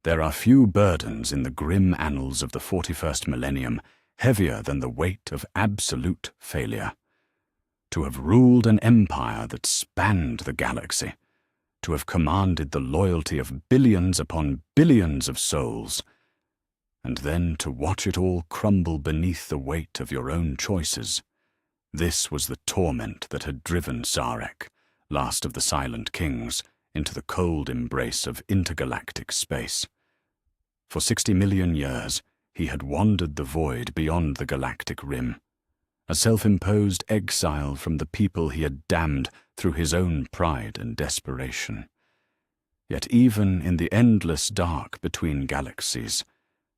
There are few burdens in the grim annals of the 41st millennium heavier than the weight of absolute failure. To have ruled an empire that spanned the galaxy, to have commanded the loyalty of billions upon billions of souls, and then to watch it all crumble beneath the weight of your own choices. This was the torment that had driven Zarek, last of the Silent Kings, into the cold embrace of intergalactic space. For 60 million years, he had wandered the void beyond the galactic rim, a self-imposed exile from the people he had damned through his own pride and desperation. Yet even in the endless dark between galaxies,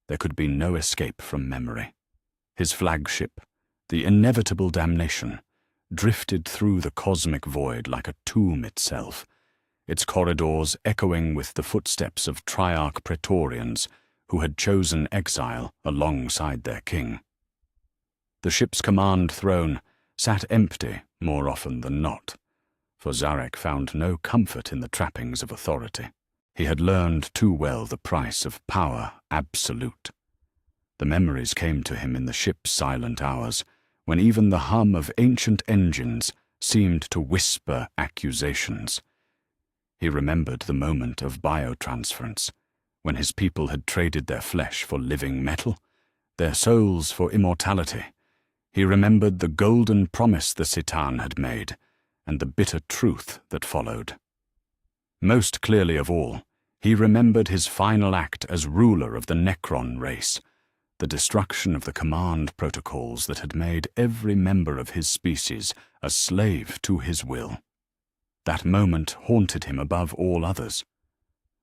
there could be no escape from memory. His flagship, the inevitable damnation, drifted through the cosmic void like a tomb itself, its corridors echoing with the footsteps of Triarch Praetorians who had chosen exile alongside their king. The ship's command throne sat empty more often than not, for Zarek found no comfort in the trappings of authority. He had learned too well the price of power absolute. The memories came to him in the ship's silent hours, when even the hum of ancient engines seemed to whisper accusations. He remembered the moment of biotransference, when his people had traded their flesh for living metal, their souls for immortality. He remembered the golden promise the Citan had made, and the bitter truth that followed. Most clearly of all, he remembered his final act as ruler of the Necron race, the destruction of the command protocols that had made every member of his species a slave to his will. That moment haunted him above all others.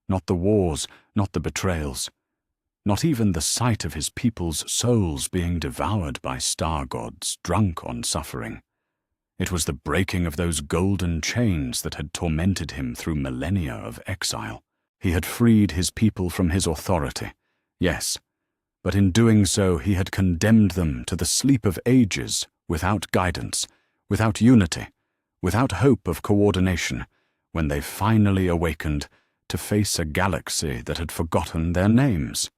Not the wars, not the betrayals, not even the sight of his people's souls being devoured by star gods drunk on suffering. It was the breaking of those golden chains that had tormented him through millennia of exile. He had freed his people from his authority, yes, but in doing so he had condemned them to the sleep of ages without guidance, without unity, without hope of coordination, when they finally awakened to face a galaxy that had forgotten their names.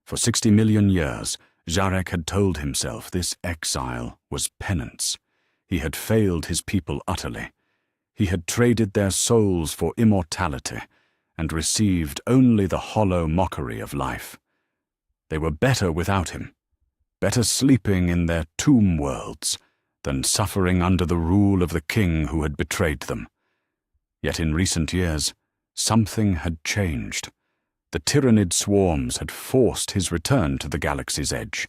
For 60 million years, Zarek had told himself this exile was penance. He had failed his people utterly. He had traded their souls for immortality and received only the hollow mockery of life. They were better without him, better sleeping in their tomb worlds than suffering under the rule of the king who had betrayed them. Yet in recent years, something had changed. The Tyrannid swarms had forced his return to the galaxy's edge,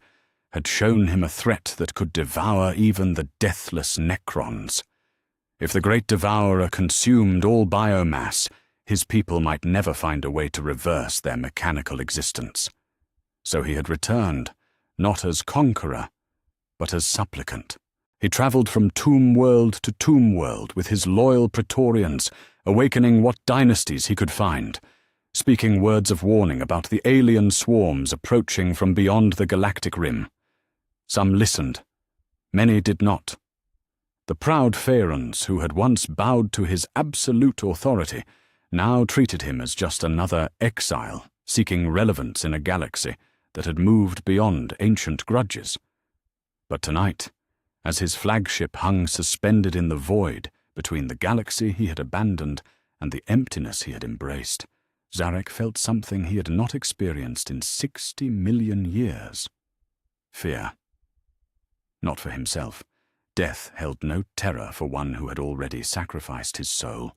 had shown him a threat that could devour even the deathless Necrons. If the great devourer consumed all biomass, his people might never find a way to reverse their mechanical existence. So he had returned, not as conqueror, but as supplicant. He traveled from tomb world to tomb world with his loyal Praetorians, awakening what dynasties he could find, speaking words of warning about the alien swarms approaching from beyond the galactic rim. Some listened, many did not. The proud Phaerons, who had once bowed to his absolute authority, now treated him as just another exile seeking relevance in a galaxy that had moved beyond ancient grudges. But tonight, as his flagship hung suspended in the void between the galaxy he had abandoned and the emptiness he had embraced, Zarek felt something he had not experienced in 60 million years. Fear. Not for himself. Death held no terror for one who had already sacrificed his soul,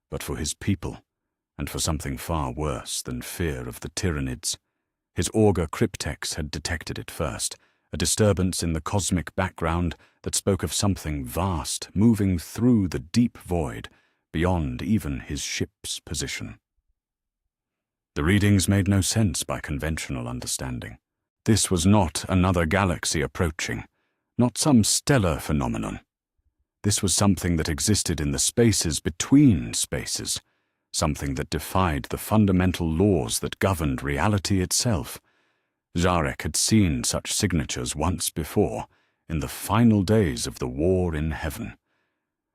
but for his people, and for something far worse than fear of the Tyrannids. His augur cryptex had detected it first, a disturbance in the cosmic background that spoke of something vast moving through the deep void, beyond even his ship's position. The readings made no sense by conventional understanding. This was not another galaxy approaching, not some stellar phenomenon. This was something that existed in the spaces between spaces, something that defied the fundamental laws that governed reality itself. Zarek had seen such signatures once before, in the final days of the war in heaven,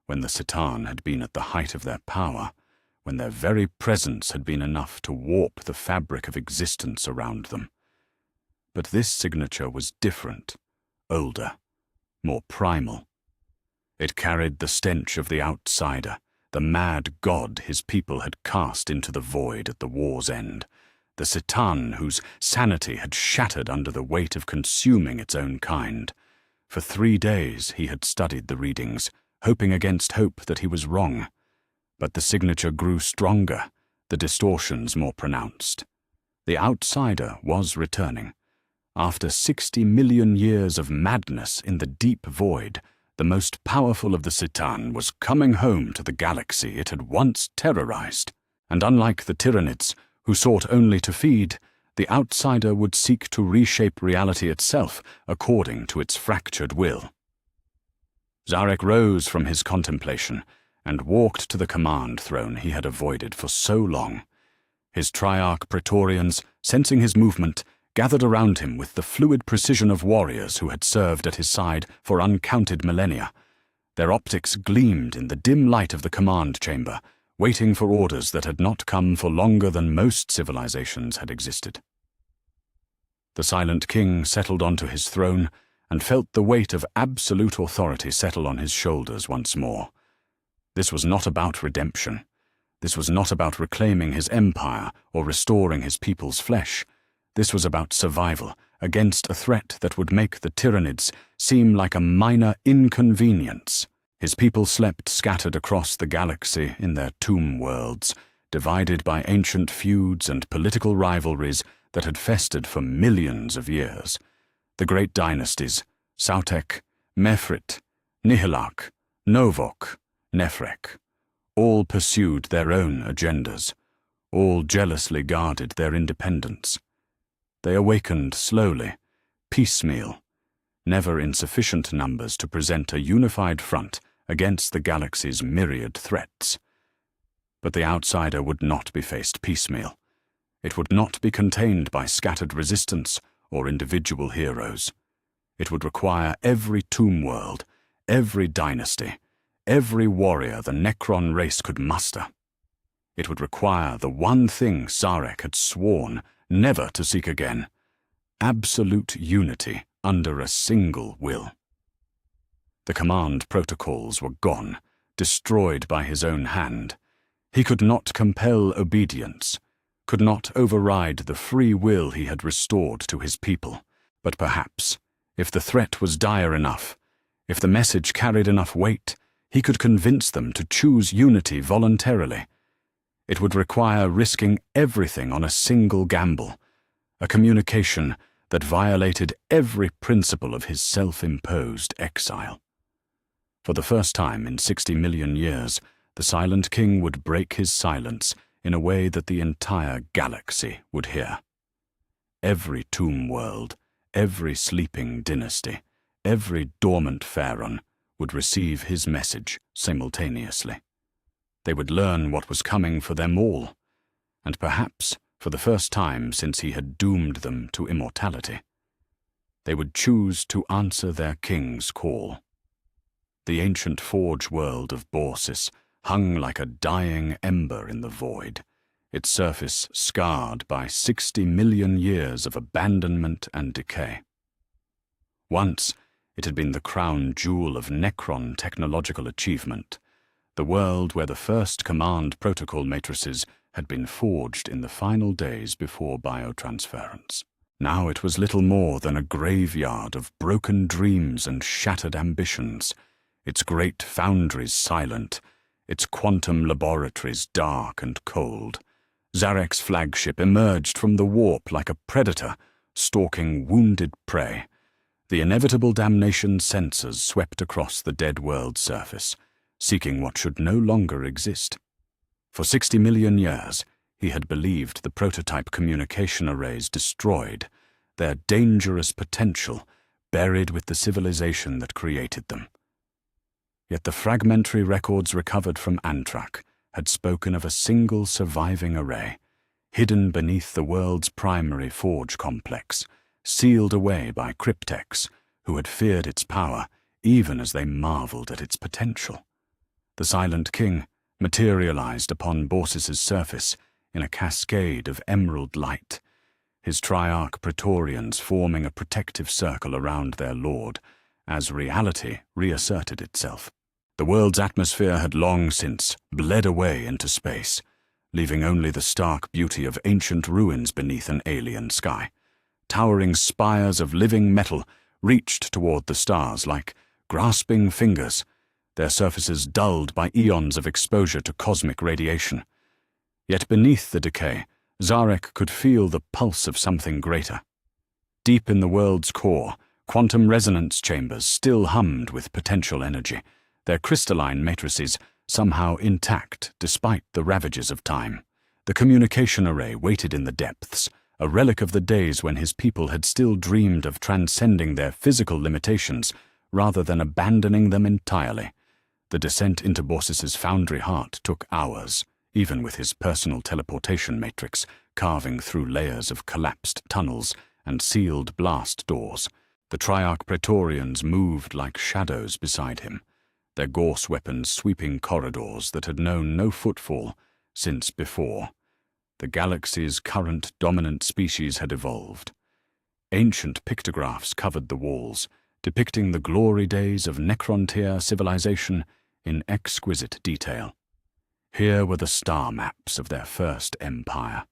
when the Citan had been at the height of their power, when their very presence had been enough to warp the fabric of existence around them. But this signature was different, older, more primal. It carried the stench of the outsider, the mad god his people had cast into the void at the war's end, the Citan whose sanity had shattered under the weight of consuming its own kind. For 3 days he had studied the readings, hoping against hope that he was wrong. But the signature grew stronger, the distortions more pronounced. The outsider was returning. After 60 million years of madness in the deep void, the most powerful of the Citan was coming home to the galaxy it had once terrorized. And unlike the Tyranids, who sought only to feed, the outsider would seek to reshape reality itself according to its fractured will. Zarek rose from his contemplation and walked to the command throne he had avoided for so long. His Triarch Praetorians, sensing his movement, gathered around him with the fluid precision of warriors who had served at his side for uncounted millennia. Their optics gleamed in the dim light of the command chamber, waiting for orders that had not come for longer than most civilizations had existed. The silent king settled onto his throne and felt the weight of absolute authority settle on his shoulders once more. This was not about redemption. This was not about reclaiming his empire or restoring his people's flesh. This was about survival against a threat that would make the Tyranids seem like a minor inconvenience. His people slept scattered across the galaxy in their tomb worlds, divided by ancient feuds and political rivalries that had festered for millions of years. The great dynasties, Sautek, Mefrit, Nihilak, Novok, Nefrek, all pursued their own agendas, all jealously guarded their independence. They awakened slowly, piecemeal, never in sufficient numbers to present a unified front against the galaxy's myriad threats. But the outsider would not be faced piecemeal. It would not be contained by scattered resistance or individual heroes. It would require every tomb world, every dynasty, every warrior the Necron race could muster. It would require the one thing Zarek had sworn never to seek again: absolute unity under a single will. The command protocols were gone, destroyed by his own hand. He could not compel obedience, could not override the free will he had restored to his people. But perhaps, if the threat was dire enough, if the message carried enough weight, he could convince them to choose unity voluntarily. It would require risking everything on a single gamble, a communication that violated every principle of his self-imposed exile. For the first time in 60 million years, the Silent King would break his silence in a way that the entire galaxy would hear. Every tomb world, every sleeping dynasty, every dormant pharaoh would receive his message simultaneously. They would learn what was coming for them all, and perhaps, for the first time since he had doomed them to immortality, they would choose to answer their king's call. The ancient forge world of Borsis hung like a dying ember in the void, its surface scarred by 60 million years of abandonment and decay. Once, it had been the crown jewel of Necron technological achievement, the world where the first command protocol matrices had been forged in the final days before biotransference. Now it was little more than a graveyard of broken dreams and shattered ambitions, its great foundries silent, its quantum laboratories dark and cold. Zarek's flagship emerged from the warp like a predator, stalking wounded prey. The inevitable damnation sensors swept across the dead world's surface, seeking what should no longer exist. For 60 million years, he had believed the prototype communication arrays destroyed, their dangerous potential buried with the civilization that created them. Yet the fragmentary records recovered from Antrak had spoken of a single surviving array, hidden beneath the world's primary forge complex, sealed away by cryptechs who had feared its power even as they marveled at its potential. The Silent King, materialized upon Baucis's surface in a cascade of emerald light, his Triarch Praetorians forming a protective circle around their lord as reality reasserted itself. The world's atmosphere had long since bled away into space, leaving only the stark beauty of ancient ruins beneath an alien sky. Towering spires of living metal reached toward the stars like grasping fingers, their surfaces dulled by eons of exposure to cosmic radiation. Yet beneath the decay, Zarek could feel the pulse of something greater. Deep in the world's core, quantum resonance chambers still hummed with potential energy, their crystalline matrices somehow intact despite the ravages of time. The communication array waited in the depths, a relic of the days when his people had still dreamed of transcending their physical limitations rather than abandoning them entirely. The descent into Baucis's foundry heart took hours, even with his personal teleportation matrix carving through layers of collapsed tunnels and sealed blast doors. The Triarch Praetorians moved like shadows beside him, their gorse weapons sweeping corridors that had known no footfall since before the galaxy's current dominant species had evolved. Ancient pictographs covered the walls, depicting the glory days of Necron-tier civilization in exquisite detail. Here were the star maps of their first empire,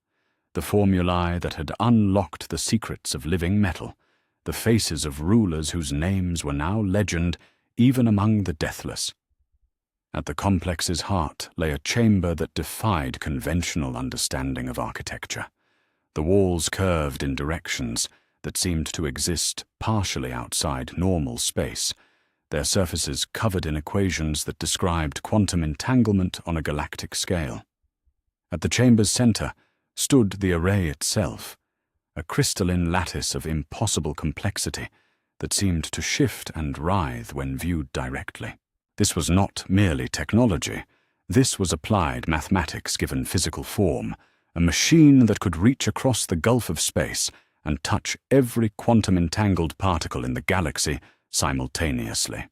the formulae that had unlocked the secrets of living metal, the faces of rulers whose names were now legend even among the deathless. At the complex's heart lay a chamber that defied conventional understanding of architecture. The walls curved in directions that seemed to exist partially outside normal space, their surfaces covered in equations that described quantum entanglement on a galactic scale. At the chamber's center stood the array itself, a crystalline lattice of impossible complexity that seemed to shift and writhe when viewed directly. This was not merely technology. This was applied mathematics given physical form, a machine that could reach across the gulf of space and touch every quantum-entangled particle in the galaxy simultaneously.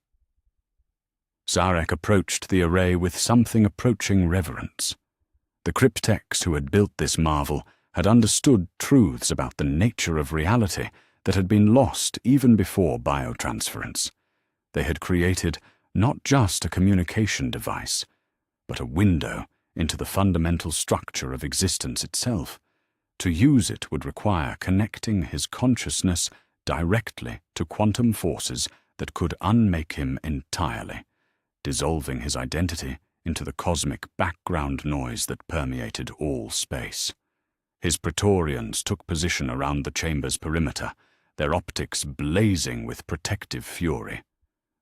Zarek approached the array with something approaching reverence. The cryptex who had built this marvel had understood truths about the nature of reality that had been lost even before biotransference. They had created not just a communication device, but a window into the fundamental structure of existence itself. To use it would require connecting his consciousness directly to quantum forces that could unmake him entirely, dissolving his identity into the cosmic background noise that permeated all space. His Praetorians took position around the chamber's perimeter, their optics blazing with protective fury.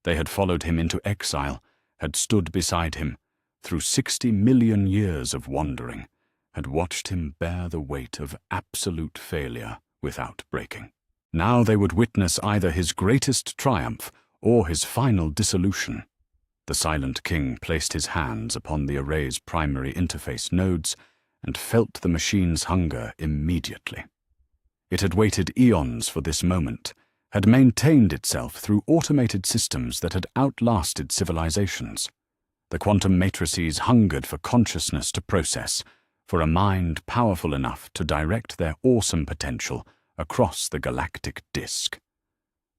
They had followed him into exile, had stood beside him through 60 million years of wandering, had watched him bear the weight of absolute failure without breaking. Now they would witness either his greatest triumph or his final dissolution. The silent king placed his hands upon the array's primary interface nodes and felt the machine's hunger immediately. It had waited eons for this moment, had maintained itself through automated systems that had outlasted civilizations. The quantum matrices hungered for consciousness to process, for a mind powerful enough to direct their awesome potential across the galactic disk.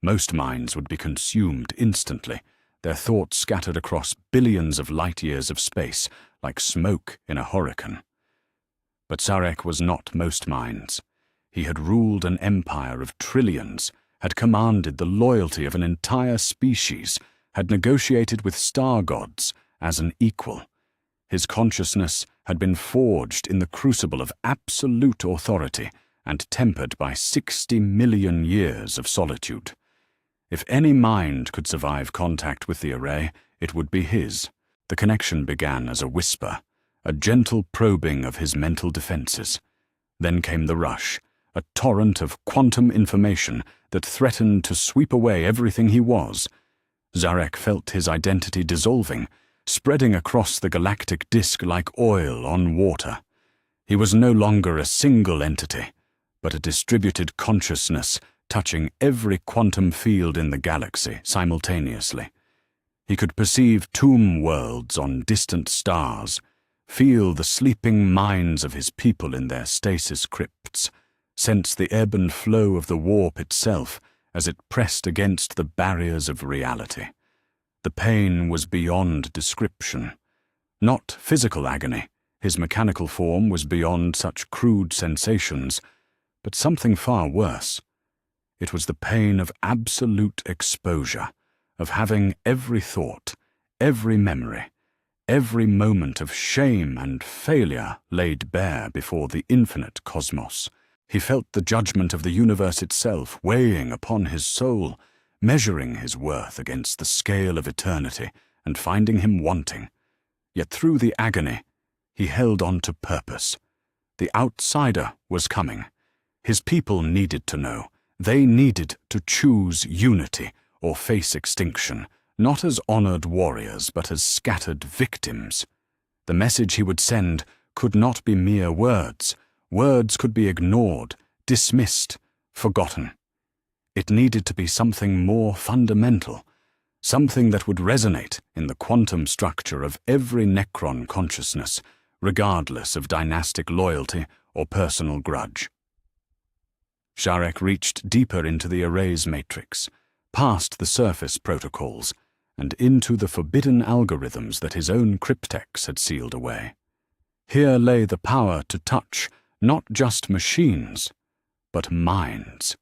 Most minds would be consumed instantly, their thoughts scattered across billions of light-years of space like smoke in a hurricane. But Zarek was not most minds. He had ruled an empire of trillions, had commanded the loyalty of an entire species, had negotiated with star gods as an equal. His consciousness had been forged in the crucible of absolute authority and tempered by 60 million years of solitude. If any mind could survive contact with the array, it would be his. The connection began as a whisper, a gentle probing of his mental defenses. Then came the rush, a torrent of quantum information that threatened to sweep away everything he was. Zarek felt his identity dissolving, spreading across the galactic disk like oil on water. He was no longer a single entity, but a distributed consciousness touching every quantum field in the galaxy simultaneously. He could perceive tomb worlds on distant stars, feel the sleeping minds of his people in their stasis crypts, sense the ebb and flow of the warp itself as it pressed against the barriers of reality. The pain was beyond description. Not physical agony, his mechanical form was beyond such crude sensations, but something far worse. It was the pain of absolute exposure, of having every thought, every memory, every moment of shame and failure laid bare before the infinite cosmos. He felt the judgment of the universe itself weighing upon his soul, measuring his worth against the scale of eternity and finding him wanting. Yet through the agony, he held on to purpose. The outsider was coming. His people needed to know. They needed to choose unity or face extinction, not as honored warriors, but as scattered victims. The message he would send could not be mere words. Words could be ignored, dismissed, forgotten. It needed to be something more fundamental, something that would resonate in the quantum structure of every Necron consciousness, regardless of dynastic loyalty or personal grudge. Sharek reached deeper into the array's matrix, past the surface protocols, and into the forbidden algorithms that his own cryptex had sealed away. Here lay the power to touch not just machines, but minds,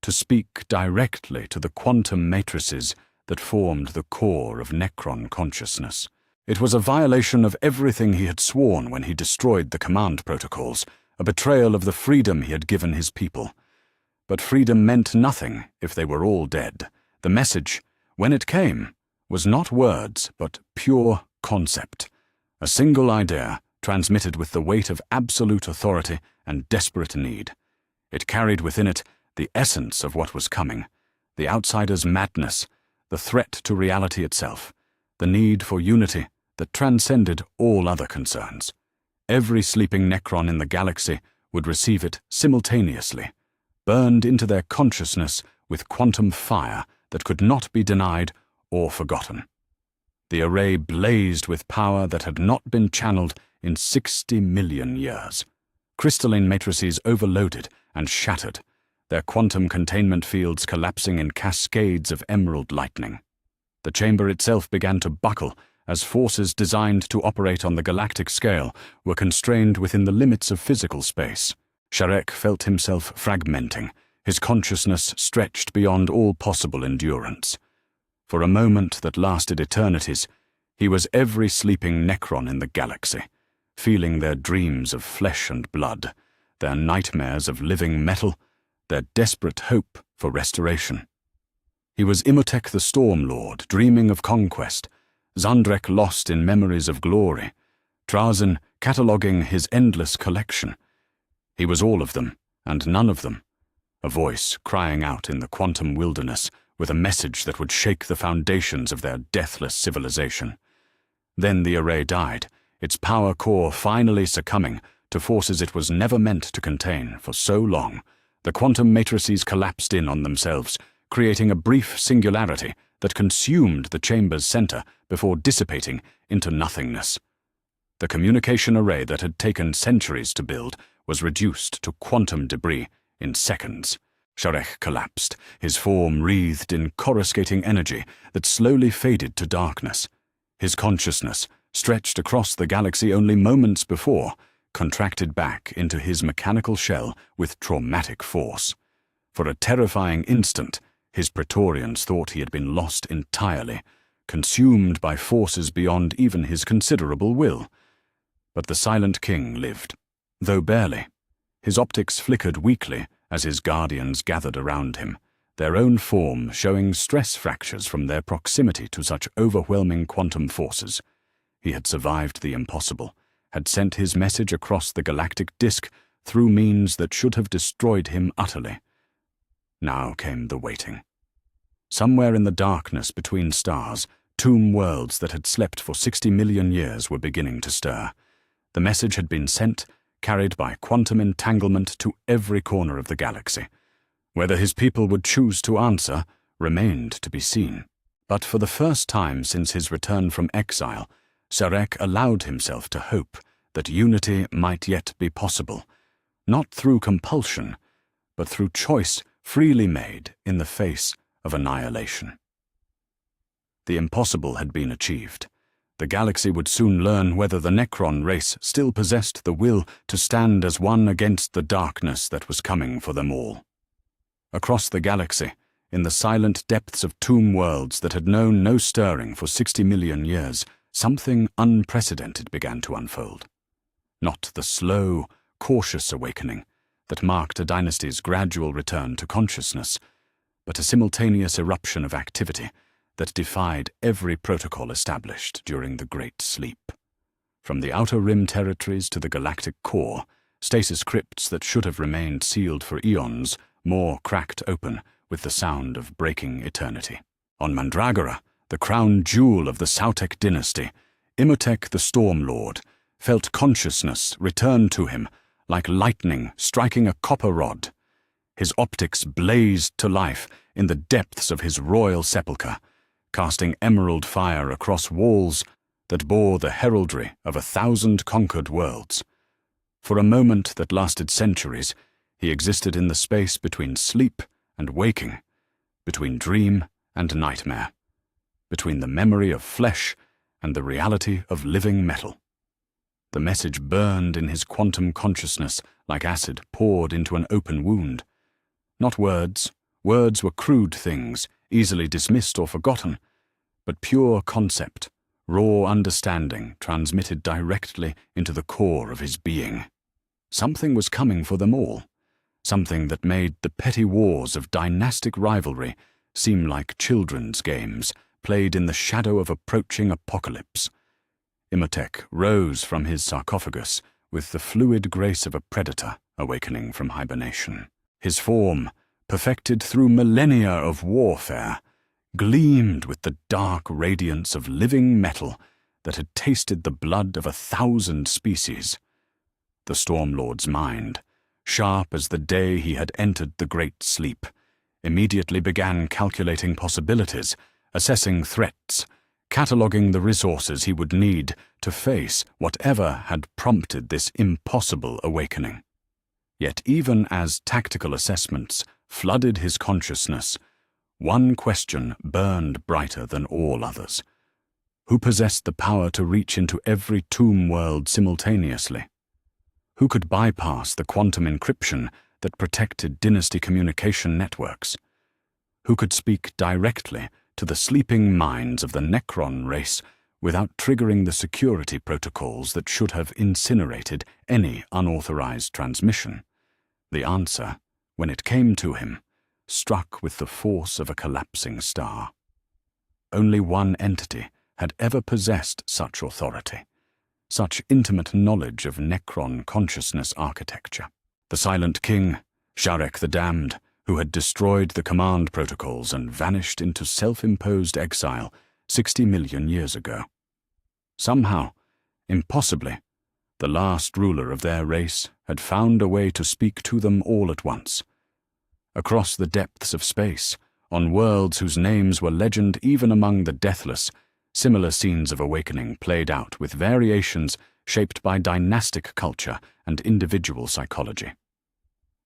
to speak directly to the quantum matrices that formed the core of Necron consciousness. It was a violation of everything he had sworn when he destroyed the command protocols, a betrayal of the freedom he had given his people. But freedom meant nothing if they were all dead. The message, when it came, was not words, but pure concept. A single idea, transmitted with the weight of absolute authority and desperate need. It carried within it the essence of what was coming, the outsider's madness, the threat to reality itself, the need for unity that transcended all other concerns. Every sleeping Necron in the galaxy would receive it simultaneously, burned into their consciousness with quantum fire that could not be denied or forgotten. The array blazed with power that had not been channeled in 60 million years. Crystalline matrices overloaded and shattered, their quantum containment fields collapsing in cascades of emerald lightning. The chamber itself began to buckle as forces designed to operate on the galactic scale were constrained within the limits of physical space. Sharek felt himself fragmenting, his consciousness stretched beyond all possible endurance. For a moment that lasted eternities, he was every sleeping Necron in the galaxy, feeling their dreams of flesh and blood, their nightmares of living metal, their desperate hope for restoration. He was Imhotep the Storm Lord, dreaming of conquest, Zandrek lost in memories of glory, Trazen cataloguing his endless collection. He was all of them, and none of them. A voice crying out in the quantum wilderness with a message that would shake the foundations of their deathless civilization. Then the array died, its power core finally succumbing to forces it was never meant to contain for so long. The quantum matrices collapsed in on themselves, creating a brief singularity that consumed the chamber's center before dissipating into nothingness. The communication array that had taken centuries to build was reduced to quantum debris in seconds. Sharek collapsed, his form wreathed in coruscating energy that slowly faded to darkness. His consciousness, stretched across the galaxy only moments before, contracted back into his mechanical shell with traumatic force. For a terrifying instant, his Praetorians thought he had been lost entirely, consumed by forces beyond even his considerable will. But the Silent King lived, though barely. His optics flickered weakly as his guardians gathered around him, their own form showing stress fractures from their proximity to such overwhelming quantum forces. He had survived the impossible, had sent his message across the galactic disk through means that should have destroyed him utterly. Now came the waiting. Somewhere in the darkness between stars, tomb worlds that had slept for 60 million years were beginning to stir. The message had been sent, carried by quantum entanglement to every corner of the galaxy. Whether his people would choose to answer remained to be seen. But for the first time since his return from exile, Sharek allowed himself to hope that unity might yet be possible, not through compulsion, but through choice freely made in the face of annihilation. The impossible had been achieved. The galaxy would soon learn whether the Necron race still possessed the will to stand as one against the darkness that was coming for them all. Across the galaxy, in the silent depths of tomb worlds that had known no stirring for 60 million years, something unprecedented began to unfold. Not the slow, cautious awakening that marked a dynasty's gradual return to consciousness, but a simultaneous eruption of activity that defied every protocol established during the Great Sleep. From the Outer Rim territories to the galactic core, stasis crypts that should have remained sealed for eons more cracked open with the sound of breaking eternity. On Mandragora, the crown jewel of the Sautek dynasty, Imhotep the Stormlord felt consciousness return to him like lightning striking a copper rod. His optics blazed to life in the depths of his royal sepulchre, casting emerald fire across walls that bore the heraldry of 1,000 conquered worlds. For a moment that lasted centuries, he existed in the space between sleep and waking, between dream and nightmare, between the memory of flesh and the reality of living metal. The message burned in his quantum consciousness like acid poured into an open wound. Not words. Words were crude things, easily dismissed or forgotten, but pure concept, raw understanding transmitted directly into the core of his being. Something was coming for them all, something that made the petty wars of dynastic rivalry seem like children's games played in the shadow of approaching apocalypse. Imhotep rose from his sarcophagus with the fluid grace of a predator awakening from hibernation. His form, perfected through millennia of warfare, gleamed with the dark radiance of living metal that had tasted the blood of 1,000 species. The Stormlord's mind, sharp as the day he had entered the Great Sleep, immediately began calculating possibilities, assessing threats, cataloguing the resources he would need to face whatever had prompted this impossible awakening. Yet even as tactical assessments flooded his consciousness, one question burned brighter than all others. Who possessed the power to reach into every tomb world simultaneously? Who could bypass the quantum encryption that protected dynasty communication networks? Who could speak directly to the sleeping minds of the Necron race without triggering the security protocols that should have incinerated any unauthorized transmission? The answer, when it came to him, struck with the force of a collapsing star. Only one entity had ever possessed such authority, such intimate knowledge of Necron consciousness architecture. The Silent King, Sharek the Damned, who had destroyed the command protocols and vanished into self-imposed exile 60 million years ago. Somehow, impossibly, the last ruler of their race had found a way to speak to them all at once. Across the depths of space, on worlds whose names were legend even among the deathless, similar scenes of awakening played out with variations shaped by dynastic culture and individual psychology.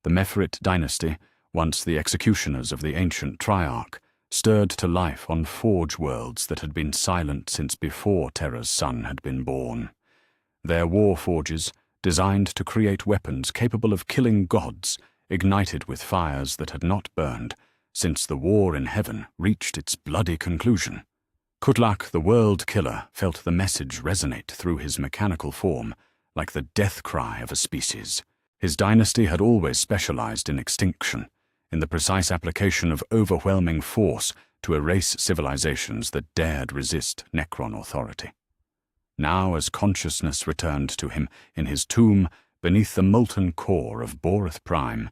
The Mephirit dynasty, once the executioners of the ancient Triarch, stirred to life on forge worlds that had been silent since before Terra's son had been born. Their war forges, designed to create weapons capable of killing gods, ignited with fires that had not burned since the war in heaven reached its bloody conclusion. Kutlak, the world killer, felt the message resonate through his mechanical form like the death cry of a species. His dynasty had always specialized in extinction, in the precise application of overwhelming force to erase civilizations that dared resist Necron authority. Now, as consciousness returned to him in his tomb beneath the molten core of Boreth Prime,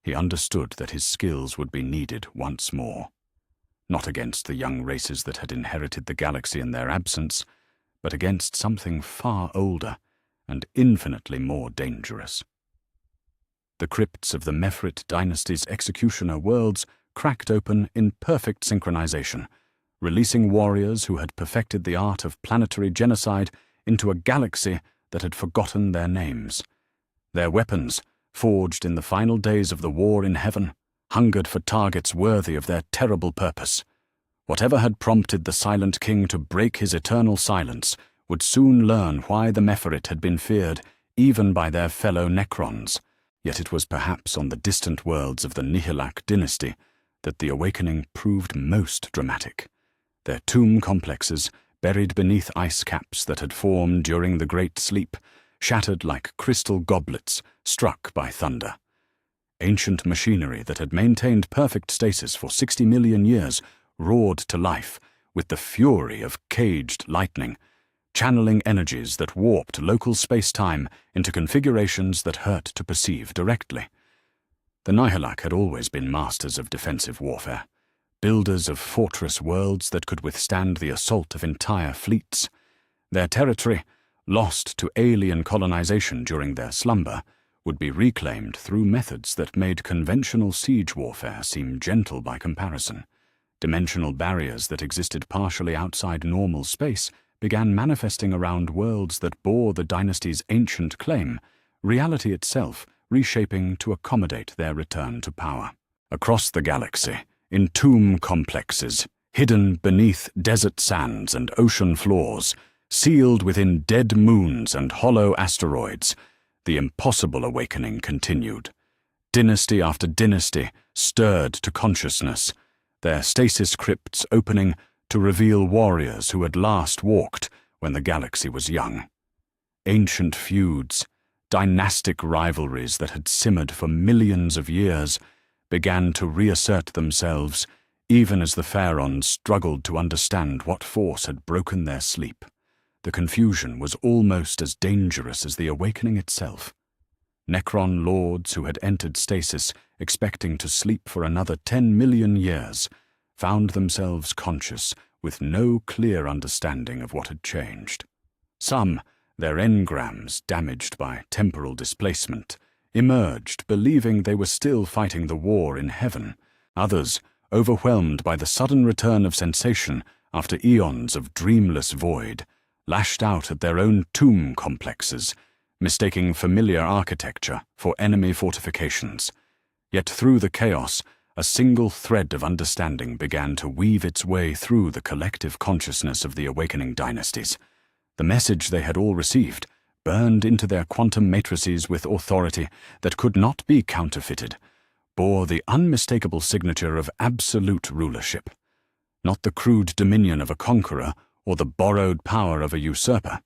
he understood that his skills would be needed once more. Not against the young races that had inherited the galaxy in their absence, but against something far older and infinitely more dangerous. The crypts of the Mephirit dynasty's executioner worlds cracked open in perfect synchronization, releasing warriors who had perfected the art of planetary genocide into a galaxy that had forgotten their names. Their weapons, forged in the final days of the war in heaven, hungered for targets worthy of their terrible purpose. Whatever had prompted the Silent King to break his eternal silence would soon learn why the Mephirit had been feared even by their fellow Necrons. Yet it was perhaps on the distant worlds of the Nihilak dynasty that the awakening proved most dramatic. Their tomb complexes, buried beneath ice caps that had formed during the Great Sleep, shattered like crystal goblets struck by thunder. Ancient machinery that had maintained perfect stasis for 60 million years roared to life with the fury of caged lightning, channeling energies that warped local space-time into configurations that hurt to perceive directly. The Nihilak had always been masters of defensive warfare, builders of fortress worlds that could withstand the assault of entire fleets. Their territory, lost to alien colonization during their slumber, would be reclaimed through methods that made conventional siege warfare seem gentle by comparison. Dimensional barriers that existed partially outside normal space began manifesting around worlds that bore the dynasty's ancient claim, reality itself reshaping to accommodate their return to power. Across the galaxy, in tomb complexes, hidden beneath desert sands and ocean floors, sealed within dead moons and hollow asteroids, the impossible awakening continued. Dynasty after dynasty stirred to consciousness, their stasis crypts opening to reveal warriors who had last walked when the galaxy was young. Ancient feuds, dynastic rivalries that had simmered for millions of years, began to reassert themselves even as the Pharaons struggled to understand what force had broken their sleep. The confusion was almost as dangerous as the awakening itself. Necron lords who had entered stasis expecting to sleep for another 10 million years found themselves conscious with no clear understanding of what had changed. Some, their engrams damaged by temporal displacement, emerged believing they were still fighting the war in heaven. Others, overwhelmed by the sudden return of sensation after eons of dreamless void, lashed out at their own tomb complexes, mistaking familiar architecture for enemy fortifications. Yet through the chaos, a single thread of understanding began to weave its way through the collective consciousness of the awakening dynasties. The message they had all received burned into their quantum matrices with authority that could not be counterfeited, bore the unmistakable signature of absolute rulership. Not the crude dominion of a conqueror or the borrowed power of a usurper,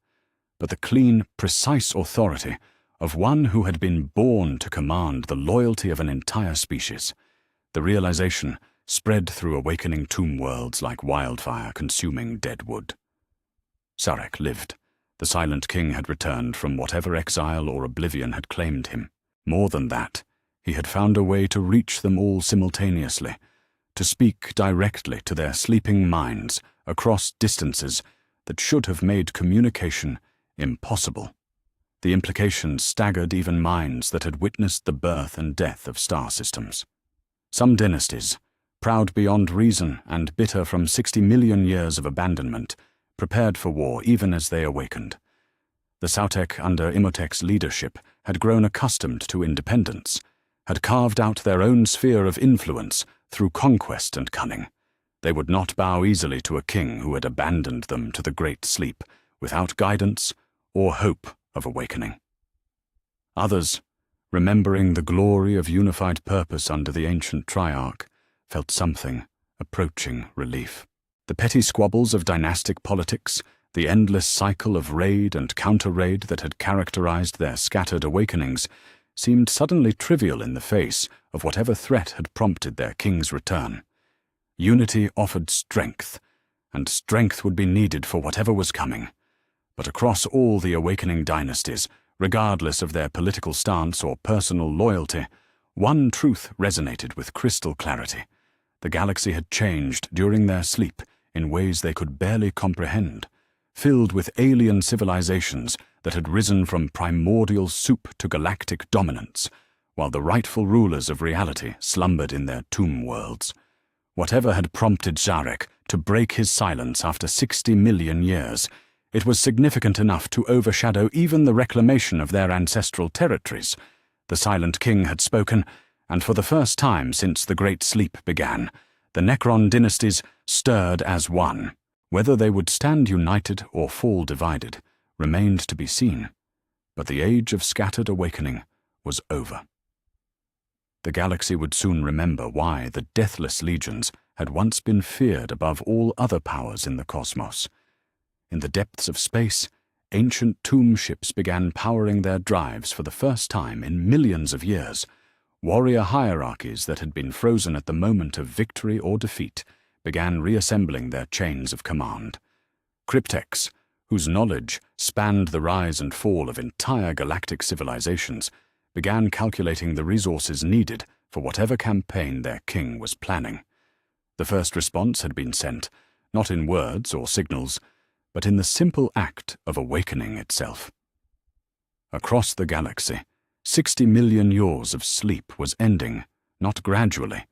but the clean, precise authority of one who had been born to command the loyalty of an entire species. The realization spread through awakening tomb worlds like wildfire consuming dead wood. Sarek lived. The Silent King had returned from whatever exile or oblivion had claimed him. More than that, he had found a way to reach them all simultaneously, to speak directly to their sleeping minds across distances that should have made communication impossible. The implications staggered even minds that had witnessed the birth and death of star systems. Some dynasties, proud beyond reason and bitter from 60 million years of abandonment, prepared for war even as they awakened. The Sautek under Imhotep's leadership had grown accustomed to independence, had carved out their own sphere of influence through conquest and cunning. They would not bow easily to a king who had abandoned them to the Great Sleep without guidance or hope of awakening. Others, remembering the glory of unified purpose under the ancient Triarch, felt something approaching relief. The petty squabbles of dynastic politics, the endless cycle of raid and counter-raid that had characterized their scattered awakenings, seemed suddenly trivial in the face of whatever threat had prompted their king's return. Unity offered strength, and strength would be needed for whatever was coming. But across all the awakening dynasties, regardless of their political stance or personal loyalty, one truth resonated with crystal clarity. The galaxy had changed during their sleep in ways they could barely comprehend, filled with alien civilizations that had risen from primordial soup to galactic dominance, while the rightful rulers of reality slumbered in their tomb worlds. Whatever had prompted Sarek to break his silence after 60 million years. It was significant enough to overshadow even the reclamation of their ancestral territories. The Silent King had spoken, and for the first time since the Great Sleep began, the Necron dynasties stirred as one. Whether they would stand united or fall divided remained to be seen, but the age of scattered awakening was over. The galaxy would soon remember why the deathless legions had once been feared above all other powers in the cosmos. In the depths of space, ancient tomb ships began powering their drives for the first time in millions of years. Warrior hierarchies that had been frozen at the moment of victory or defeat began reassembling their chains of command. Cryptechs, whose knowledge spanned the rise and fall of entire galactic civilizations, began calculating the resources needed for whatever campaign their king was planning. The first response had been sent, not in words or signals, but in the simple act of awakening itself. Across the galaxy, 60 million years of sleep was ending, not gradually,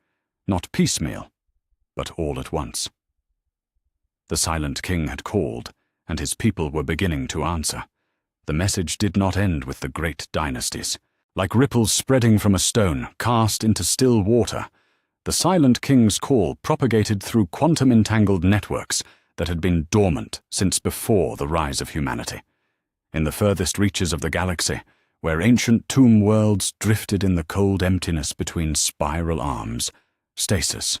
not piecemeal, but all at once. The Silent King had called, and his people were beginning to answer. The message did not end with the great dynasties. Like ripples spreading from a stone cast into still water, the Silent King's call propagated through quantum-entangled networks that had been dormant since before the rise of humanity. In the furthest reaches of the galaxy, where ancient tomb worlds drifted in the cold emptiness between spiral arms, stasis.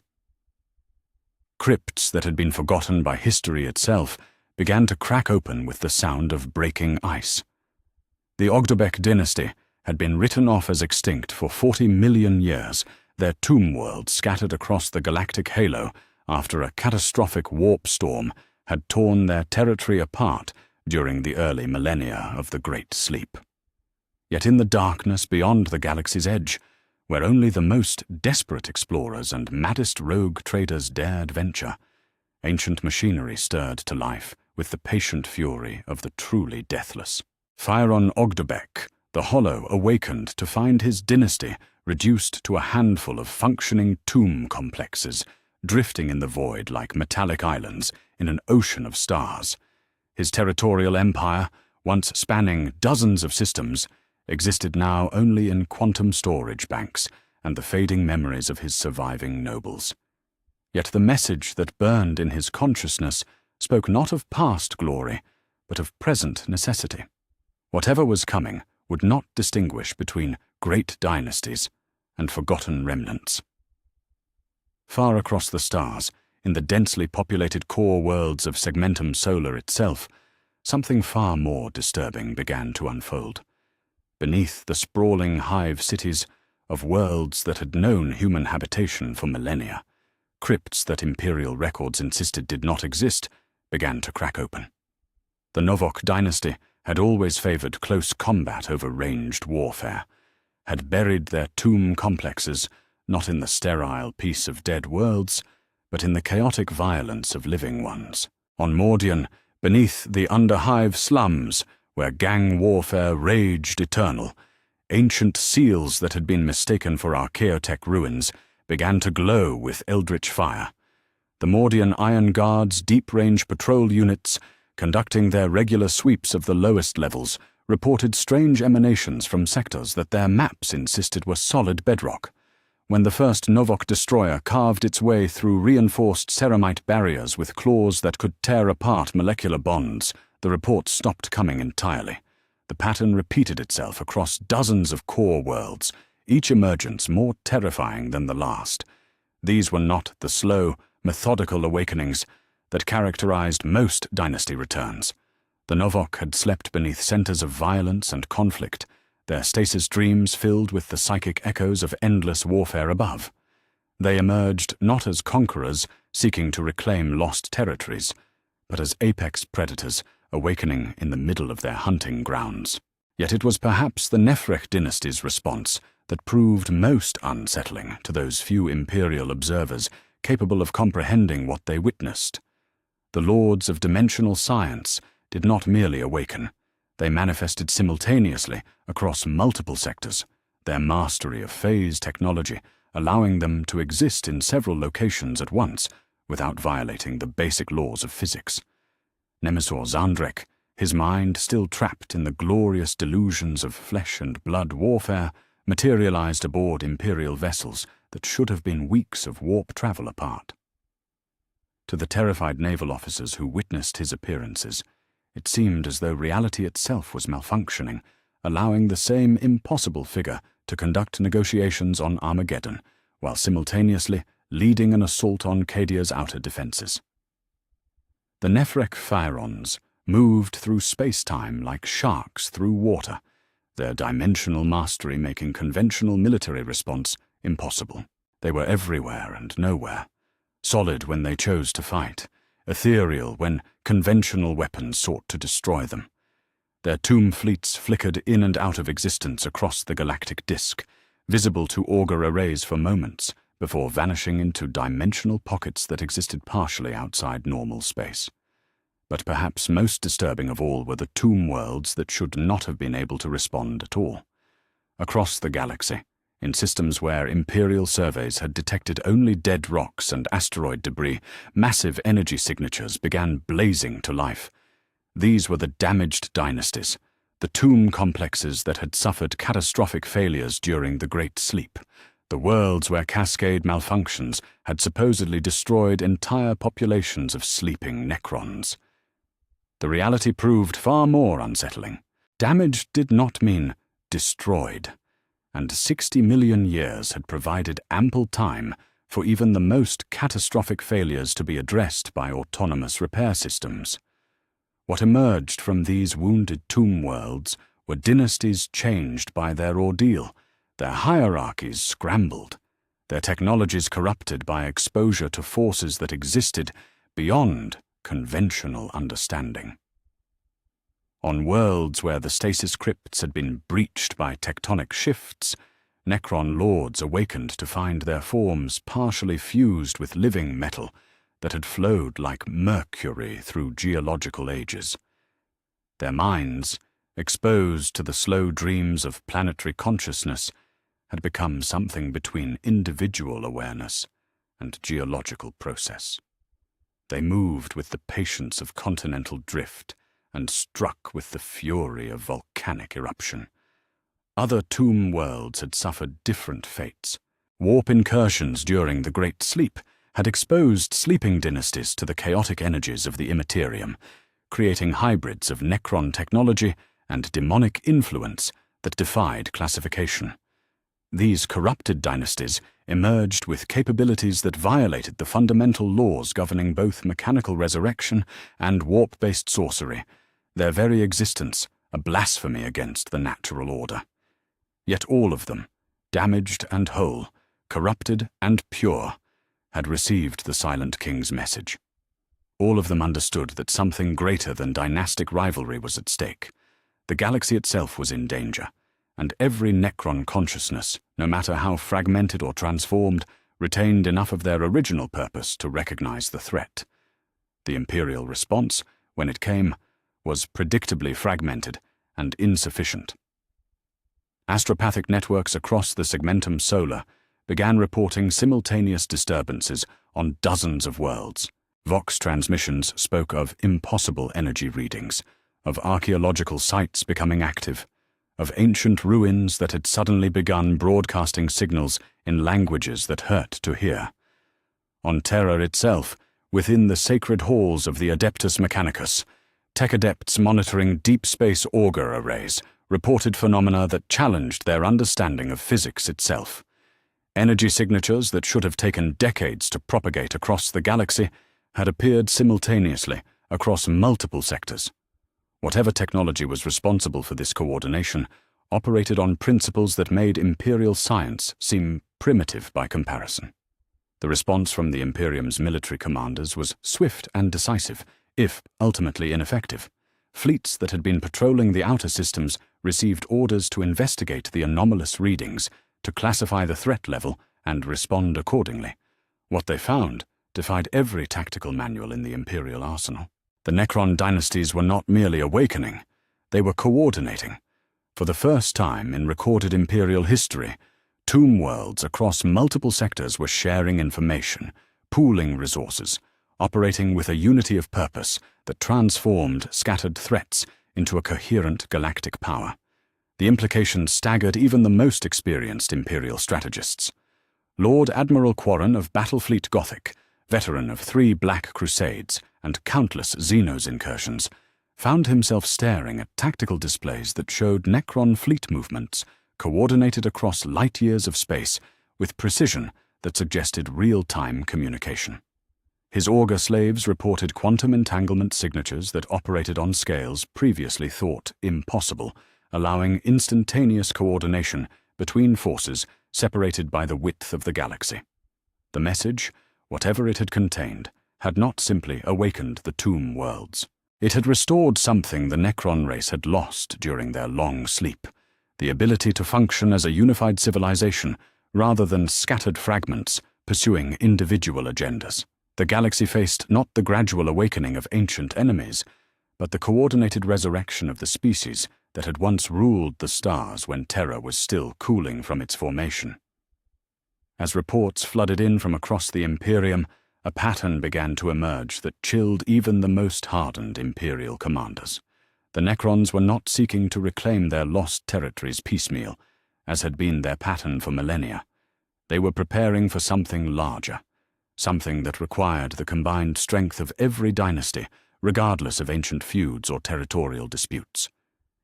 Crypts that had been forgotten by history itself began to crack open with the sound of breaking ice. The Ogdobec dynasty had been written off as extinct for 40 million years, their tomb worlds scattered across the galactic halo after a catastrophic warp storm had torn their territory apart during the early millennia of the Great Sleep. Yet in the darkness beyond the galaxy's edge, where only the most desperate explorers and maddest rogue traders dared venture, ancient machinery stirred to life with the patient fury of the truly deathless. Fyron Ogdobec, the Hollow, awakened to find his dynasty reduced to a handful of functioning tomb complexes, drifting in the void like metallic islands in an ocean of stars. His territorial empire, once spanning dozens of systems, existed now only in quantum storage banks and the fading memories of his surviving nobles. Yet the message that burned in his consciousness spoke not of past glory, but of present necessity. Whatever was coming would not distinguish between great dynasties and forgotten remnants. Far across the stars, in the densely populated core worlds of Segmentum Solar itself, something far more disturbing began to unfold. Beneath the sprawling hive cities of worlds that had known human habitation for millennia, crypts that imperial records insisted did not exist began to crack open. The Novok dynasty had always favored close combat over ranged warfare, had buried their tomb complexes not in the sterile peace of dead worlds, but in the chaotic violence of living ones. On Mordian, beneath the underhive slums, where gang warfare raged eternal, ancient seals that had been mistaken for archaeotech ruins began to glow with eldritch fire. The Mordian Iron Guard's deep-range patrol units, conducting their regular sweeps of the lowest levels, reported strange emanations from sectors that their maps insisted were solid bedrock. When the first Novok destroyer carved its way through reinforced ceramite barriers with claws that could tear apart molecular bonds, the reports stopped coming entirely. The pattern repeated itself across dozens of core worlds, each emergence more terrifying than the last. These were not the slow, methodical awakenings that characterized most dynasty returns. The Novok had slept beneath centers of violence and conflict, their stasis dreams filled with the psychic echoes of endless warfare above. They emerged not as conquerors seeking to reclaim lost territories, but as apex predators awakening in the middle of their hunting grounds. Yet it was perhaps the Nephrech dynasty's response that proved most unsettling to those few imperial observers capable of comprehending what they witnessed. The lords of dimensional science did not merely awaken. They manifested simultaneously across multiple sectors, their mastery of phase technology allowing them to exist in several locations at once without violating the basic laws of physics. Nemesor Zandrek, his mind still trapped in the glorious delusions of flesh and blood warfare, materialized aboard Imperial vessels that should have been weeks of warp travel apart. To the terrified naval officers who witnessed his appearances, it seemed as though reality itself was malfunctioning, allowing the same impossible figure to conduct negotiations on Armageddon, while simultaneously leading an assault on Cadia's outer defenses. The Nephrek Phyrons moved through space-time like sharks through water, their dimensional mastery making conventional military response impossible. They were everywhere and nowhere, solid when they chose to fight, ethereal when conventional weapons sought to destroy them. Their tomb fleets flickered in and out of existence across the galactic disk, visible to augur arrays for moments before vanishing into dimensional pockets that existed partially outside normal space. But perhaps most disturbing of all were the tomb worlds that should not have been able to respond at all. Across the galaxy, in systems where Imperial surveys had detected only dead rocks and asteroid debris, massive energy signatures began blazing to life. These were the damaged dynasties, the tomb complexes that had suffered catastrophic failures during the Great Sleep, the worlds where cascade malfunctions had supposedly destroyed entire populations of sleeping Necrons. The reality proved far more unsettling. Damaged did not mean destroyed, and 60 million years had provided ample time for even the most catastrophic failures to be addressed by autonomous repair systems. What emerged from these wounded tomb worlds were dynasties changed by their ordeal, their hierarchies scrambled, their technologies corrupted by exposure to forces that existed beyond conventional understanding. On worlds where the stasis crypts had been breached by tectonic shifts, Necron lords awakened to find their forms partially fused with living metal that had flowed like mercury through geological ages. Their minds, exposed to the slow dreams of planetary consciousness, had become something between individual awareness and geological process. They moved with the patience of continental drift and struck with the fury of volcanic eruption. Other tomb worlds had suffered different fates. Warp incursions during the Great Sleep had exposed sleeping dynasties to the chaotic energies of the Immaterium, creating hybrids of Necron technology and demonic influence that defied classification. These corrupted dynasties emerged with capabilities that violated the fundamental laws governing both mechanical resurrection and warp-based sorcery, their very existence a blasphemy against the natural order. Yet all of them, damaged and whole, corrupted and pure, had received the Silent King's message. All of them understood that something greater than dynastic rivalry was at stake. The galaxy itself was in danger, and every Necron consciousness, no matter how fragmented or transformed, retained enough of their original purpose to recognize the threat. The Imperial response, when it came, was predictably fragmented and insufficient. Astropathic networks across the Segmentum Solar began reporting simultaneous disturbances on dozens of worlds. Vox transmissions spoke of impossible energy readings, of archaeological sites becoming active, of ancient ruins that had suddenly begun broadcasting signals in languages that hurt to hear. On Terra itself, within the sacred halls of the Adeptus Mechanicus, tech adepts monitoring deep space augur arrays reported phenomena that challenged their understanding of physics itself. Energy signatures that should have taken decades to propagate across the galaxy had appeared simultaneously across multiple sectors. Whatever technology was responsible for this coordination operated on principles that made Imperial science seem primitive by comparison. The response from the Imperium's military commanders was swift and decisive, if ultimately ineffective. Fleets that had been patrolling the outer systems received orders to investigate the anomalous readings, to classify the threat level, and respond accordingly. What they found defied every tactical manual in the Imperial arsenal. The Necron dynasties were not merely awakening, they were coordinating. For the first time in recorded Imperial history, tomb worlds across multiple sectors were sharing information, pooling resources, operating with a unity of purpose that transformed scattered threats into a coherent galactic power. The implications staggered even the most experienced Imperial strategists. Lord Admiral Quarren of Battlefleet Gothic, veteran of 3 Black Crusades and countless Xenos incursions, found himself staring at tactical displays that showed Necron fleet movements coordinated across light years of space with precision that suggested real-time communication. His augur slaves reported quantum entanglement signatures that operated on scales previously thought impossible, allowing instantaneous coordination between forces separated by the width of the galaxy. The message, whatever it had contained, had not simply awakened the tomb worlds. It had restored something the Necron race had lost during their long sleep, the ability to function as a unified civilization rather than scattered fragments pursuing individual agendas. The galaxy faced not the gradual awakening of ancient enemies, but the coordinated resurrection of the species that had once ruled the stars when Terra was still cooling from its formation. As reports flooded in from across the Imperium, a pattern began to emerge that chilled even the most hardened Imperial commanders. The Necrons were not seeking to reclaim their lost territories piecemeal, as had been their pattern for millennia. They were preparing for something larger, something that required the combined strength of every dynasty, regardless of ancient feuds or territorial disputes.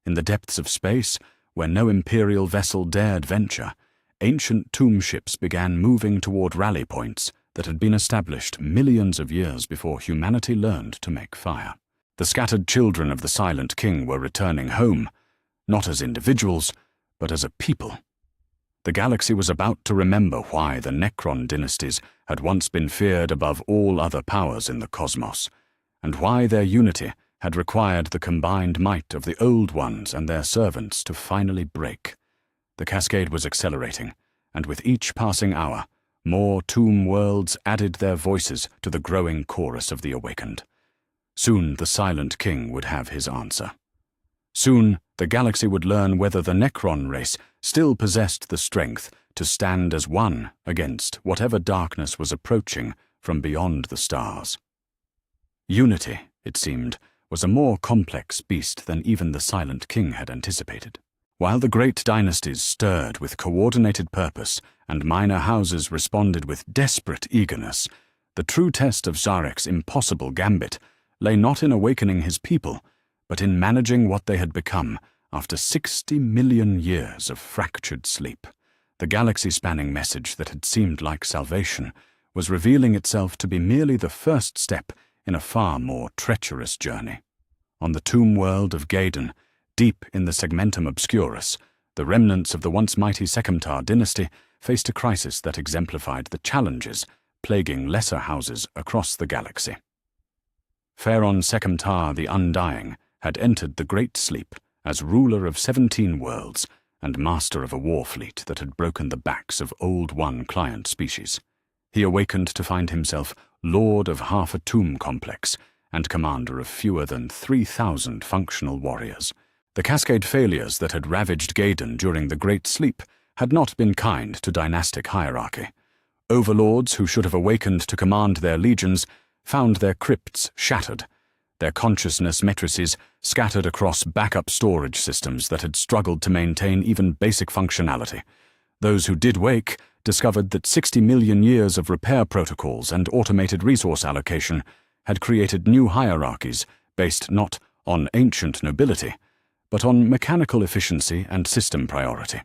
In the depths of space, where no Imperial vessel dared venture, ancient tomb ships began moving toward rally points that had been established millions of years before humanity learned to make fire. The scattered children of the Silent King were returning home, not as individuals, but as a people. The galaxy was about to remember why the Necron dynasties had once been feared above all other powers in the cosmos, and why their unity had required the combined might of the Old Ones and their servants to finally break. The cascade was accelerating, and with each passing hour, more tomb worlds added their voices to the growing chorus of the awakened. Soon the Silent King would have his answer. Soon the galaxy would learn whether the Necron race still possessed the strength to stand as one against whatever darkness was approaching from beyond the stars. Unity, it seemed, was a more complex beast than even the Silent King had anticipated. While the great dynasties stirred with coordinated purpose and minor houses responded with desperate eagerness, the true test of Zarek's impossible gambit lay not in awakening his people, but in managing what they had become after 60 million years of fractured sleep. The galaxy-spanning message that had seemed like salvation was revealing itself to be merely the first step in a far more treacherous journey. On the tomb world of Gaiden, deep in the Segmentum Obscurus, the remnants of the once mighty Secumtar dynasty faced a crisis that exemplified the challenges plaguing lesser houses across the galaxy. Pharaon Secumtar the Undying had entered the Great Sleep as ruler of 17 worlds and master of a war fleet that had broken the backs of Old One client species. He awakened to find himself lord of half a tomb complex and commander of fewer than 3,000 functional warriors. The cascade failures that had ravaged Gaiden during the Great Sleep had not been kind to dynastic hierarchy. Overlords who should have awakened to command their legions found their crypts shattered, their consciousness matrices scattered across backup storage systems that had struggled to maintain even basic functionality. Those who did wake discovered that 60 million years of repair protocols and automated resource allocation had created new hierarchies based not on ancient nobility, but on mechanical efficiency and system priority.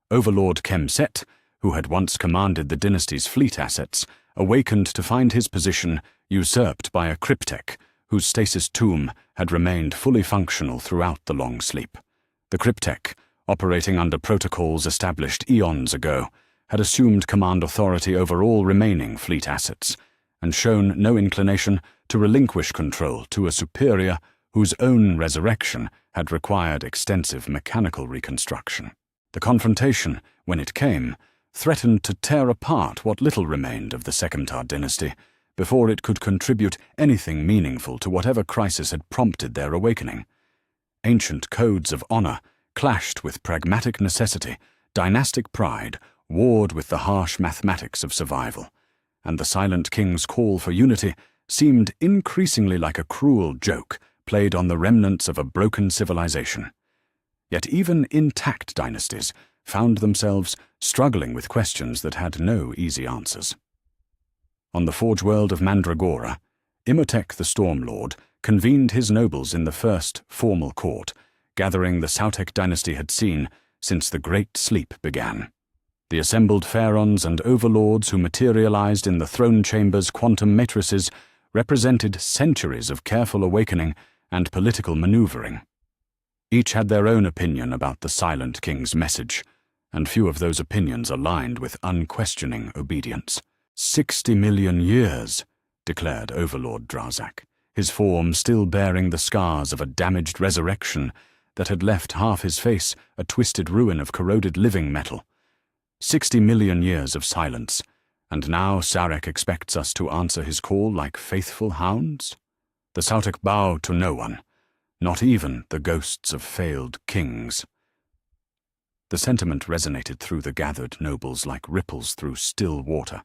Overlord Kemset, who had once commanded the dynasty's fleet assets, awakened to find his position usurped by a cryptek whose stasis tomb had remained fully functional throughout the long sleep. The cryptek, operating under protocols established eons ago, had assumed command authority over all remaining fleet assets, and shown no inclination to relinquish control to a superior whose own resurrection had required extensive mechanical reconstruction. The confrontation, when it came, threatened to tear apart what little remained of the Secumtar dynasty before it could contribute anything meaningful to whatever crisis had prompted their awakening. Ancient codes of honor clashed with pragmatic necessity, dynastic pride warred with the harsh mathematics of survival, and the Silent King's call for unity seemed increasingly like a cruel joke played on the remnants of a broken civilization. Yet even intact dynasties found themselves struggling with questions that had no easy answers. On the forge world of Mandragora, Imhotep the Stormlord convened his nobles in the first formal court, gathering the Sautek dynasty had seen since the Great Sleep began. The assembled pharaons and overlords who materialized in the throne chamber's quantum matrices represented centuries of careful awakening and political maneuvering. Each had their own opinion about the Silent King's message, and few of those opinions aligned with unquestioning obedience. 60 million years, declared Overlord Drazak, his form still bearing the scars of a damaged resurrection that had left half his face a twisted ruin of corroded living metal. 60 million years of silence, and now Sarek expects us to answer his call like faithful hounds? The Sautek bow to no one, not even the ghosts of failed kings. The sentiment resonated through the gathered nobles like ripples through still water.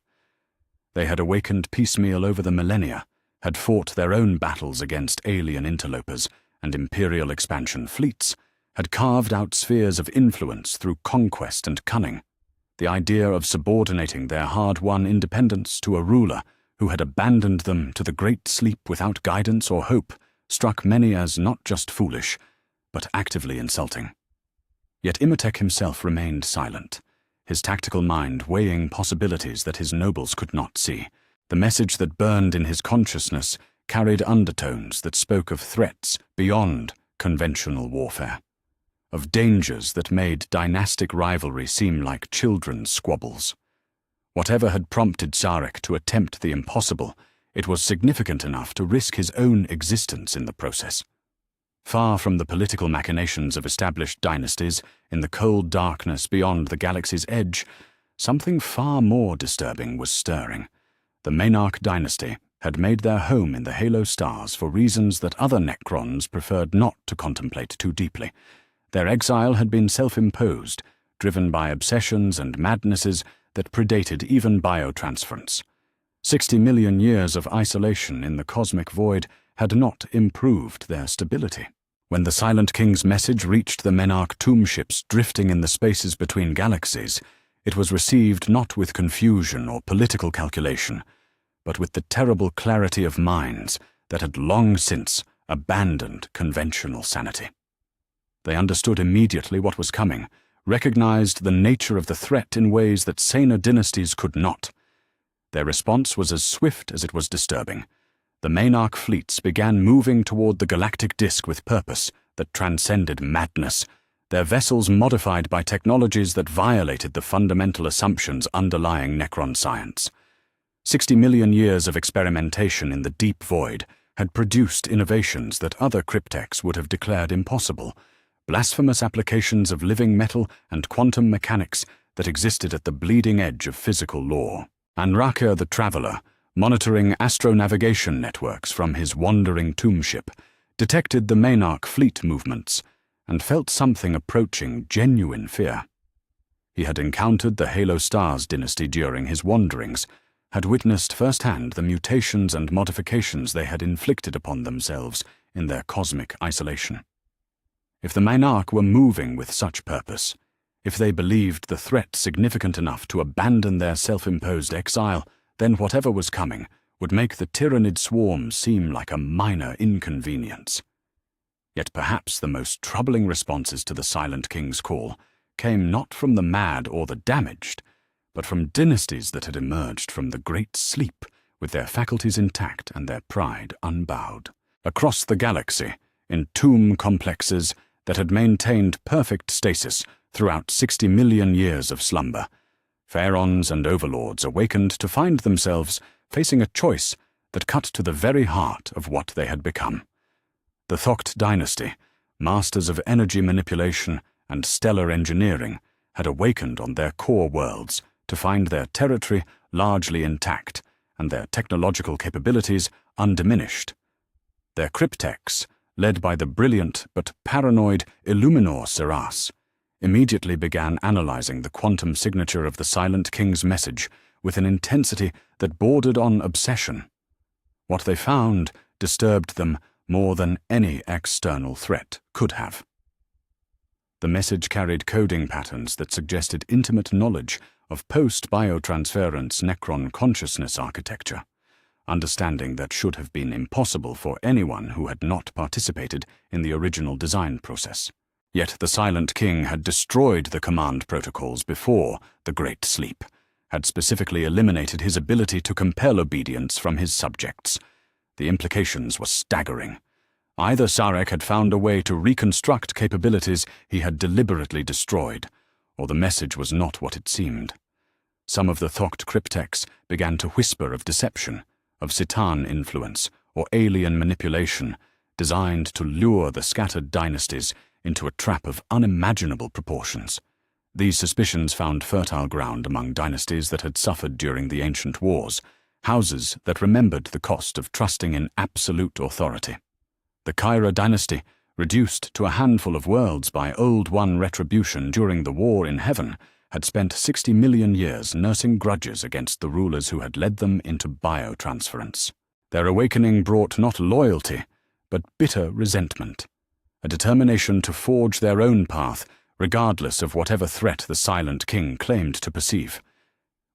They had awakened piecemeal over the millennia, had fought their own battles against alien interlopers and imperial expansion fleets, had carved out spheres of influence through conquest and cunning. The idea of subordinating their hard-won independence to a ruler who had abandoned them to the Great Sleep without guidance or hope struck many as not just foolish, but actively insulting. Yet Imhotep himself remained silent, his tactical mind weighing possibilities that his nobles could not see. The message that burned in his consciousness carried undertones that spoke of threats beyond conventional warfare, of dangers that made dynastic rivalry seem like children's squabbles. Whatever had prompted Sarek to attempt the impossible, it was significant enough to risk his own existence in the process. Far from the political machinations of established dynasties, in the cold darkness beyond the galaxy's edge, something far more disturbing was stirring. The Maynarch dynasty had made their home in the Halo stars for reasons that other Necrons preferred not to contemplate too deeply. Their exile had been self-imposed, driven by obsessions and madnesses that predated even biotransference. 60 million years of isolation in the cosmic void had not improved their stability. When the Silent King's message reached the Menarch tomb ships drifting in the spaces between galaxies, it was received not with confusion or political calculation, but with the terrible clarity of minds that had long since abandoned conventional sanity. They understood immediately what was coming, recognized the nature of the threat in ways that saner dynasties could not. Their response was as swift as it was disturbing. The Maynarch fleets began moving toward the galactic disk with purpose that transcended madness, their vessels modified by technologies that violated the fundamental assumptions underlying Necron science. 60 million years of experimentation in the deep void had produced innovations that other cryptechs would have declared impossible, blasphemous applications of living metal and quantum mechanics that existed at the bleeding edge of physical law. Anraka the Traveler, monitoring astronavigation networks from his wandering tomb ship, detected the Maynarch fleet movements and felt something approaching genuine fear. He had encountered the Halo Stars dynasty during his wanderings, had witnessed firsthand the mutations and modifications they had inflicted upon themselves in their cosmic isolation. If the Maynarch were moving with such purpose, if they believed the threat significant enough to abandon their self-imposed exile, then whatever was coming would make the tyrannid swarm seem like a minor inconvenience. Yet perhaps the most troubling responses to the Silent King's call came not from the mad or the damaged, but from dynasties that had emerged from the Great Sleep with their faculties intact and their pride unbowed. Across the galaxy, in tomb complexes that had maintained perfect stasis throughout 60 million years of slumber, pharaons and overlords awakened to find themselves facing a choice that cut to the very heart of what they had become. The Thoct dynasty, masters of energy manipulation and stellar engineering, had awakened on their core worlds to find their territory largely intact and their technological capabilities undiminished. Their cryptechs, led by the brilliant but paranoid Illuminor Seras, immediately began analyzing the quantum signature of the Silent King's message with an intensity that bordered on obsession. What they found disturbed them more than any external threat could have. The message carried coding patterns that suggested intimate knowledge of post-biotransference Necron consciousness architecture, understanding that should have been impossible for anyone who had not participated in the original design process. Yet the Silent King had destroyed the command protocols before the Great Sleep, had specifically eliminated his ability to compel obedience from his subjects. The implications were staggering. Either Sarek had found a way to reconstruct capabilities he had deliberately destroyed, or the message was not what it seemed. Some of the Thoct cryptex began to whisper of deception, of Citan influence, or alien manipulation, designed to lure the scattered dynasties into a trap of unimaginable proportions. These suspicions found fertile ground among dynasties that had suffered during the ancient wars, houses that remembered the cost of trusting in absolute authority. The Kyra dynasty, reduced to a handful of worlds by Old One retribution during the War in Heaven, had spent 60 million years nursing grudges against the rulers who had led them into biotransference. Their awakening brought not loyalty, but bitter resentment, a determination to forge their own path, regardless of whatever threat the Silent King claimed to perceive.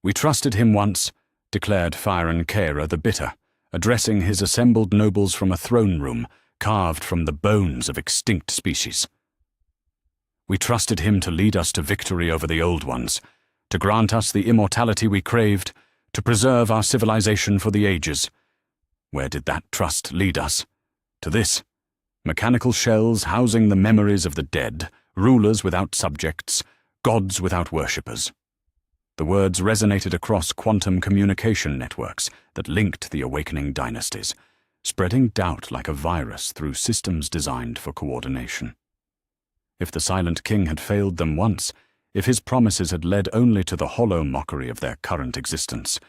"We trusted him once," declared Fyron Kera the Bitter, addressing his assembled nobles from a throne room carved from the bones of extinct species. "We trusted him to lead us to victory over the Old Ones, to grant us the immortality we craved, to preserve our civilization for the ages. Where did that trust lead us? To this: mechanical shells housing the memories of the dead, rulers without subjects, gods without worshippers." The words resonated across quantum communication networks that linked the awakening dynasties, spreading doubt like a virus through systems designed for coordination. If the Silent King had failed them once, if his promises had led only to the hollow mockery of their current existence,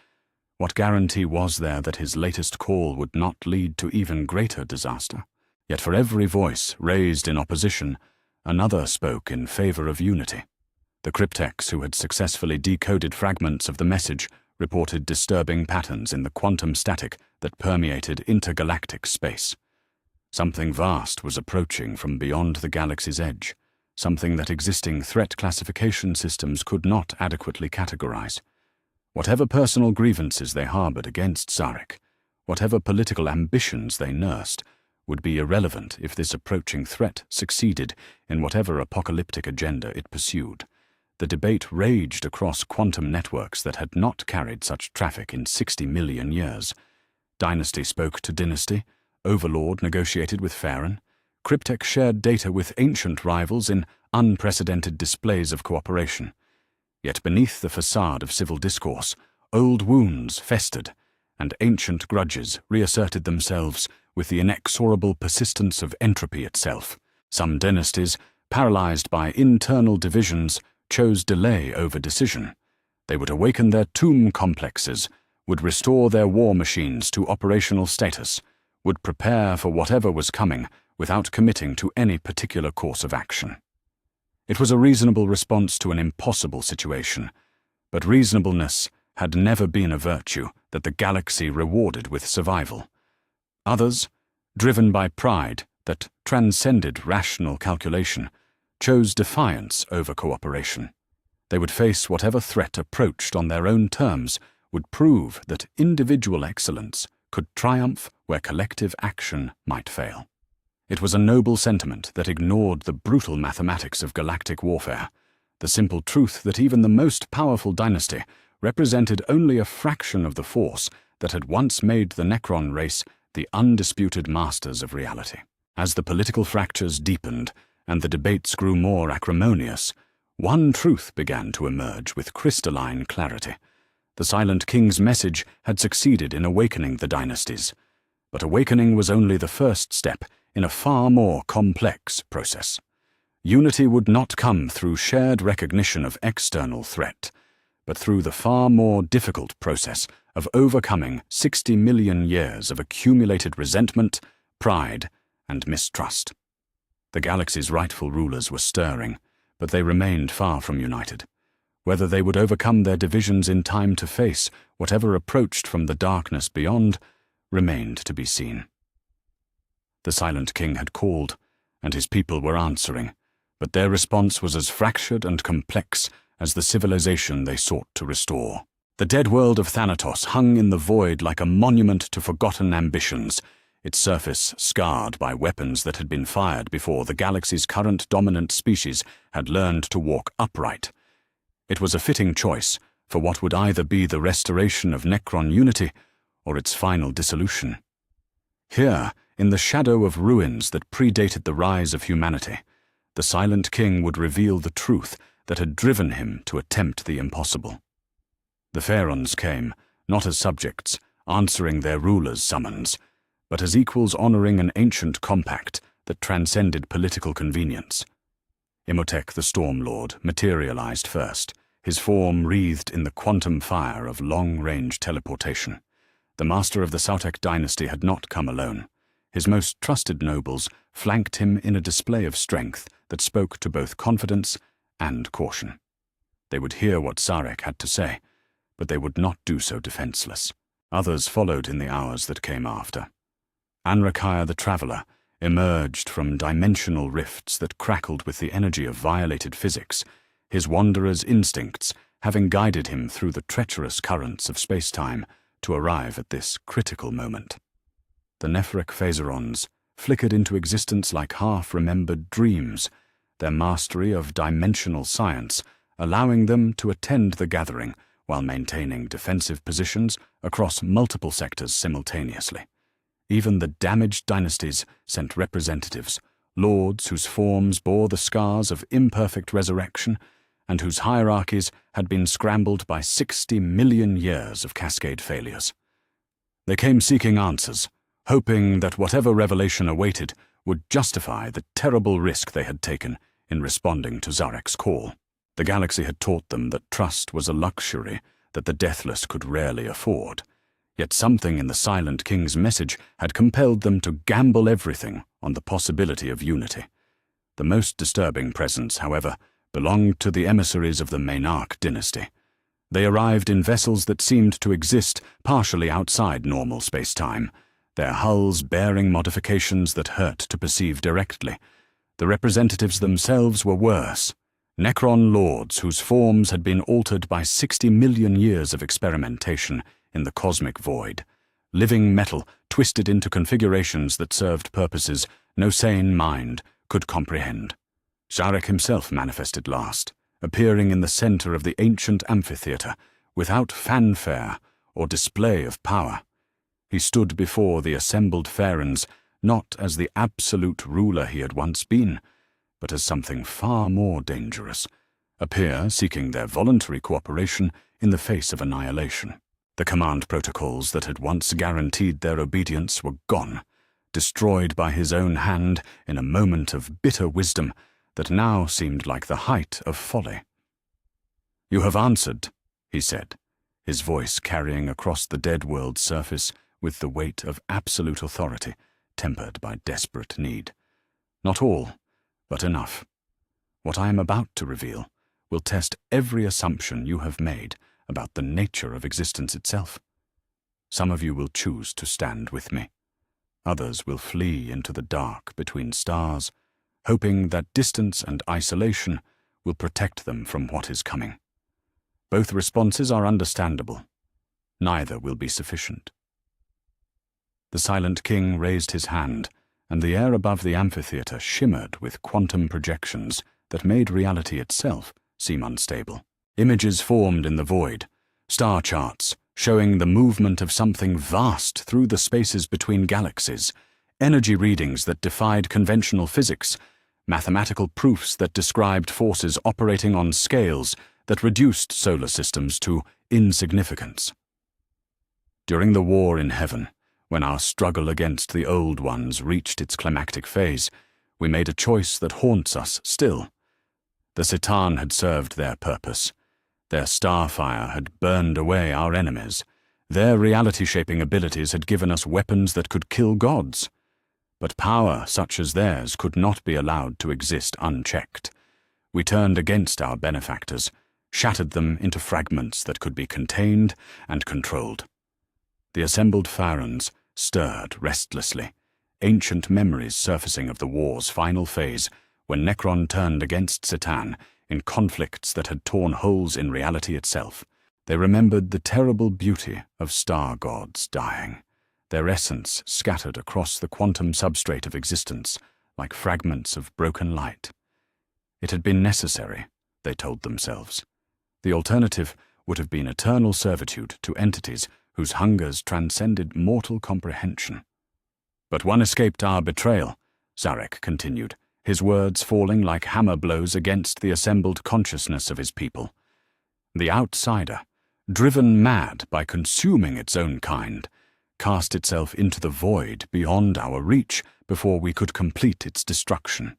what guarantee was there that his latest call would not lead to even greater disaster? Yet for every voice raised in opposition, another spoke in favor of unity. The cryptex who had successfully decoded fragments of the message reported disturbing patterns in the quantum static that permeated intergalactic space. Something vast was approaching from beyond the galaxy's edge, something that existing threat classification systems could not adequately categorize. Whatever personal grievances they harbored against Sarek, whatever political ambitions they nursed, would be irrelevant if this approaching threat succeeded in whatever apocalyptic agenda it pursued. The debate raged across quantum networks that had not carried such traffic in 60 million years. Dynasty spoke to Dynasty, Overlord negotiated with Farron, Cryptek shared data with ancient rivals in unprecedented displays of cooperation. Yet beneath the facade of civil discourse, old wounds festered, and ancient grudges reasserted themselves with the inexorable persistence of entropy itself. Some dynasties, paralyzed by internal divisions, chose delay over decision. They would awaken their tomb complexes, would restore their war machines to operational status, would prepare for whatever was coming without committing to any particular course of action. It was a reasonable response to an impossible situation, but reasonableness had never been a virtue that the galaxy rewarded with survival. Others, driven by pride that transcended rational calculation, chose defiance over cooperation. They would face whatever threat approached on their own terms, would prove that individual excellence could triumph where collective action might fail. It was a noble sentiment that ignored the brutal mathematics of galactic warfare, the simple truth that even the most powerful dynasty represented only a fraction of the force that had once made the Necron race the undisputed masters of reality. As the political fractures deepened and the debates grew more acrimonious, one truth began to emerge with crystalline clarity. The Silent King's message had succeeded in awakening the dynasties, but awakening was only the first step in a far more complex process. Unity would not come through shared recognition of external threat, but through the far more difficult process of overcoming 60 million years of accumulated resentment, pride, and mistrust. The galaxy's rightful rulers were stirring, but they remained far from united. Whether they would overcome their divisions in time to face whatever approached from the darkness beyond remained to be seen. The Silent King had called, and his people were answering, but their response was as fractured and complex as the civilization they sought to restore. The dead world of Thanatos hung in the void like a monument to forgotten ambitions, its surface scarred by weapons that had been fired before the galaxy's current dominant species had learned to walk upright. It was a fitting choice for what would either be the restoration of Necron unity or its final dissolution. Here, in the shadow of ruins that predated the rise of humanity, the Silent King would reveal the truth that had driven him to attempt the impossible. The Pharaons came, not as subjects, answering their ruler's summons, but as equals honoring an ancient compact that transcended political convenience. Imhotep the Stormlord materialized first, his form wreathed in the quantum fire of long-range teleportation. The master of the Sautek dynasty had not come alone. His most trusted nobles flanked him in a display of strength that spoke to both confidence and caution. They would hear what Sarek had to say, but they would not do so defenseless. Others followed in the hours that came after. Anrakiah the Traveler emerged from dimensional rifts that crackled with the energy of violated physics, his wanderer's instincts having guided him through the treacherous currents of space-time to arrive at this critical moment. The Nephric Phasarons flickered into existence like half-remembered dreams, their mastery of dimensional science allowing them to attend the gathering while maintaining defensive positions across multiple sectors simultaneously. Even the damaged dynasties sent representatives, lords whose forms bore the scars of imperfect resurrection and whose hierarchies had been scrambled by 60 million years of cascade failures. They came seeking answers, hoping that whatever revelation awaited would justify the terrible risk they had taken in responding to Zarek's call. The galaxy had taught them that trust was a luxury that the deathless could rarely afford. Yet something in the Silent King's message had compelled them to gamble everything on the possibility of unity. The most disturbing presence, however, belonged to the emissaries of the Maynarch dynasty. They arrived in vessels that seemed to exist partially outside normal space-time, their hulls bearing modifications that hurt to perceive directly. The representatives themselves were worse. Necron lords whose forms had been altered by 60 million years of experimentation in the cosmic void, living metal twisted into configurations that served purposes no sane mind could comprehend. Zarek himself manifested last, appearing in the center of the ancient amphitheater, without fanfare or display of power. He stood before the assembled Pharaons not as the absolute ruler he had once been, but as something far more dangerous, a peer seeking their voluntary cooperation in the face of annihilation. The command protocols that had once guaranteed their obedience were gone, destroyed by his own hand in a moment of bitter wisdom that now seemed like the height of folly. "You have answered," he said, his voice carrying across the dead world's surface with the weight of absolute authority, tempered by desperate need. "Not all, but enough. What I am about to reveal will test every assumption you have made about the nature of existence itself. Some of you will choose to stand with me. Others will flee into the dark between stars, hoping that distance and isolation will protect them from what is coming. Both responses are understandable. Neither will be sufficient." The Silent King raised his hand, and the air above the amphitheater shimmered with quantum projections that made reality itself seem unstable. Images formed in the void, star charts showing the movement of something vast through the spaces between galaxies, energy readings that defied conventional physics, mathematical proofs that described forces operating on scales that reduced solar systems to insignificance. During the war in heaven, when our struggle against the Old Ones reached its climactic phase, we made a choice that haunts us still. The Citan had served their purpose. Their starfire had burned away our enemies. Their reality-shaping abilities had given us weapons that could kill gods. But power such as theirs could not be allowed to exist unchecked. We turned against our benefactors, shattered them into fragments that could be contained and controlled. The assembled Pharaons stirred restlessly, ancient memories surfacing of the war's final phase when Necron turned against Satan in conflicts that had torn holes in reality itself. They remembered the terrible beauty of star gods dying, their essence scattered across the quantum substrate of existence like fragments of broken light. It had been necessary, they told themselves. The alternative would have been eternal servitude to entities whose hungers transcended mortal comprehension. But one escaped our betrayal, Zarek continued, his words falling like hammer blows against the assembled consciousness of his people. The outsider, driven mad by consuming its own kind, cast itself into the void beyond our reach before we could complete its destruction.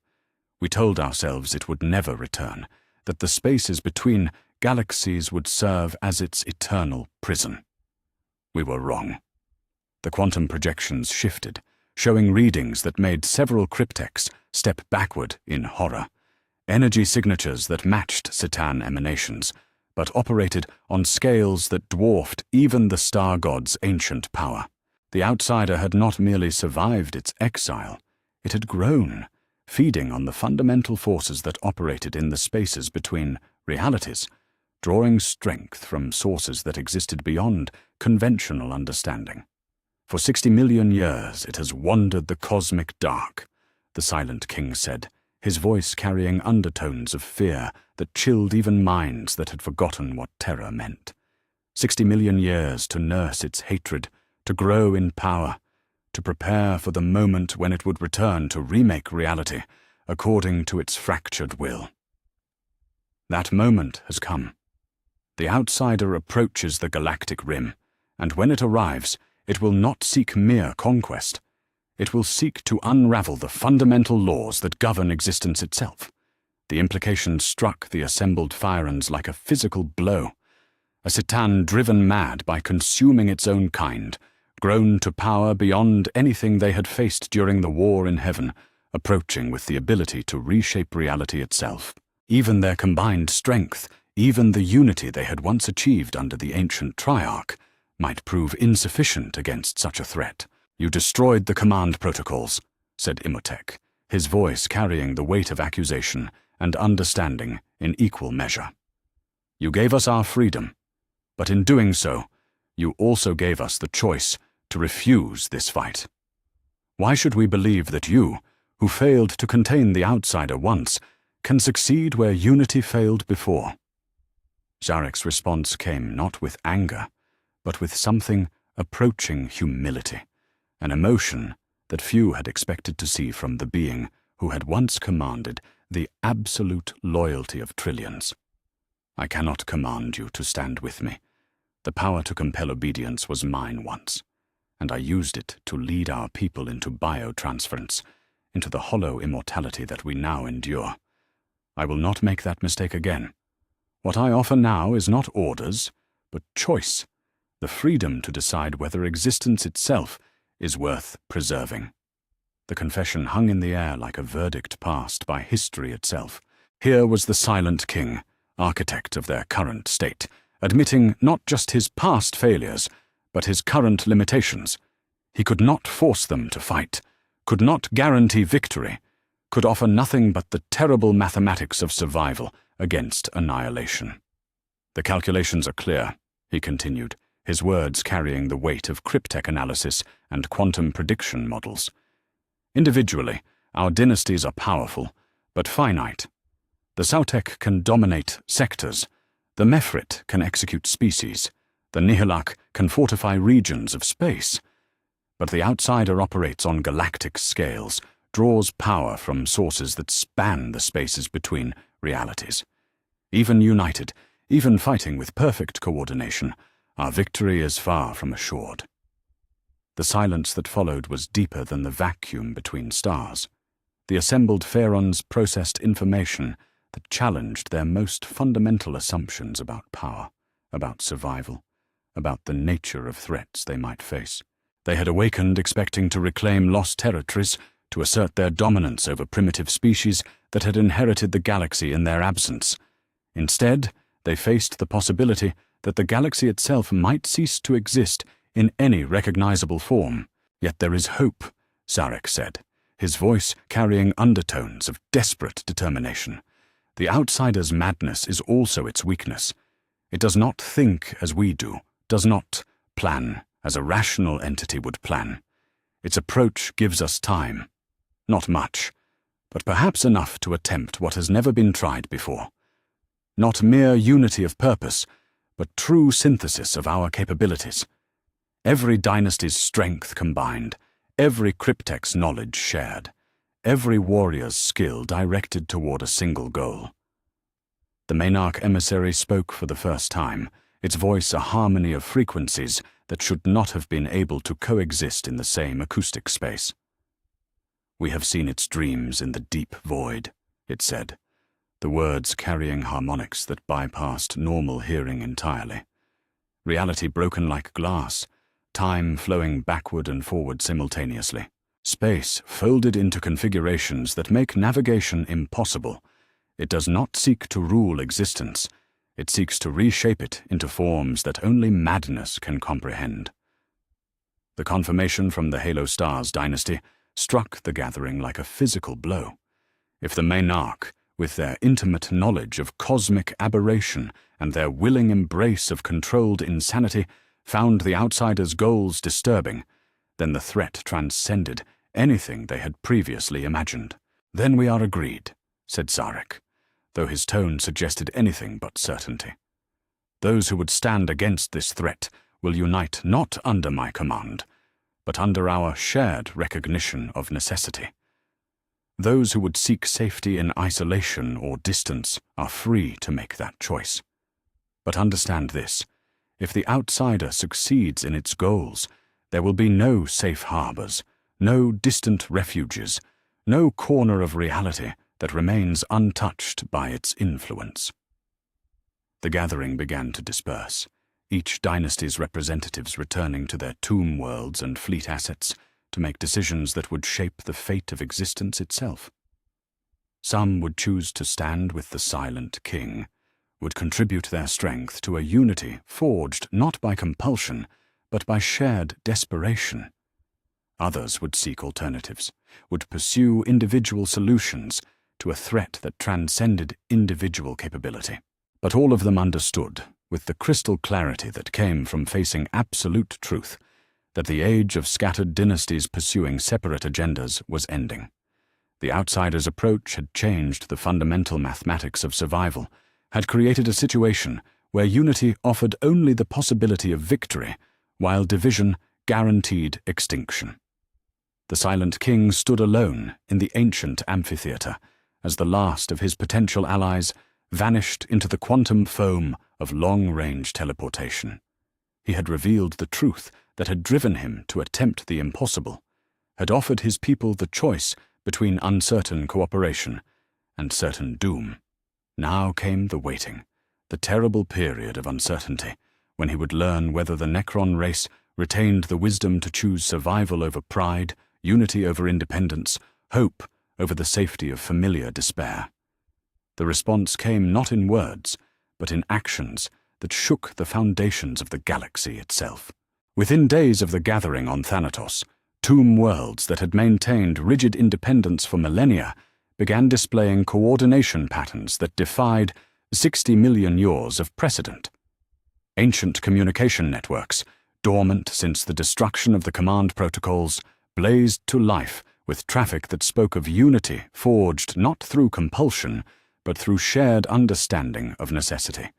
We told ourselves it would never return, that the spaces between galaxies would serve as its eternal prison. We were wrong. The quantum projections shifted, showing readings that made several cryptechs step backward in horror, energy signatures that matched Satan emanations, but operated on scales that dwarfed even the star god's ancient power. The outsider had not merely survived its exile, it had grown, feeding on the fundamental forces that operated in the spaces between realities, drawing strength from sources that existed beyond conventional understanding. For 60 million years it has wandered the cosmic dark, the Silent King said, his voice carrying undertones of fear that chilled even minds that had forgotten what terror meant. 60 million years to nurse its hatred, to grow in power, to prepare for the moment when it would return to remake reality according to its fractured will. That moment has come. The outsider approaches the galactic rim, and when it arrives, it will not seek mere conquest. It will seek to unravel the fundamental laws that govern existence itself. The implication struck the assembled Pharaons like a physical blow. A Satan driven mad by consuming its own kind, grown to power beyond anything they had faced during the war in heaven, approaching with the ability to reshape reality itself. Even their combined strength, even the unity they had once achieved under the ancient Triarch, might prove insufficient against such a threat. "You destroyed the command protocols," said Imhotep, his voice carrying the weight of accusation and understanding in equal measure. "You gave us our freedom, but in doing so, you also gave us the choice to refuse this fight. Why should we believe that you, who failed to contain the outsider once, can succeed where unity failed before?" Zarek's response came not with anger, but with something approaching humility, an emotion that few had expected to see from the being who had once commanded the absolute loyalty of trillions. "I cannot command you to stand with me. The power to compel obedience was mine once, and I used it to lead our people into biotransference, into the hollow immortality that we now endure. I will not make that mistake again. What I offer now is not orders, but choice, the freedom to decide whether existence itself is worth preserving." The confession hung in the air like a verdict passed by history itself. Here was the Silent King, architect of their current state, admitting not just his past failures, but his current limitations. He could not force them to fight, could not guarantee victory, could offer nothing but the terrible mathematics of survival against annihilation. "The calculations are clear," he continued, his words carrying the weight of cryptech analysis and quantum prediction models. "Individually, our dynasties are powerful, but finite. The Sautek can dominate sectors, the Mefrit can execute species, the Nihilak can fortify regions of space. But the outsider operates on galactic scales, draws power from sources that span the spaces between realities. Even united, even fighting with perfect coordination, our victory is far from assured." The silence that followed was deeper than the vacuum between stars. The assembled Pharaons processed information that challenged their most fundamental assumptions about power, about survival, about the nature of threats they might face. They had awakened expecting to reclaim lost territories, to assert their dominance over primitive species that had inherited the galaxy in their absence. Instead, They faced the possibility that the galaxy itself might cease to exist in any recognizable form. Yet there is hope, Sarek said, his voice carrying undertones of desperate determination. The outsider's madness is also its weakness. It does not think as we do, does not plan as a rational entity would plan. Its approach gives us time. Not much, but perhaps enough to attempt what has never been tried before. Not mere unity of purpose, but true synthesis of our capabilities. Every dynasty's strength combined, every cryptek's knowledge shared, every warrior's skill directed toward a single goal. The Maynarch emissary spoke for the first time, its voice a harmony of frequencies that should not have been able to coexist in the same acoustic space. "We have seen its dreams in the deep void," it said, the words carrying harmonics that bypassed normal hearing entirely. Reality broken like glass, time flowing backward and forward simultaneously. Space folded into configurations that make navigation impossible. It does not seek to rule existence. It seeks to reshape it into forms that only madness can comprehend. The confirmation from the Halo Stars dynasty struck the gathering like a physical blow. If the Maynarch, with their intimate knowledge of cosmic aberration and their willing embrace of controlled insanity, found the outsider's goals disturbing, then the threat transcended anything they had previously imagined. "Then we are agreed," said Sarek, though his tone suggested anything but certainty. "Those who would stand against this threat will unite not under my command, but under our shared recognition of necessity. Those who would seek safety in isolation or distance are free to make that choice. But understand this, if the outsider succeeds in its goals, there will be no safe harbors, no distant refuges, no corner of reality that remains untouched by its influence." The gathering began to disperse, each dynasty's representatives returning to their tomb worlds and fleet assets to make decisions that would shape the fate of existence itself. Some would choose to stand with the silent king, would contribute their strength to a unity forged not by compulsion, but by shared desperation. Others would seek alternatives, would pursue individual solutions to a threat that transcended individual capability. But all of them understood, with the crystal clarity that came from facing absolute truth, that the age of scattered dynasties pursuing separate agendas was ending. The outsider's approach had changed the fundamental mathematics of survival, had created a situation where unity offered only the possibility of victory, while division guaranteed extinction. The Silent King stood alone in the ancient amphitheater, as the last of his potential allies vanished into the quantum foam of long-range teleportation. He had revealed the truth that had driven him to attempt the impossible, had offered his people the choice between uncertain cooperation and certain doom. Now came the waiting, the terrible period of uncertainty, when he would learn whether the Necron race retained the wisdom to choose survival over pride, unity over independence, hope over the safety of familiar despair. The response came not in words, but in actions that shook the foundations of the galaxy itself. Within days of the gathering on Thanatos, tomb worlds that had maintained rigid independence for millennia began displaying coordination patterns that defied 60 million years of precedent. Ancient communication networks, dormant since the destruction of the command protocols, blazed to life with traffic that spoke of unity forged not through compulsion, but through shared understanding of necessity.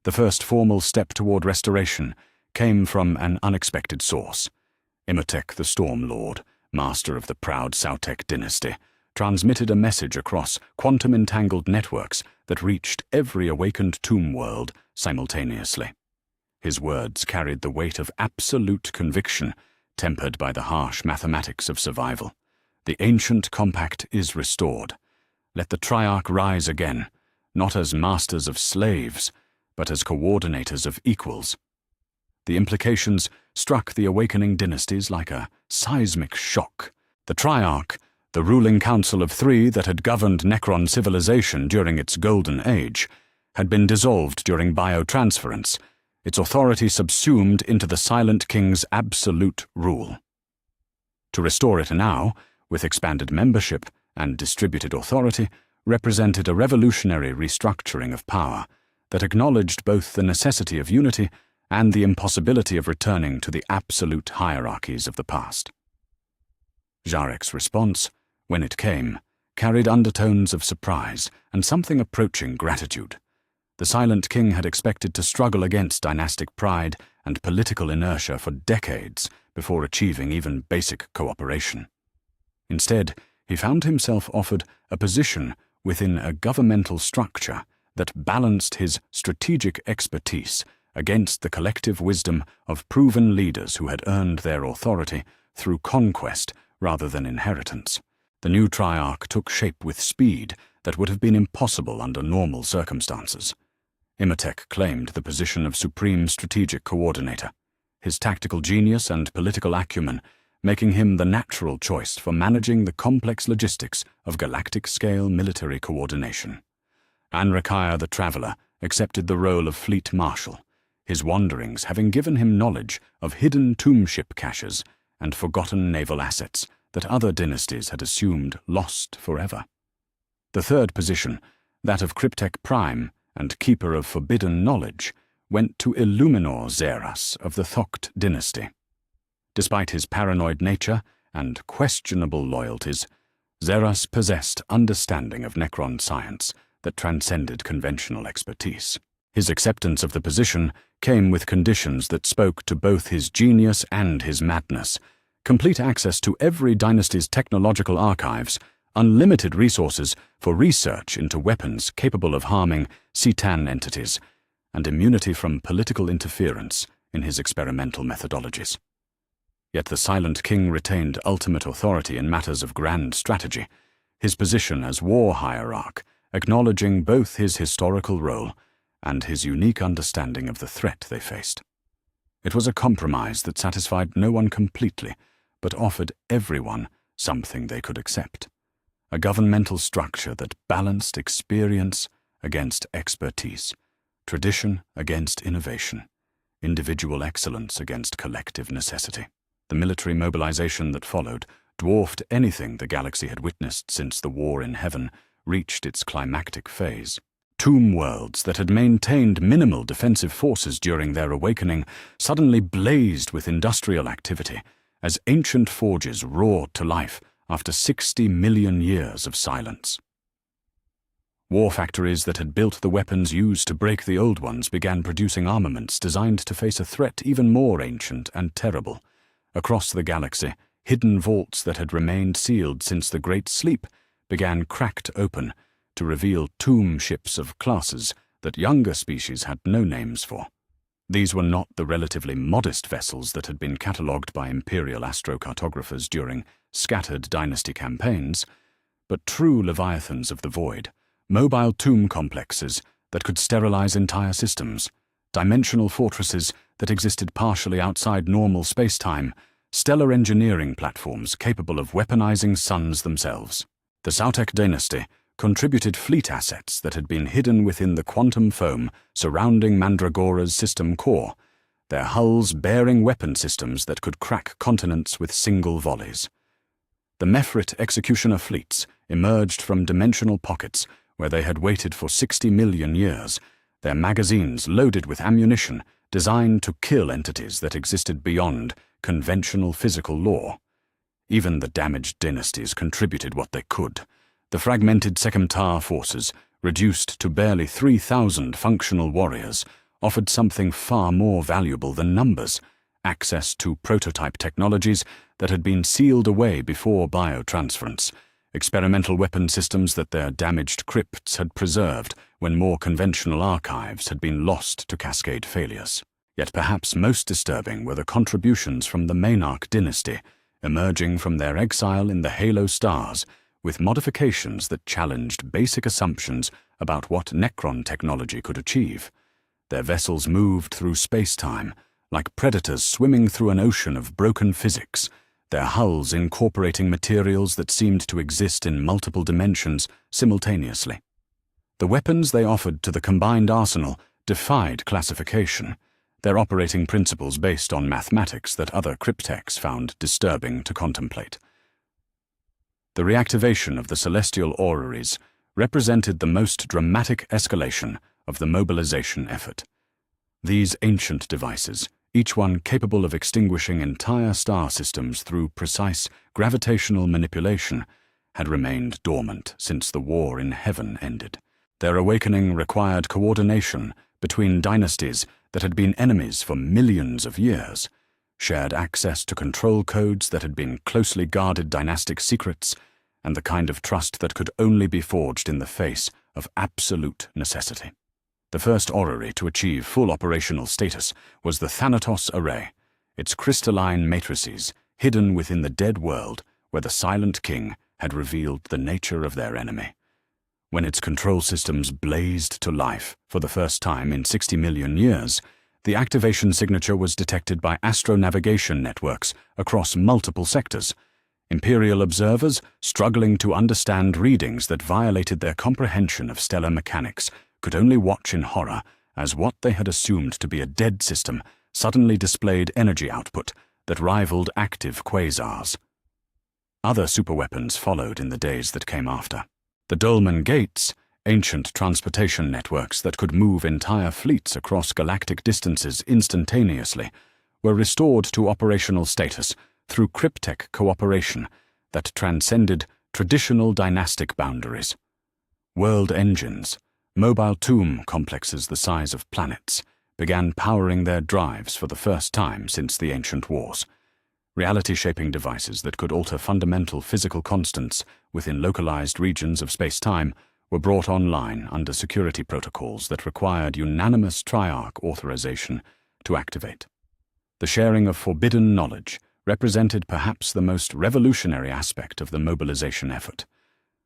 The first formal step toward restoration came from an unexpected source. Imhotep the Storm Lord, master of the proud Sautek dynasty, transmitted a message across quantum-entangled networks that reached every awakened tomb world simultaneously. His words carried the weight of absolute conviction, tempered by the harsh mathematics of survival. The ancient compact is restored. Let the Triarch rise again, not as masters of slaves, but as coordinators of equals. The implications struck the awakening dynasties like a seismic shock. The Triarch, the ruling council of three that had governed Necron civilization during its golden age, had been dissolved during biotransference, its authority subsumed into the Silent King's absolute rule. To restore it now, with expanded membership and distributed authority, represented a revolutionary restructuring of power that acknowledged both the necessity of unity and the impossibility of returning to the absolute hierarchies of the past. Jarek's response, when it came, carried undertones of surprise and something approaching gratitude. The Silent King had expected to struggle against dynastic pride and political inertia for decades before achieving even basic cooperation. Instead, he found himself offered a position within a governmental structure that balanced his strategic expertise against the collective wisdom of proven leaders who had earned their authority through conquest rather than inheritance. The new Triarch took shape with speed that would have been impossible under normal circumstances. Imhotep claimed the position of Supreme Strategic Coordinator, his tactical genius and political acumen making him the natural choice for managing the complex logistics of galactic-scale military coordination. Anrakaya the Traveler accepted the role of Fleet Marshal, his wanderings having given him knowledge of hidden tomb ship caches and forgotten naval assets that other dynasties had assumed lost forever. The third position, that of Cryptek Prime and Keeper of Forbidden Knowledge, went to Illuminor Xeras of the Thoct dynasty. Despite his paranoid nature and questionable loyalties, Xeras possessed understanding of Necron science that transcended conventional expertise. His acceptance of the position came with conditions that spoke to both his genius and his madness: complete access to every dynasty's technological archives, unlimited resources for research into weapons capable of harming Citan entities, and immunity from political interference in his experimental methodologies. Yet the Silent King retained ultimate authority in matters of grand strategy, his position as war hierarch acknowledging both his historical role and his unique understanding of the threat they faced. It was a compromise that satisfied no one completely, but offered everyone something they could accept: a governmental structure that balanced experience against expertise, tradition against innovation, individual excellence against collective necessity. The military mobilization that followed dwarfed anything the galaxy had witnessed since the War in Heaven reached its climactic phase. Tomb worlds that had maintained minimal defensive forces during their awakening suddenly blazed with industrial activity as ancient forges roared to life after 60 million years of silence. War factories that had built the weapons used to break the old ones began producing armaments designed to face a threat even more ancient and terrible. Across the galaxy, hidden vaults that had remained sealed since the Great Sleep began cracked open to reveal tomb ships of classes that younger species had no names for. These were not the relatively modest vessels that had been catalogued by Imperial astrocartographers during scattered dynasty campaigns, but true leviathans of the void, mobile tomb complexes that could sterilize entire systems, dimensional fortresses that existed partially outside normal space-time, stellar engineering platforms capable of weaponizing suns themselves. The Sautek dynasty contributed fleet assets that had been hidden within the quantum foam surrounding Mandragora's system core, their hulls bearing weapon systems that could crack continents with single volleys. The Mephrit executioner fleets emerged from dimensional pockets where they had waited for 60 million years, their magazines loaded with ammunition designed to kill entities that existed beyond conventional physical law. Even the damaged dynasties contributed what they could. The fragmented Sekemtar forces, reduced to barely 3,000 functional warriors, offered something far more valuable than numbers: access to prototype technologies that had been sealed away before biotransference, experimental weapon systems that their damaged crypts had preserved when more conventional archives had been lost to cascade failures. Yet perhaps most disturbing were the contributions from the Maynarch dynasty, emerging from their exile in the Halo Stars, with modifications that challenged basic assumptions about what Necron technology could achieve. Their vessels moved through space-time, like predators swimming through an ocean of broken physics, their hulls incorporating materials that seemed to exist in multiple dimensions simultaneously. The weapons they offered to the combined arsenal defied classification, their operating principles based on mathematics that other cryptechs found disturbing to contemplate. The reactivation of the celestial orreries represented the most dramatic escalation of the mobilization effort. These ancient devices, each one capable of extinguishing entire star systems through precise gravitational manipulation, had remained dormant since the war in heaven ended. Their awakening required coordination between dynasties that had been enemies for millions of years, shared access to control codes that had been closely guarded dynastic secrets, and the kind of trust that could only be forged in the face of absolute necessity. The first orrery to achieve full operational status was the Thanatos Array, its crystalline matrices hidden within the dead world where the Silent King had revealed the nature of their enemy. When its control systems blazed to life for the first time in 60 million years, the activation signature was detected by astronavigation networks across multiple sectors. Imperial observers, struggling to understand readings that violated their comprehension of stellar mechanics, could only watch in horror as what they had assumed to be a dead system suddenly displayed energy output that rivaled active quasars. Other superweapons followed in the days that came after. The Dolmen Gates, ancient transportation networks that could move entire fleets across galactic distances instantaneously, were restored to operational status through cryptech cooperation that transcended traditional dynastic boundaries. World engines, mobile tomb complexes the size of planets, began powering their drives for the first time since the ancient wars. Reality-shaping devices that could alter fundamental physical constants within localized regions of space-time were brought online under security protocols that required unanimous Triarch authorization to activate. The sharing of forbidden knowledge represented perhaps the most revolutionary aspect of the mobilization effort.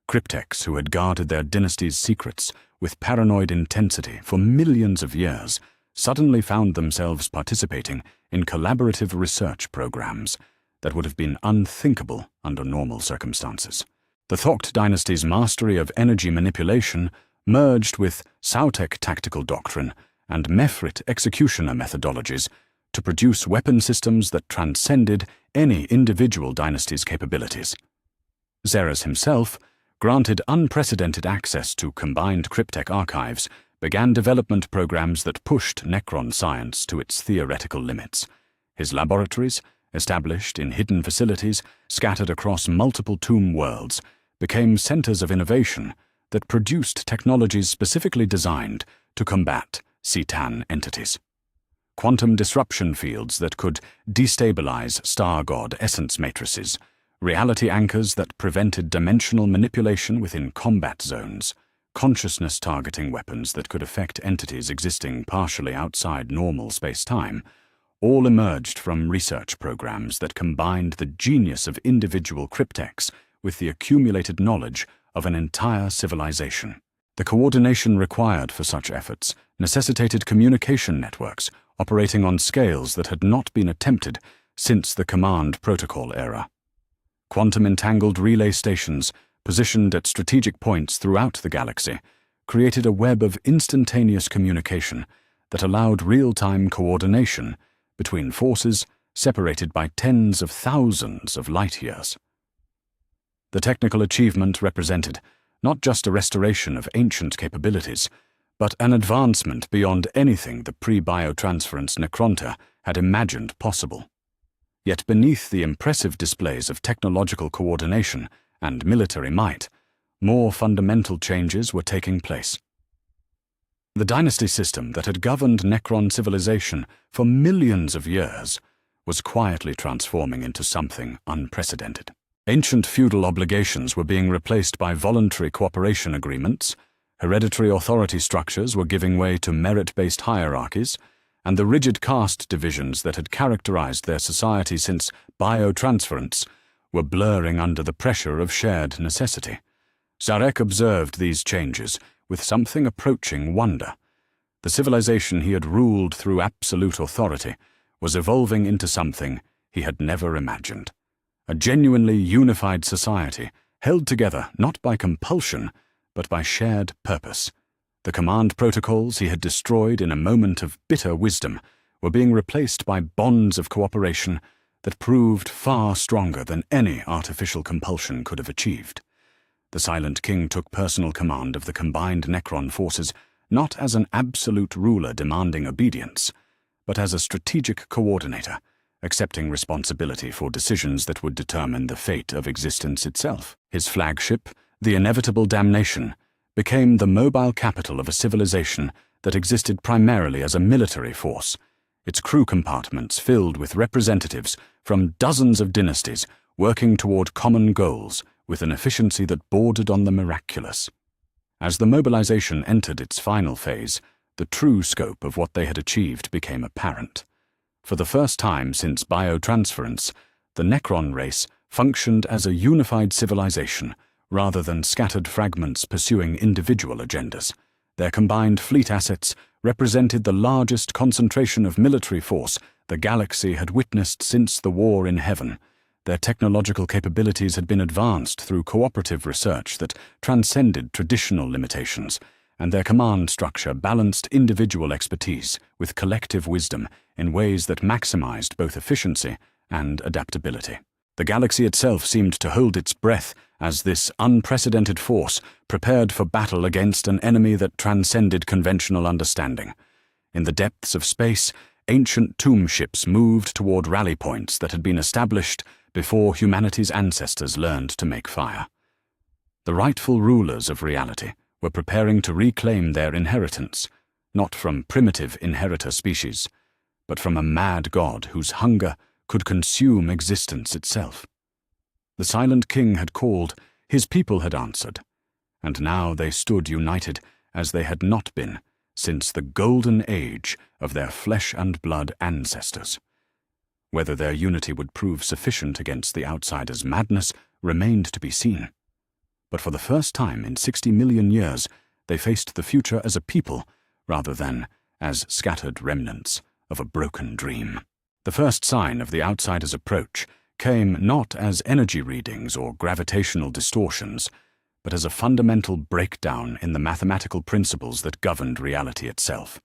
Cryptechs who had guarded their dynasty's secrets with paranoid intensity for millions of years suddenly found themselves participating in collaborative research programs that would have been unthinkable under normal circumstances. The Thoct dynasty's mastery of energy manipulation merged with Sautek tactical doctrine and Mefrit executioner methodologies to produce weapon systems that transcended any individual dynasty's capabilities. Xeras himself, granted unprecedented access to combined cryptech archives, began development programs that pushed Necron science to its theoretical limits. His laboratories, established in hidden facilities scattered across multiple tomb worlds, became centers of innovation that produced technologies specifically designed to combat Citan entities. Quantum disruption fields that could destabilize star god essence matrices, reality anchors that prevented dimensional manipulation within combat zones, consciousness-targeting weapons that could affect entities existing partially outside normal space-time, all emerged from research programs that combined the genius of individual cryptechs with the accumulated knowledge of an entire civilization. The coordination required for such efforts necessitated communication networks operating on scales that had not been attempted since the Command Protocol era. Quantum-entangled relay stations positioned at strategic points throughout the galaxy created a web of instantaneous communication that allowed real-time coordination between forces separated by tens of thousands of light-years. The technical achievement represented not just a restoration of ancient capabilities, but an advancement beyond anything the pre-biotransference Necronta had imagined possible. Yet beneath the impressive displays of technological coordination and military might, more fundamental changes were taking place. The dynasty system that had governed Necron civilization for millions of years was quietly transforming into something unprecedented. Ancient feudal obligations were being replaced by voluntary cooperation agreements, hereditary authority structures were giving way to merit-based hierarchies, and the rigid caste divisions that had characterized their society since biotransference were blurring under the pressure of shared necessity. Zarek observed these changes with something approaching wonder. The civilization he had ruled through absolute authority was evolving into something he had never imagined. A genuinely unified society, held together not by compulsion, but by shared purpose. The command protocols he had destroyed in a moment of bitter wisdom were being replaced by bonds of cooperation that proved far stronger than any artificial compulsion could have achieved. The Silent King took personal command of the combined Necron forces not as an absolute ruler demanding obedience, but as a strategic coordinator, accepting responsibility for decisions that would determine the fate of existence itself. His flagship, the inevitable Damnation, became the mobile capital of a civilization that existed primarily as a military force, its crew compartments filled with representatives from dozens of dynasties working toward common goals with an efficiency that bordered on the miraculous. As the mobilization entered its final phase, the true scope of what they had achieved became apparent. For the first time since biotransference, the Necron race functioned as a unified civilization rather than scattered fragments pursuing individual agendas. Their combined fleet assets represented the largest concentration of military force the galaxy had witnessed since the War in Heaven. Their technological capabilities had been advanced through cooperative research that transcended traditional limitations, and their command structure balanced individual expertise with collective wisdom in ways that maximized both efficiency and adaptability. The galaxy itself seemed to hold its breath as this unprecedented force prepared for battle against an enemy that transcended conventional understanding. In the depths of space, ancient tomb ships moved toward rally points that had been established before humanity's ancestors learned to make fire. The rightful rulers of reality were preparing to reclaim their inheritance, not from primitive inheritor species, but from a mad god whose hunger could consume existence itself. The Silent King had called, his people had answered, and now they stood united as they had not been since the golden age of their flesh and blood ancestors. Whether their unity would prove sufficient against the outsider's madness remained to be seen. But for the first time in 60 million years, they faced the future as a people rather than as scattered remnants of a broken dream. The first sign of the outsider's approach came not as energy readings or gravitational distortions, but as a fundamental breakdown in the mathematical principles that governed reality itself.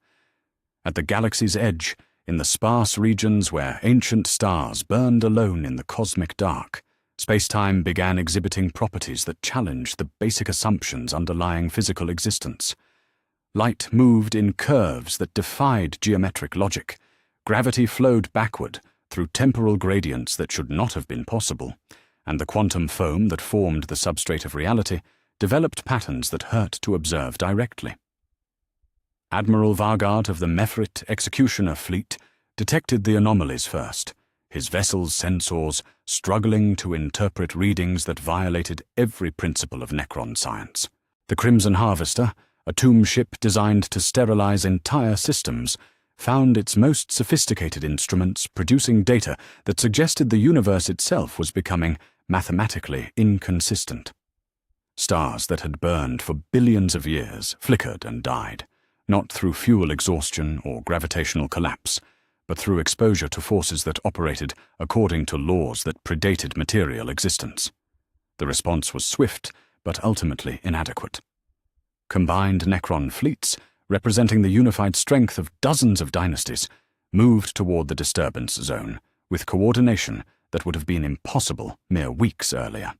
At the galaxy's edge, in the sparse regions where ancient stars burned alone in the cosmic dark, space-time began exhibiting properties that challenged the basic assumptions underlying physical existence. Light moved in curves that defied geometric logic. Gravity flowed backward through temporal gradients that should not have been possible, and the quantum foam that formed the substrate of reality developed patterns that hurt to observe directly. Admiral Vargard of the Mefrit Executioner Fleet detected the anomalies first, his vessel's sensors struggling to interpret readings that violated every principle of Necron science. The Crimson Harvester, a tomb ship designed to sterilize entire systems, found its most sophisticated instruments producing data that suggested the universe itself was becoming mathematically inconsistent. Stars that had burned for billions of years flickered and died, not through fuel exhaustion or gravitational collapse, but through exposure to forces that operated according to laws that predated material existence. The response was swift, but ultimately inadequate. Combined Necron fleets, representing the unified strength of dozens of dynasties, moved toward the disturbance zone with coordination that would have been impossible mere weeks earlier.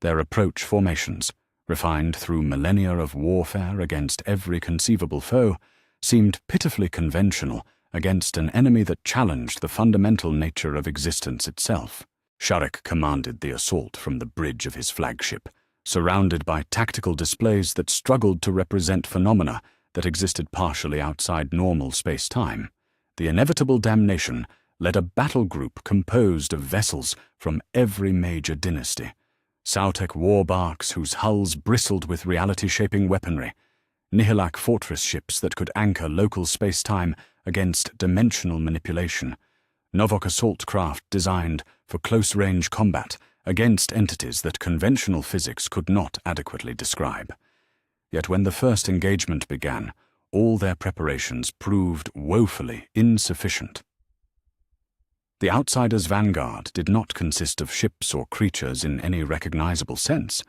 Their approach formations, refined through millennia of warfare against every conceivable foe, seemed pitifully conventional against an enemy that challenged the fundamental nature of existence itself. Sharek commanded the assault from the bridge of his flagship, surrounded by tactical displays that struggled to represent phenomena that existed partially outside normal space-time. The inevitable Damnation led a battle group composed of vessels from every major dynasty, Sautek war barks whose hulls bristled with reality-shaping weaponry, Nihilak fortress ships that could anchor local space-time against dimensional manipulation, Novok assault craft designed for close-range combat against entities that conventional physics could not adequately describe. Yet when the first engagement began, all their preparations proved woefully insufficient. The outsider's vanguard did not consist of ships or creatures in any recognizable sense,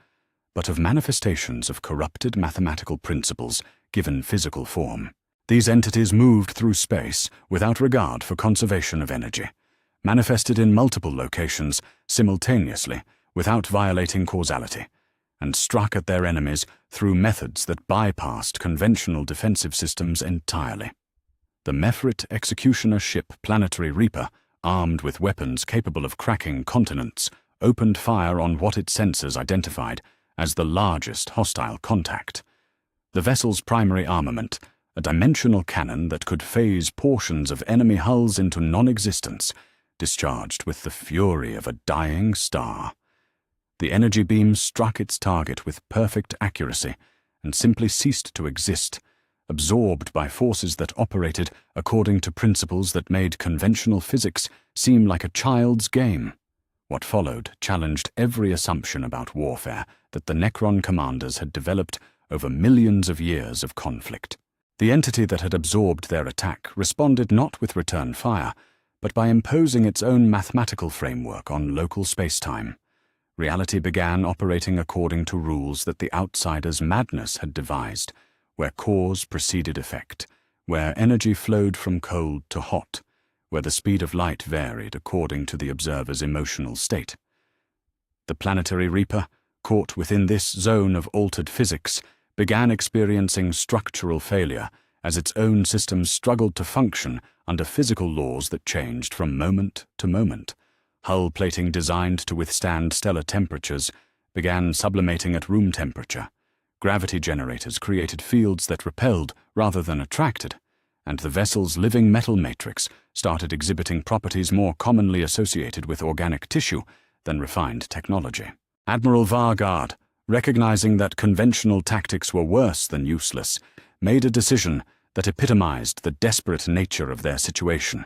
but of manifestations of corrupted mathematical principles given physical form. These entities moved through space without regard for conservation of energy, manifested in multiple locations simultaneously without violating causality, and struck at their enemies through methods that bypassed conventional defensive systems entirely. The Mefrit executioner ship Planetary Reaper, armed with weapons capable of cracking continents, opened fire on what its sensors identified as the largest hostile contact. The vessel's primary armament, a dimensional cannon that could phase portions of enemy hulls into non-existence, discharged with the fury of a dying star. The energy beam struck its target with perfect accuracy and simply ceased to exist, absorbed by forces that operated according to principles that made conventional physics seem like a child's game. What followed challenged every assumption about warfare that the Necron commanders had developed over millions of years of conflict. The entity that had absorbed their attack responded not with return fire, but by imposing its own mathematical framework on local space-time. Reality began operating according to rules that the outsider's madness had devised, where cause preceded effect, where energy flowed from cold to hot, where the speed of light varied according to the observer's emotional state. The Planetary Reaper, caught within this zone of altered physics, began experiencing structural failure as its own systems struggled to function under physical laws that changed from moment to moment. Hull plating designed to withstand stellar temperatures began sublimating at room temperature. Gravity generators created fields that repelled rather than attracted, and the vessel's living metal matrix started exhibiting properties more commonly associated with organic tissue than refined technology. Admiral Vargard, recognizing that conventional tactics were worse than useless, made a decision that epitomized the desperate nature of their situation.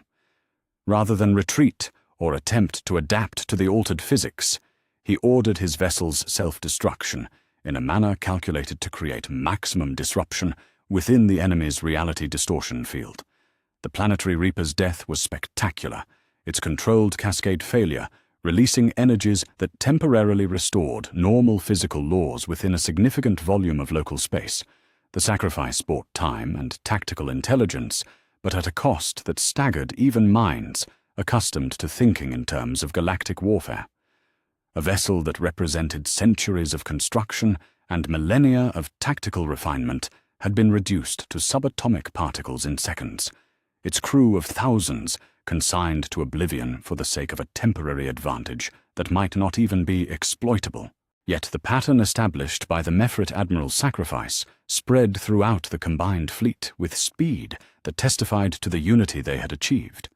Rather than retreat or attempt to adapt to the altered physics, he ordered his vessel's self-destruction in a manner calculated to create maximum disruption within the enemy's reality distortion field. The Planetary Reaper's death was spectacular, its controlled cascade failure releasing energies that temporarily restored normal physical laws within a significant volume of local space. The sacrifice bought time and tactical intelligence, but at a cost that staggered even minds accustomed to thinking in terms of galactic warfare. A vessel that represented centuries of construction and millennia of tactical refinement had been reduced to subatomic particles in seconds, its crew of thousands consigned to oblivion for the sake of a temporary advantage that might not even be exploitable. Yet the pattern established by the Mefrit admiral's sacrifice spread throughout the combined fleet with speed that testified to the unity they had achieved.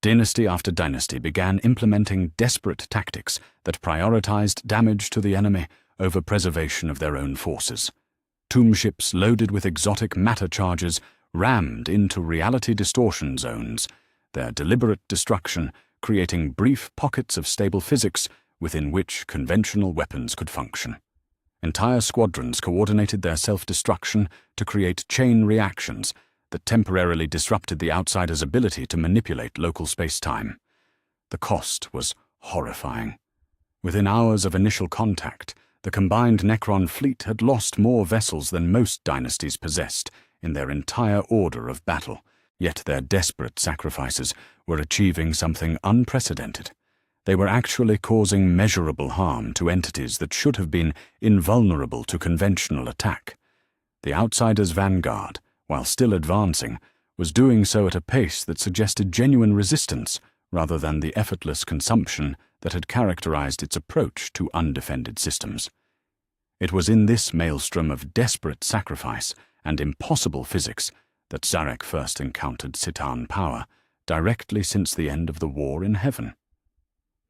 Dynasty after dynasty began implementing desperate tactics that prioritized damage to the enemy over preservation of their own forces. Tomb ships loaded with exotic matter charges rammed into reality distortion zones, their deliberate destruction creating brief pockets of stable physics within which conventional weapons could function. Entire squadrons coordinated their self-destruction to create chain reactions that temporarily disrupted the outsider's ability to manipulate local space-time. The cost was horrifying. Within hours of initial contact, the combined Necron fleet had lost more vessels than most dynasties possessed in their entire order of battle, yet their desperate sacrifices were achieving something unprecedented. They were actually causing measurable harm to entities that should have been invulnerable to conventional attack. The outsider's vanguard, while still advancing, was doing so at a pace that suggested genuine resistance rather than the effortless consumption that had characterized its approach to undefended systems. It was in this maelstrom of desperate sacrifice and impossible physics that Zarek first encountered Citan power, directly since the end of the war in heaven.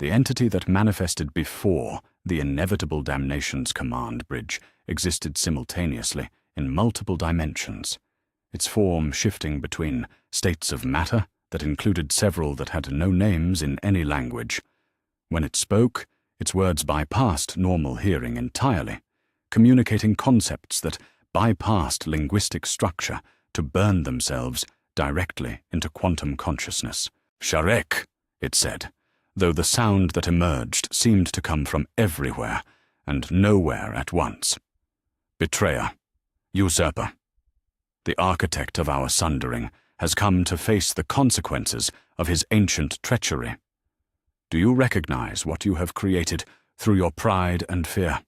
The entity that manifested before the inevitable damnation's command bridge existed simultaneously in multiple dimensions, its form shifting between states of matter that included several that had no names in any language. When it spoke, its words bypassed normal hearing entirely, communicating concepts that bypassed linguistic structure to burn themselves directly into quantum consciousness. "Sharek," it said, though the sound that emerged seemed to come from everywhere and nowhere at once. "Betrayer. Usurper. The architect of our sundering has come to face the consequences of his ancient treachery. Do you recognize what you have created through your pride and fear?"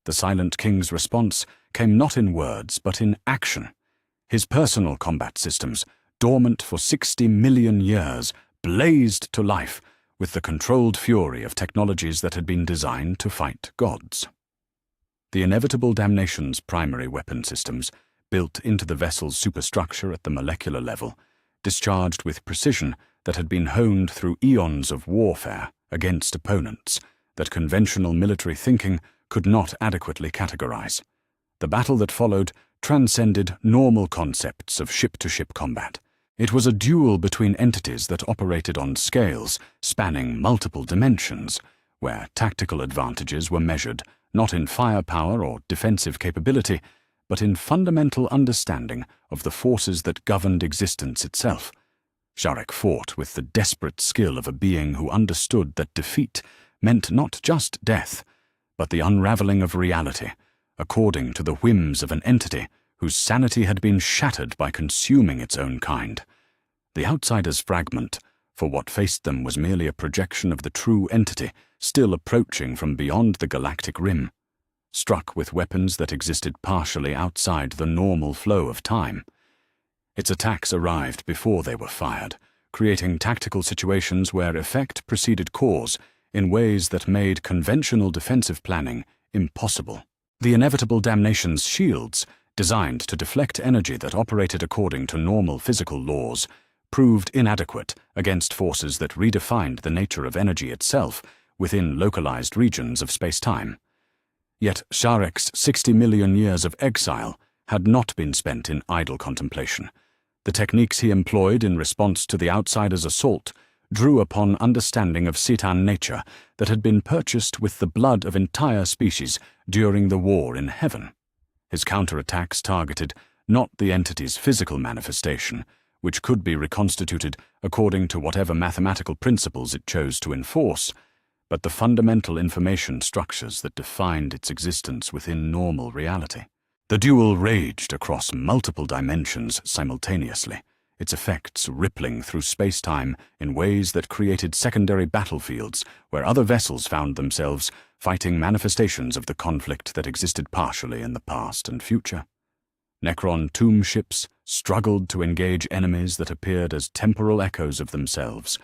The Silent King's response came not in words, but in action. His personal combat systems, dormant for 60 million years, blazed to life with the controlled fury of technologies that had been designed to fight gods. The inevitable damnation's primary weapon systems, built into the vessel's superstructure at the molecular level, discharged with precision that had been honed through eons of warfare against opponents that conventional military thinking could not adequately categorize. The battle that followed transcended normal concepts of ship-to-ship combat. It was a duel between entities that operated on scales spanning multiple dimensions, where tactical advantages were measured not in firepower or defensive capability, but in fundamental understanding of the forces that governed existence itself. Sharek fought with the desperate skill of a being who understood that defeat meant not just death, but the unraveling of reality, according to the whims of an entity whose sanity had been shattered by consuming its own kind. The outsider's fragment, for what faced them was merely a projection of the true entity still approaching from beyond the galactic rim, struck with weapons that existed partially outside the normal flow of time. Its attacks arrived before they were fired, creating tactical situations where effect preceded cause in ways that made conventional defensive planning impossible. The inevitable damnation's shields, designed to deflect energy that operated according to normal physical laws, proved inadequate against forces that redefined the nature of energy itself within localized regions of space-time. Yet Sharek's 60 million years of exile had not been spent in idle contemplation. The techniques he employed in response to the outsider's assault drew upon understanding of Citan nature that had been purchased with the blood of entire species during the war in heaven. His counterattacks targeted not the entity's physical manifestation, which could be reconstituted according to whatever mathematical principles it chose to enforce, but the fundamental information structures that defined its existence within normal reality. The duel raged across multiple dimensions simultaneously, its effects rippling through space-time in ways that created secondary battlefields where other vessels found themselves fighting manifestations of the conflict that existed partially in the past and future. Necron tomb ships struggled to engage enemies that appeared as temporal echoes of themselves,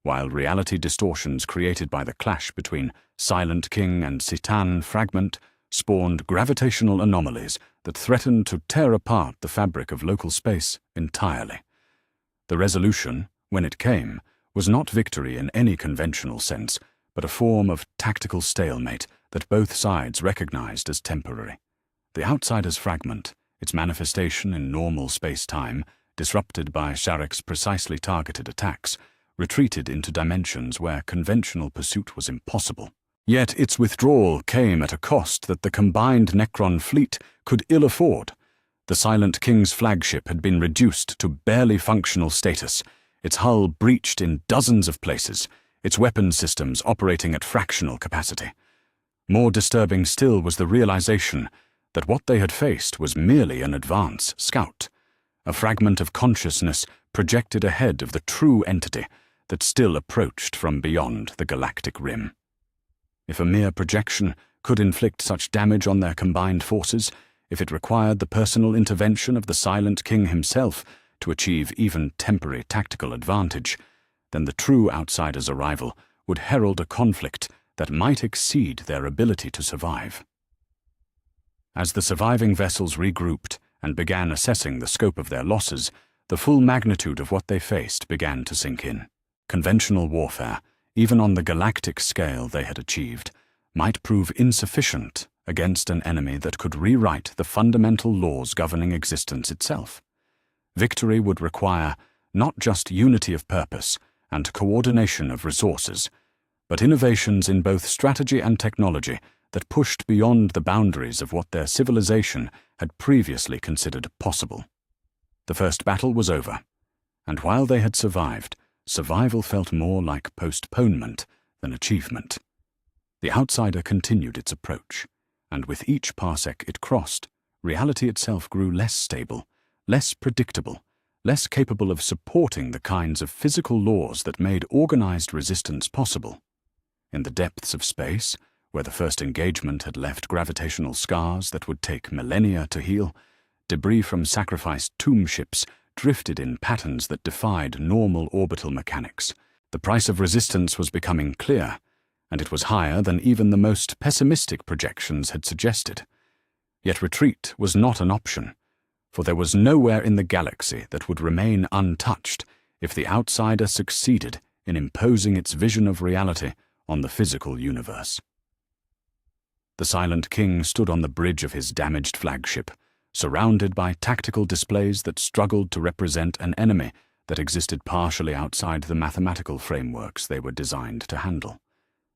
while reality distortions created by the clash between Silent King and Citan fragment spawned gravitational anomalies that threatened to tear apart the fabric of local space entirely. The resolution, when it came, was not victory in any conventional sense, but a form of tactical stalemate that both sides recognized as temporary. The outsider's fragment, its manifestation in normal space-time, disrupted by Sharek's precisely targeted attacks, retreated into dimensions where conventional pursuit was impossible. Yet its withdrawal came at a cost that the combined Necron fleet could ill afford. The Silent King's flagship had been reduced to barely functional status, its hull breached in dozens of places, its weapon systems operating at fractional capacity. More disturbing still was the realization that what they had faced was merely an advance scout, a fragment of consciousness projected ahead of the true entity that still approached from beyond the galactic rim. If a mere projection could inflict such damage on their combined forces, if it required the personal intervention of the Silent King himself to achieve even temporary tactical advantage, then the true outsider's arrival would herald a conflict that might exceed their ability to survive. As the surviving vessels regrouped and began assessing the scope of their losses, the full magnitude of what they faced began to sink in. Conventional warfare, even on the galactic scale they had achieved, might prove insufficient against an enemy that could rewrite the fundamental laws governing existence itself. Victory would require not just unity of purpose and coordination of resources, but innovations in both strategy and technology that pushed beyond the boundaries of what their civilization had previously considered possible. The first battle was over, and while they had survived, survival felt more like postponement than achievement. The outsider continued its approach, and with each parsec it crossed, reality itself grew less stable, less predictable, less capable of supporting the kinds of physical laws that made organized resistance possible. In the depths of space, where the first engagement had left gravitational scars that would take millennia to heal, debris from sacrificed tomb ships drifted in patterns that defied normal orbital mechanics. The price of resistance was becoming clear, and it was higher than even the most pessimistic projections had suggested. Yet retreat was not an option, for there was nowhere in the galaxy that would remain untouched if the outsider succeeded in imposing its vision of reality on the physical universe. The Silent King stood on the bridge of his damaged flagship, surrounded by tactical displays that struggled to represent an enemy that existed partially outside the mathematical frameworks they were designed to handle.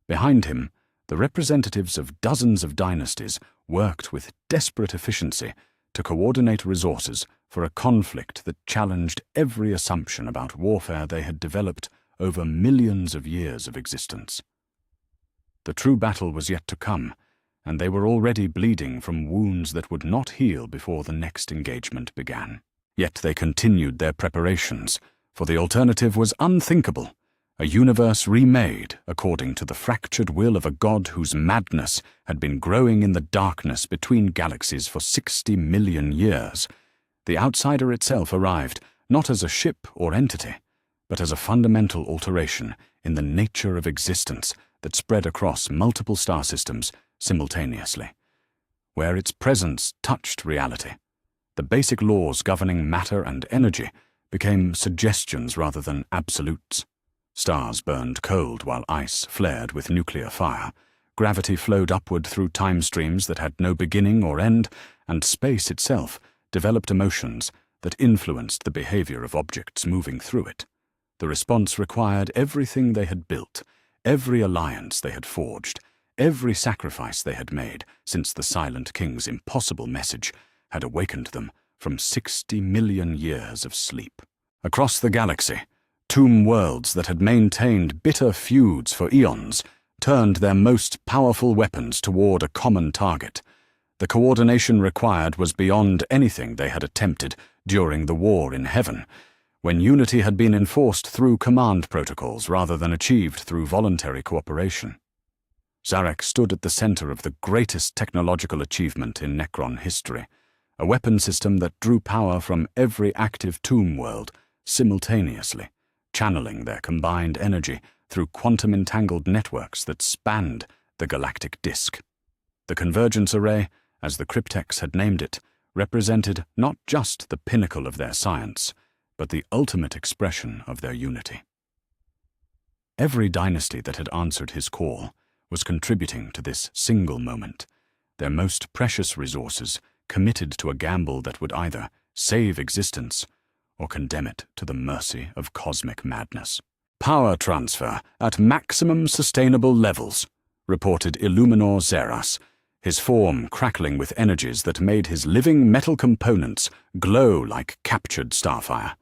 Behind him, the representatives of dozens of dynasties worked with desperate efficiency to coordinate resources for a conflict that challenged every assumption about warfare they had developed over millions of years of existence. The true battle was yet to come, and they were already bleeding from wounds that would not heal before the next engagement began. Yet they continued their preparations, for the alternative was unthinkable, a universe remade according to the fractured will of a god whose madness had been growing in the darkness between galaxies for 60 million years. The outsider itself arrived not as a ship or entity, but as a fundamental alteration in the nature of existence that spread across multiple star systems simultaneously. Where its presence touched reality, the basic laws governing matter and energy became suggestions rather than absolutes. Stars burned cold while ice flared with nuclear fire. Gravity flowed upward through time streams that had no beginning or end, and space itself developed emotions that influenced the behavior of objects moving through it. The response required everything they had built, every alliance they had forged, every sacrifice they had made since the Silent King's impossible message had awakened them from 60 million years of sleep. Across the galaxy, tomb worlds that had maintained bitter feuds for eons turned their most powerful weapons toward a common target. The coordination required was beyond anything they had attempted during the war in heaven, when unity had been enforced through command protocols rather than achieved through voluntary cooperation. Zarek stood at the center of the greatest technological achievement in Necron history, a weapon system that drew power from every active tomb world simultaneously, channeling their combined energy through quantum-entangled networks that spanned the galactic disk. The Convergence Array, as the cryptex had named it, represented not just the pinnacle of their science, but the ultimate expression of their unity. Every dynasty that had answered his call was contributing to this single moment, their most precious resources committed to a gamble that would either save existence or condemn it to the mercy of cosmic madness. "Power transfer at maximum sustainable levels," reported Illuminor Xeras, his form crackling with energies that made his living metal components glow like captured starfire.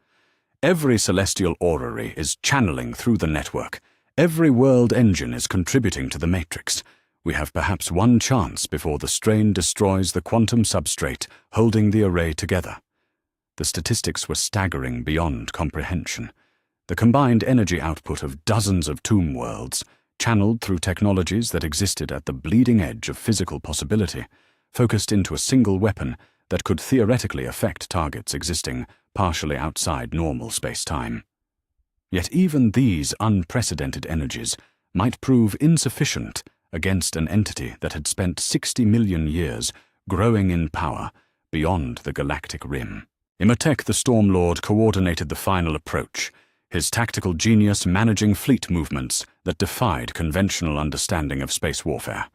"Every celestial orrery is channeling through the network. Every world engine is contributing to the matrix. We have perhaps one chance before the strain destroys the quantum substrate holding the array together." The statistics were staggering beyond comprehension. The combined energy output of dozens of tomb worlds, channeled through technologies that existed at the bleeding edge of physical possibility, focused into a single weapon that could theoretically affect targets existing partially outside normal space-time. Yet even these unprecedented energies might prove insufficient against an entity that had spent 60 million years growing in power beyond the galactic rim. Imhotep the Stormlord coordinated the final approach, his tactical genius managing fleet movements that defied conventional understanding of space warfare.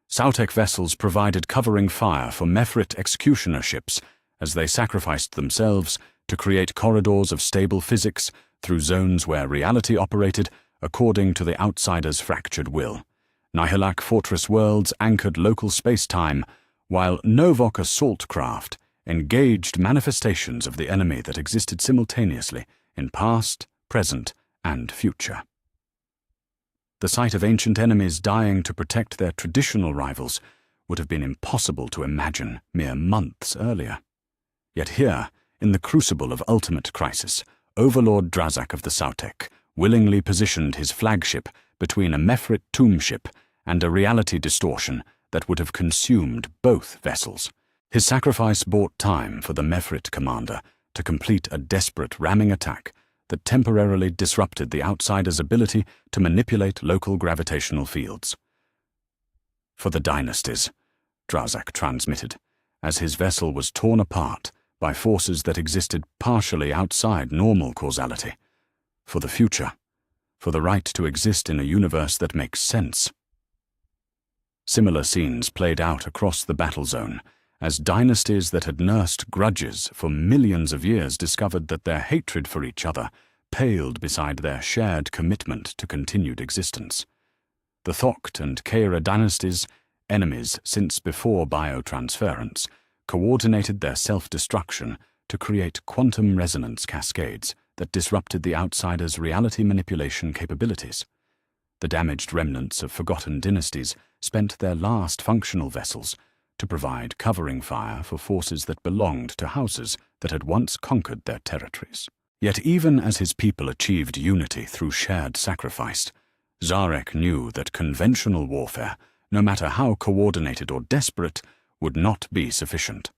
Sautek vessels provided covering fire for Mefrit executioner ships as they sacrificed themselves to create corridors of stable physics through zones where reality operated according to the outsider's fractured will. Nihilak fortress worlds anchored local space-time, while Novok assault craft engaged manifestations of the enemy that existed simultaneously in past, present, and future. The sight of ancient enemies dying to protect their traditional rivals would have been impossible to imagine mere months earlier. Yet here, in the crucible of ultimate crisis, Overlord Drazak of the Sautek willingly positioned his flagship between a Mefrit tomb ship and a reality distortion that would have consumed both vessels. His sacrifice bought time for the Mefrit commander to complete a desperate ramming attack that temporarily disrupted the outsider's ability to manipulate local gravitational fields. For the Dynasties, Drazak transmitted, as his vessel was torn apart by forces that existed partially outside normal causality. For the future, for the right to exist in a universe that makes sense. Similar scenes played out across the battle zone, as dynasties that had nursed grudges for millions of years discovered that their hatred for each other paled beside their shared commitment to continued existence. The Thokt and Keira dynasties, enemies since before biotransference, coordinated their self-destruction to create quantum resonance cascades that disrupted the outsider's reality manipulation capabilities. The damaged remnants of forgotten dynasties spent their last functional vessels to provide covering fire for forces that belonged to houses that had once conquered their territories. Yet even as his people achieved unity through shared sacrifice, Zarek knew that conventional warfare, no matter how coordinated or desperate, would not be sufficient.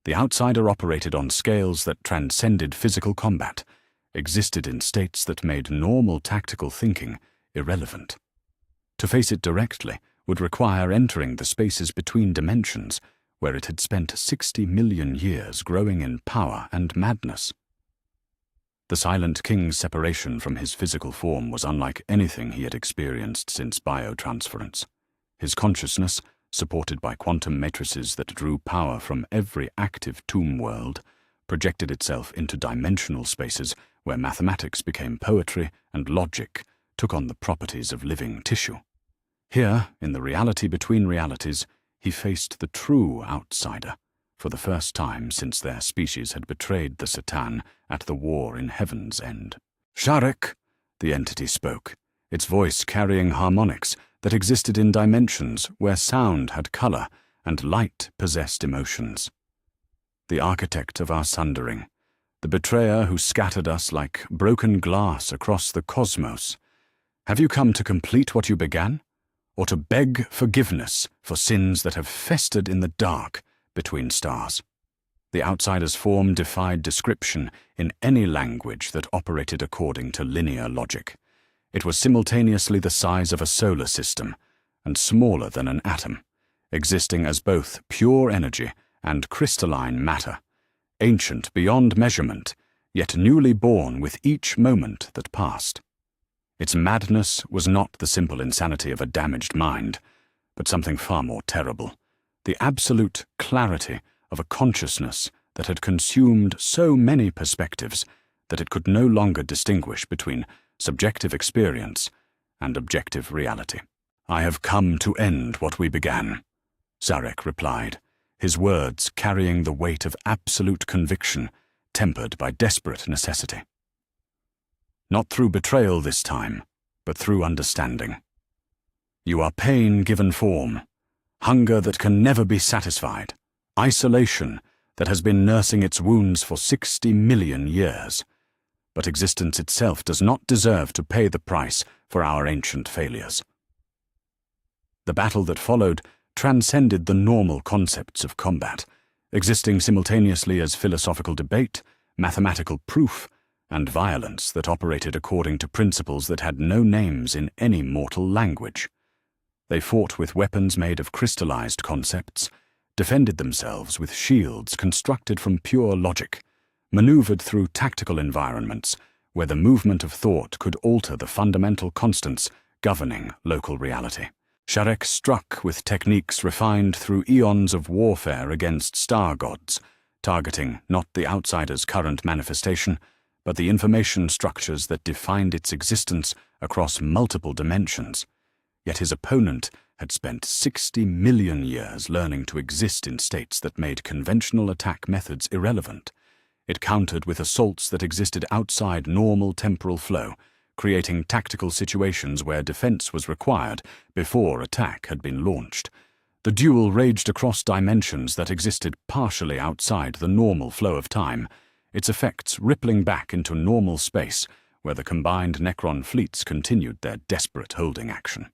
The outsider operated on scales that transcended physical combat, existed in states that made normal tactical thinking irrelevant. To face it directly would require entering the spaces between dimensions, where it had spent 60 million years growing in power and madness. The Silent King's separation from his physical form was unlike anything he had experienced since biotransference. His consciousness, supported by quantum matrices that drew power from every active tomb world, projected itself into dimensional spaces where mathematics became poetry and logic took on the properties of living tissue. Here, in the reality between realities, he faced the true outsider, for the first time since their species had betrayed the Satan at the war in Heaven's End. "Sharek," the entity spoke, its voice carrying harmonics that existed in dimensions where sound had color and light possessed emotions. "The architect of our sundering, the betrayer who scattered us like broken glass across the cosmos, have you come to complete what you began, or to beg forgiveness for sins that have festered in the dark between stars?" The outsider's form defied description in any language that operated according to linear logic. It was simultaneously the size of a solar system and smaller than an atom, existing as both pure energy and crystalline matter, ancient beyond measurement, yet newly born with each moment that passed. Its madness was not the simple insanity of a damaged mind, but something far more terrible, the absolute clarity of a consciousness that had consumed so many perspectives that it could no longer distinguish between subjective experience and objective reality. "I have come to end what we began," Zarek replied, his words carrying the weight of absolute conviction, tempered by desperate necessity. "Not through betrayal this time, but through understanding. You are pain given form, hunger that can never be satisfied, isolation that has been nursing its wounds for 60 million years. But existence itself does not deserve to pay the price for our ancient failures." The battle that followed transcended the normal concepts of combat, existing simultaneously as philosophical debate, mathematical proof, and violence that operated according to principles that had no names in any mortal language. They fought with weapons made of crystallized concepts, defended themselves with shields constructed from pure logic, maneuvered through tactical environments where the movement of thought could alter the fundamental constants governing local reality. Sharek struck with techniques refined through eons of warfare against star gods, targeting not the outsider's current manifestation, but the information structures that defined its existence across multiple dimensions. Yet his opponent had spent 60 million years learning to exist in states that made conventional attack methods irrelevant. It countered with assaults that existed outside normal temporal flow, creating tactical situations where defense was required before attack had been launched. The duel raged across dimensions that existed partially outside the normal flow of time, its effects rippling back into normal space where the combined Necron fleets continued their desperate holding action.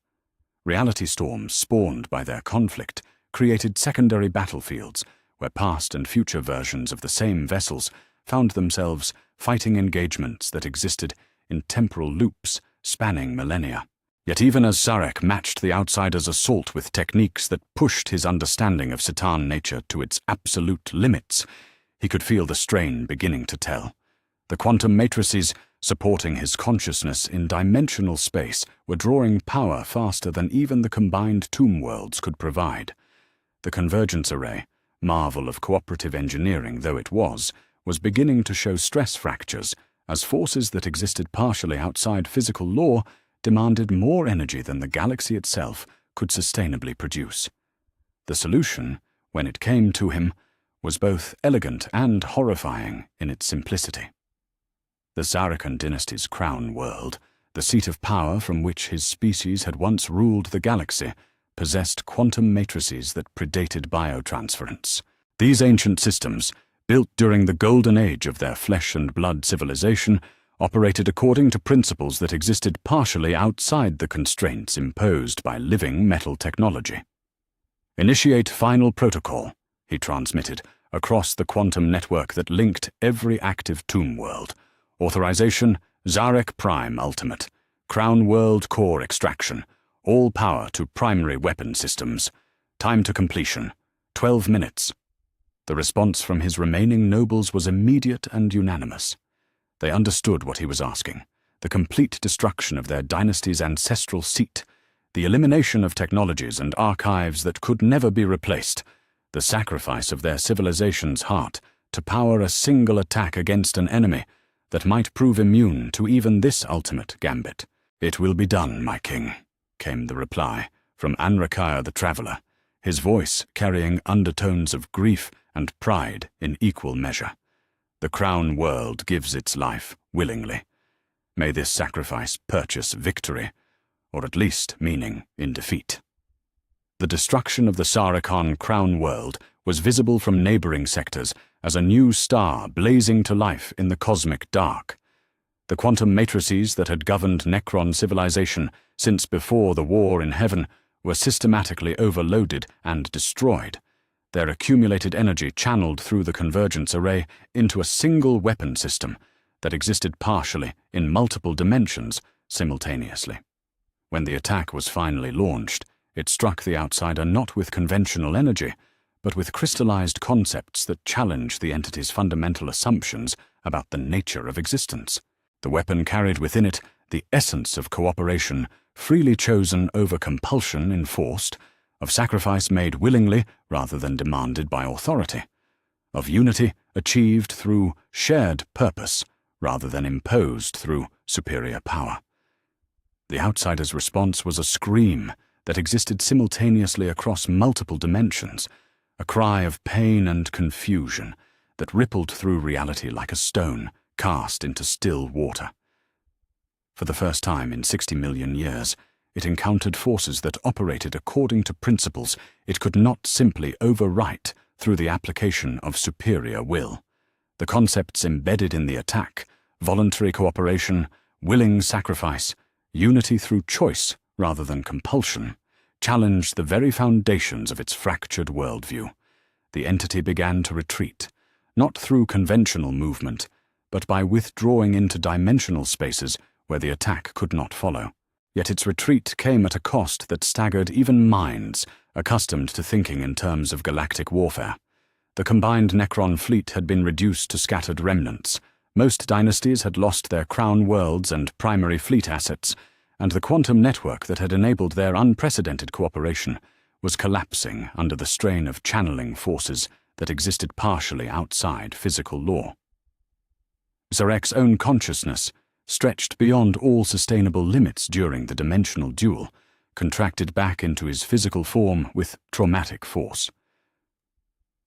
Reality storms spawned by their conflict created secondary battlefields where past and future versions of the same vessels found themselves fighting engagements that existed in temporal loops spanning millennia. Yet even as Zarek matched the outsider's assault with techniques that pushed his understanding of Citan nature to its absolute limits, he could feel the strain beginning to tell. The quantum matrices supporting his consciousness in dimensional space were drawing power faster than even the combined tomb worlds could provide. The convergence array, marvel of cooperative engineering though it was beginning to show stress fractures as forces that existed partially outside physical law demanded more energy than the galaxy itself could sustainably produce. The solution, when it came to him, was both elegant and horrifying in its simplicity. The Zarakan dynasty's crown world, the seat of power from which his species had once ruled the galaxy, possessed quantum matrices that predated biotransference. These ancient systems, built during the golden age of their flesh and blood civilization, operated according to principles that existed partially outside the constraints imposed by living metal technology. "Initiate final protocol," he transmitted, across the quantum network that linked every active tomb world. Authorization, Zarek Prime Ultimate. Crown World Core Extraction. All power to primary weapon systems. Time to completion, 12 minutes. The response from his remaining nobles was immediate and unanimous. They understood what he was asking: the complete destruction of their dynasty's ancestral seat, the elimination of technologies and archives that could never be replaced, the sacrifice of their civilization's heart to power a single attack against an enemy that might prove immune to even this ultimate gambit. "It will be done, my king," came the reply from Anrakaya the Traveler, his voice carrying undertones of grief and pride in equal measure. "The crown world gives its life willingly. May this sacrifice purchase victory, or at least meaning in defeat." The destruction of the Zarakan crown world was visible from neighboring sectors as a new star blazing to life in the cosmic dark. The quantum matrices that had governed Necron civilization since before the war in heaven were systematically overloaded and destroyed, their accumulated energy channeled through the convergence array into a single weapon system that existed partially in multiple dimensions simultaneously. When the attack was finally launched, it struck the outsider not with conventional energy, but with crystallized concepts that challenged the entity's fundamental assumptions about the nature of existence. The weapon carried within it the essence of cooperation, freely chosen over compulsion enforced, of sacrifice made willingly rather than demanded by authority, of unity achieved through shared purpose rather than imposed through superior power. The outsider's response was a scream that existed simultaneously across multiple dimensions, a cry of pain and confusion that rippled through reality like a stone cast into still water. For the first time in 60 million years, it encountered forces that operated according to principles it could not simply overwrite through the application of superior will. The concepts embedded in the attack, voluntary cooperation, willing sacrifice, unity through choice rather than compulsion, challenged the very foundations of its fractured worldview. The entity began to retreat, not through conventional movement, but by withdrawing into dimensional spaces where the attack could not follow. Yet its retreat came at a cost that staggered even minds accustomed to thinking in terms of galactic warfare. The combined Necron fleet had been reduced to scattered remnants. Most dynasties had lost their crown worlds and primary fleet assets, and the quantum network that had enabled their unprecedented cooperation was collapsing under the strain of channeling forces that existed partially outside physical law. Zarek's own consciousness, stretched beyond all sustainable limits during the dimensional duel, contracted back into his physical form with traumatic force.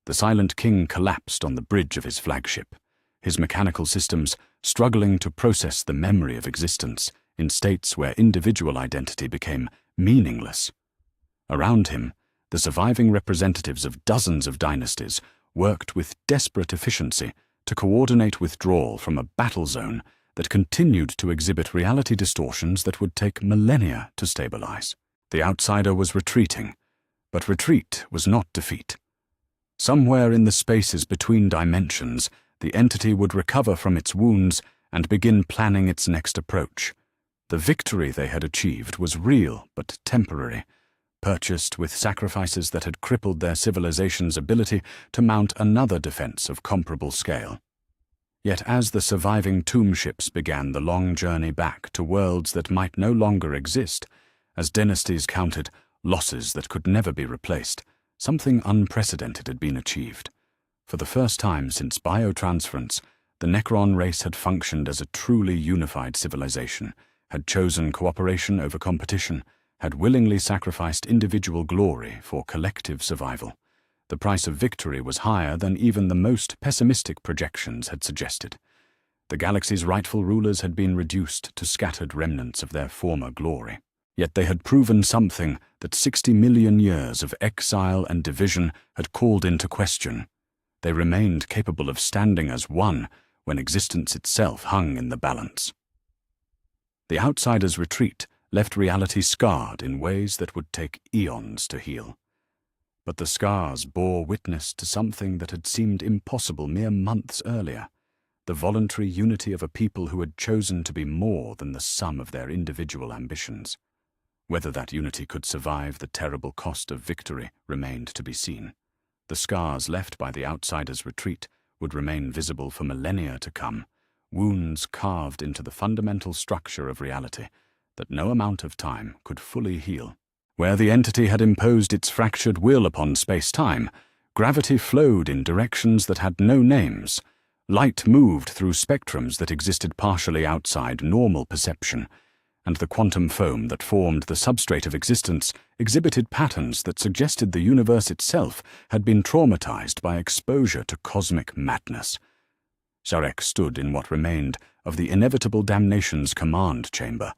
The Silent King collapsed on the bridge of his flagship, his mechanical systems struggling to process the memory of existence in states where individual identity became meaningless. Around him, The surviving representatives of dozens of dynasties worked with desperate efficiency to coordinate withdrawal from a battle zone that continued to exhibit reality distortions that would take millennia to stabilize. The outsider was retreating, but retreat was not defeat. Somewhere in the spaces between dimensions, the entity would recover from its wounds and begin planning its next approach. The victory they had achieved was real but temporary, purchased with sacrifices that had crippled their civilization's ability to mount another defense of comparable scale. Yet as the surviving tomb ships began the long journey back to worlds that might no longer exist, as dynasties counted losses that could never be replaced, something unprecedented had been achieved. For the first time since biotransference, the Necron race had functioned as a truly unified civilization, had chosen cooperation over competition, had willingly sacrificed individual glory for collective survival. The price of victory was higher than even the most pessimistic projections had suggested. The galaxy's rightful rulers had been reduced to scattered remnants of their former glory. Yet they had proven something that 60 million years of exile and division had called into question. They remained capable of standing as one when existence itself hung in the balance. The outsider's retreat left reality scarred in ways that would take eons to heal. But the scars bore witness to something that had seemed impossible mere months earlier, the voluntary unity of a people who had chosen to be more than the sum of their individual ambitions. Whether that unity could survive the terrible cost of victory remained to be seen. The scars left by the outsider's retreat would remain visible for millennia to come, wounds carved into the fundamental structure of reality that no amount of time could fully heal. Where the entity had imposed its fractured will upon space-time, gravity flowed in directions that had no names. Light moved through spectrums that existed partially outside normal perception, and the quantum foam that formed the substrate of existence exhibited patterns that suggested the universe itself had been traumatized by exposure to cosmic madness. Zarek stood in what remained of the inevitable damnation's command chamber,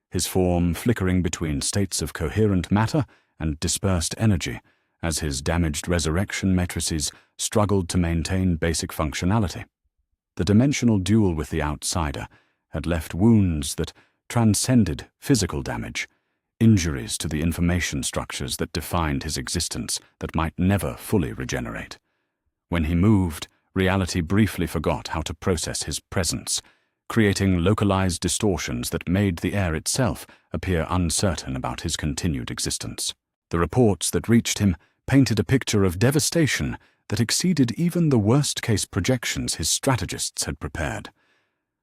his form flickering between states of coherent matter and dispersed energy, as his damaged resurrection matrices struggled to maintain basic functionality. The dimensional duel with the outsider had left wounds that transcended physical damage, injuries to the information structures that defined his existence that might never fully regenerate. When he moved, reality briefly forgot how to process his presence, creating localized distortions that made the air itself appear uncertain about his continued existence. The reports that reached him painted a picture of devastation that exceeded even the worst-case projections his strategists had prepared.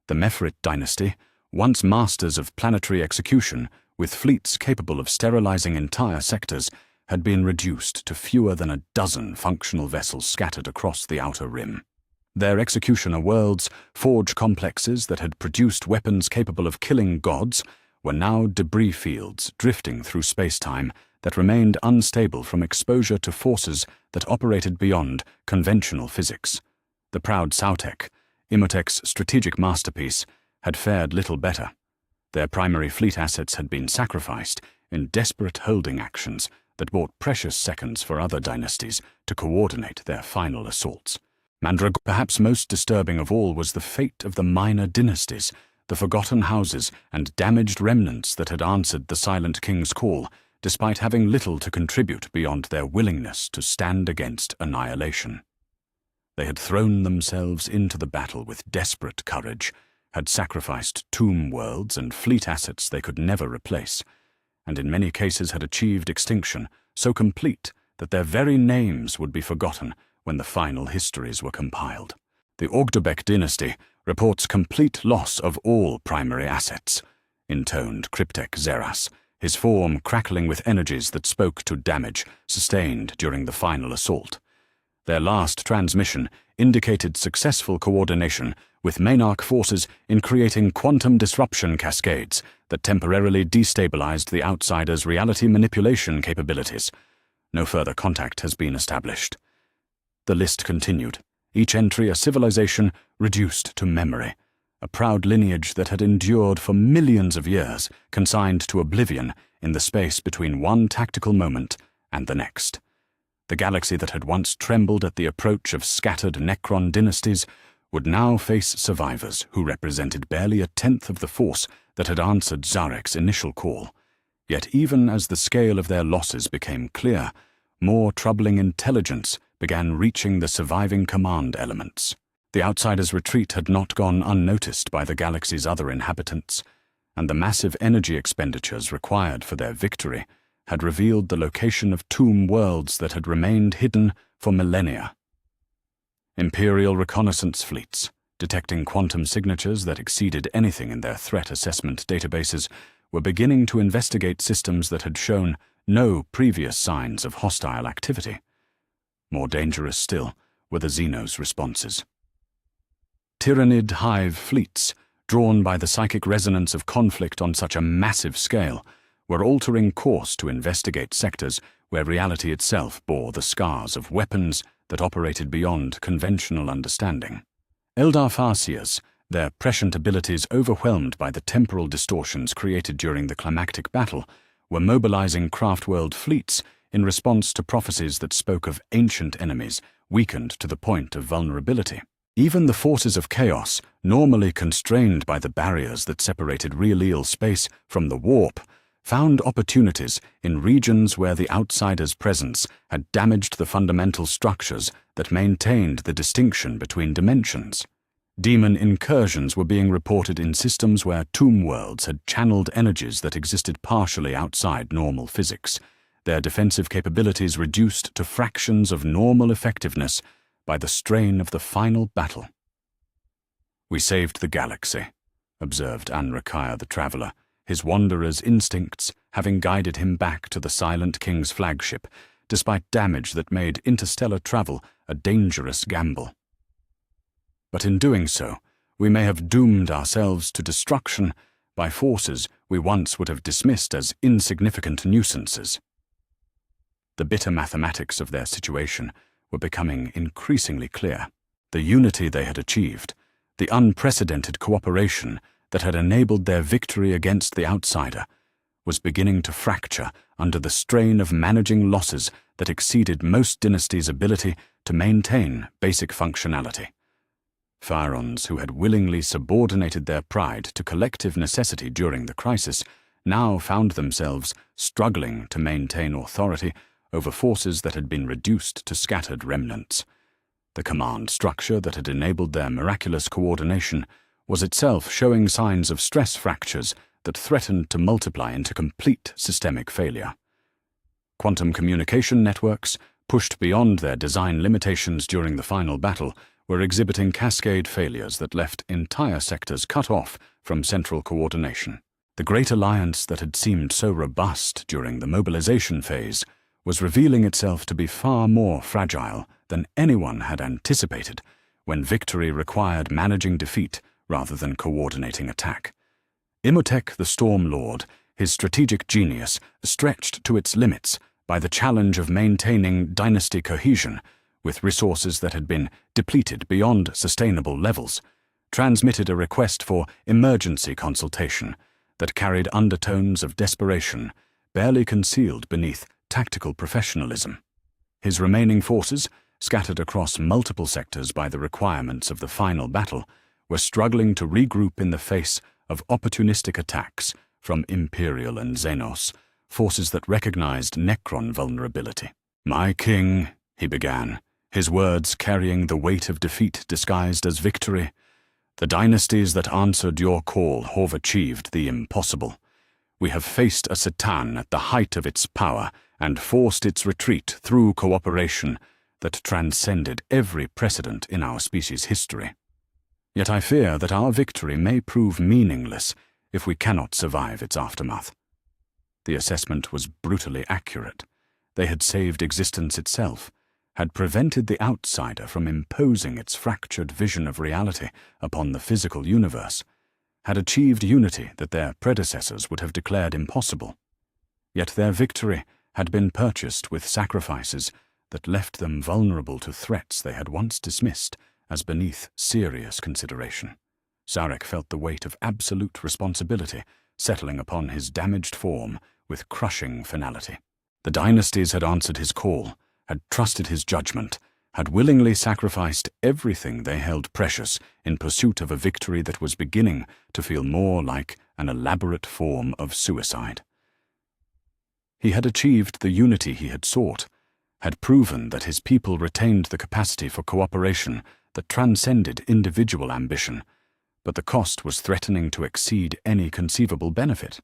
The Mefrit dynasty, once masters of planetary execution, with fleets capable of sterilizing entire sectors, had been reduced to fewer than a dozen functional vessels scattered across the outer rim. Their executioner worlds, forge complexes that had produced weapons capable of killing gods, were now debris fields drifting through space-time that remained unstable from exposure to forces that operated beyond conventional physics. The proud Sautek, Imhotep's strategic masterpiece, had fared little better. Their primary fleet assets had been sacrificed in desperate holding actions that bought precious seconds for other dynasties to coordinate their final assaults. Perhaps most disturbing of all was the fate of the minor dynasties, the forgotten houses and damaged remnants that had answered the Silent King's call, despite having little to contribute beyond their willingness to stand against annihilation. They had thrown themselves into the battle with desperate courage, had sacrificed tomb worlds and fleet assets they could never replace, and in many cases had achieved extinction so complete that their very names would be forgotten when the final histories were compiled. The Ogdebek dynasty reports complete loss of all primary assets, intoned Cryptek Zeras, his form crackling with energies that spoke to damage sustained during the final assault. Their last transmission indicated successful coordination with Maynarch forces in creating quantum disruption cascades that temporarily destabilized the outsider's reality manipulation capabilities. No further contact has been established. The list continued, each entry a civilization reduced to memory, a proud lineage that had endured for millions of years, consigned to oblivion in the space between one tactical moment and the next. The galaxy that had once trembled at the approach of scattered Necron dynasties would now face survivors who represented barely a tenth of the force that had answered Zarek's initial call. Yet even as the scale of their losses became clear, more troubling intelligence began reaching the surviving command elements. The Outsiders' retreat had not gone unnoticed by the galaxy's other inhabitants, and the massive energy expenditures required for their victory had revealed the location of tomb worlds that had remained hidden for millennia. Imperial reconnaissance fleets, detecting quantum signatures that exceeded anything in their threat assessment databases, were beginning to investigate systems that had shown no previous signs of hostile activity. More dangerous still were the Xenos' responses. Tyrannid hive fleets, drawn by the psychic resonance of conflict on such a massive scale, were altering course to investigate sectors where reality itself bore the scars of weapons that operated beyond conventional understanding. Eldar Farseers, their prescient abilities overwhelmed by the temporal distortions created during the climactic battle, were mobilizing Craftworld fleets in response to prophecies that spoke of ancient enemies weakened to the point of vulnerability. Even the forces of chaos, normally constrained by the barriers that separated real space from the warp, found opportunities in regions where the Outsiders' presence had damaged the fundamental structures that maintained the distinction between dimensions. Demon incursions were being reported in systems where tomb worlds had channeled energies that existed partially outside normal physics, their defensive capabilities reduced to fractions of normal effectiveness by the strain of the final battle. "We saved the galaxy," observed Anrakaya the Traveler, his wanderer's instincts having guided him back to the Silent King's flagship, despite damage that made interstellar travel a dangerous gamble. "But in doing so, we may have doomed ourselves to destruction by forces we once would have dismissed as insignificant nuisances." The bitter mathematics of their situation were becoming increasingly clear. The unity they had achieved, the unprecedented cooperation that had enabled their victory against the Outsider, was beginning to fracture under the strain of managing losses that exceeded most dynasties' ability to maintain basic functionality. Pharaons who had willingly subordinated their pride to collective necessity during the crisis now found themselves struggling to maintain authority over forces that had been reduced to scattered remnants. The command structure that had enabled their miraculous coordination was itself showing signs of stress fractures that threatened to multiply into complete systemic failure. Quantum communication networks, pushed beyond their design limitations during the final battle, were exhibiting cascade failures that left entire sectors cut off from central coordination. The Great Alliance that had seemed so robust during the mobilization phase was revealing itself to be far more fragile than anyone had anticipated when victory required managing defeat rather than coordinating attack. Imhotep the Storm Lord, his strategic genius, stretched to its limits by the challenge of maintaining dynasty cohesion with resources that had been depleted beyond sustainable levels, transmitted a request for emergency consultation that carried undertones of desperation, barely concealed beneath tactical professionalism. His remaining forces, scattered across multiple sectors by the requirements of the final battle, were struggling to regroup in the face of opportunistic attacks from Imperial and Xenos, forces that recognized Necron vulnerability. "My king," he began, his words carrying the weight of defeat disguised as victory, "the dynasties that answered your call have achieved the impossible. We have faced a Satan at the height of its power and forced its retreat through cooperation that transcended every precedent in our species' history. Yet I fear that our victory may prove meaningless if we cannot survive its aftermath." The assessment was brutally accurate. They had saved existence itself, had prevented the Outsider from imposing its fractured vision of reality upon the physical universe, had achieved unity that their predecessors would have declared impossible. Yet their victory had been purchased with sacrifices that left them vulnerable to threats they had once dismissed as beneath serious consideration. Zarek felt the weight of absolute responsibility settling upon his damaged form with crushing finality. The dynasties had answered his call, had trusted his judgment, had willingly sacrificed everything they held precious in pursuit of a victory that was beginning to feel more like an elaborate form of suicide. He had achieved the unity he had sought, had proven that his people retained the capacity for cooperation that transcended individual ambition, but the cost was threatening to exceed any conceivable benefit.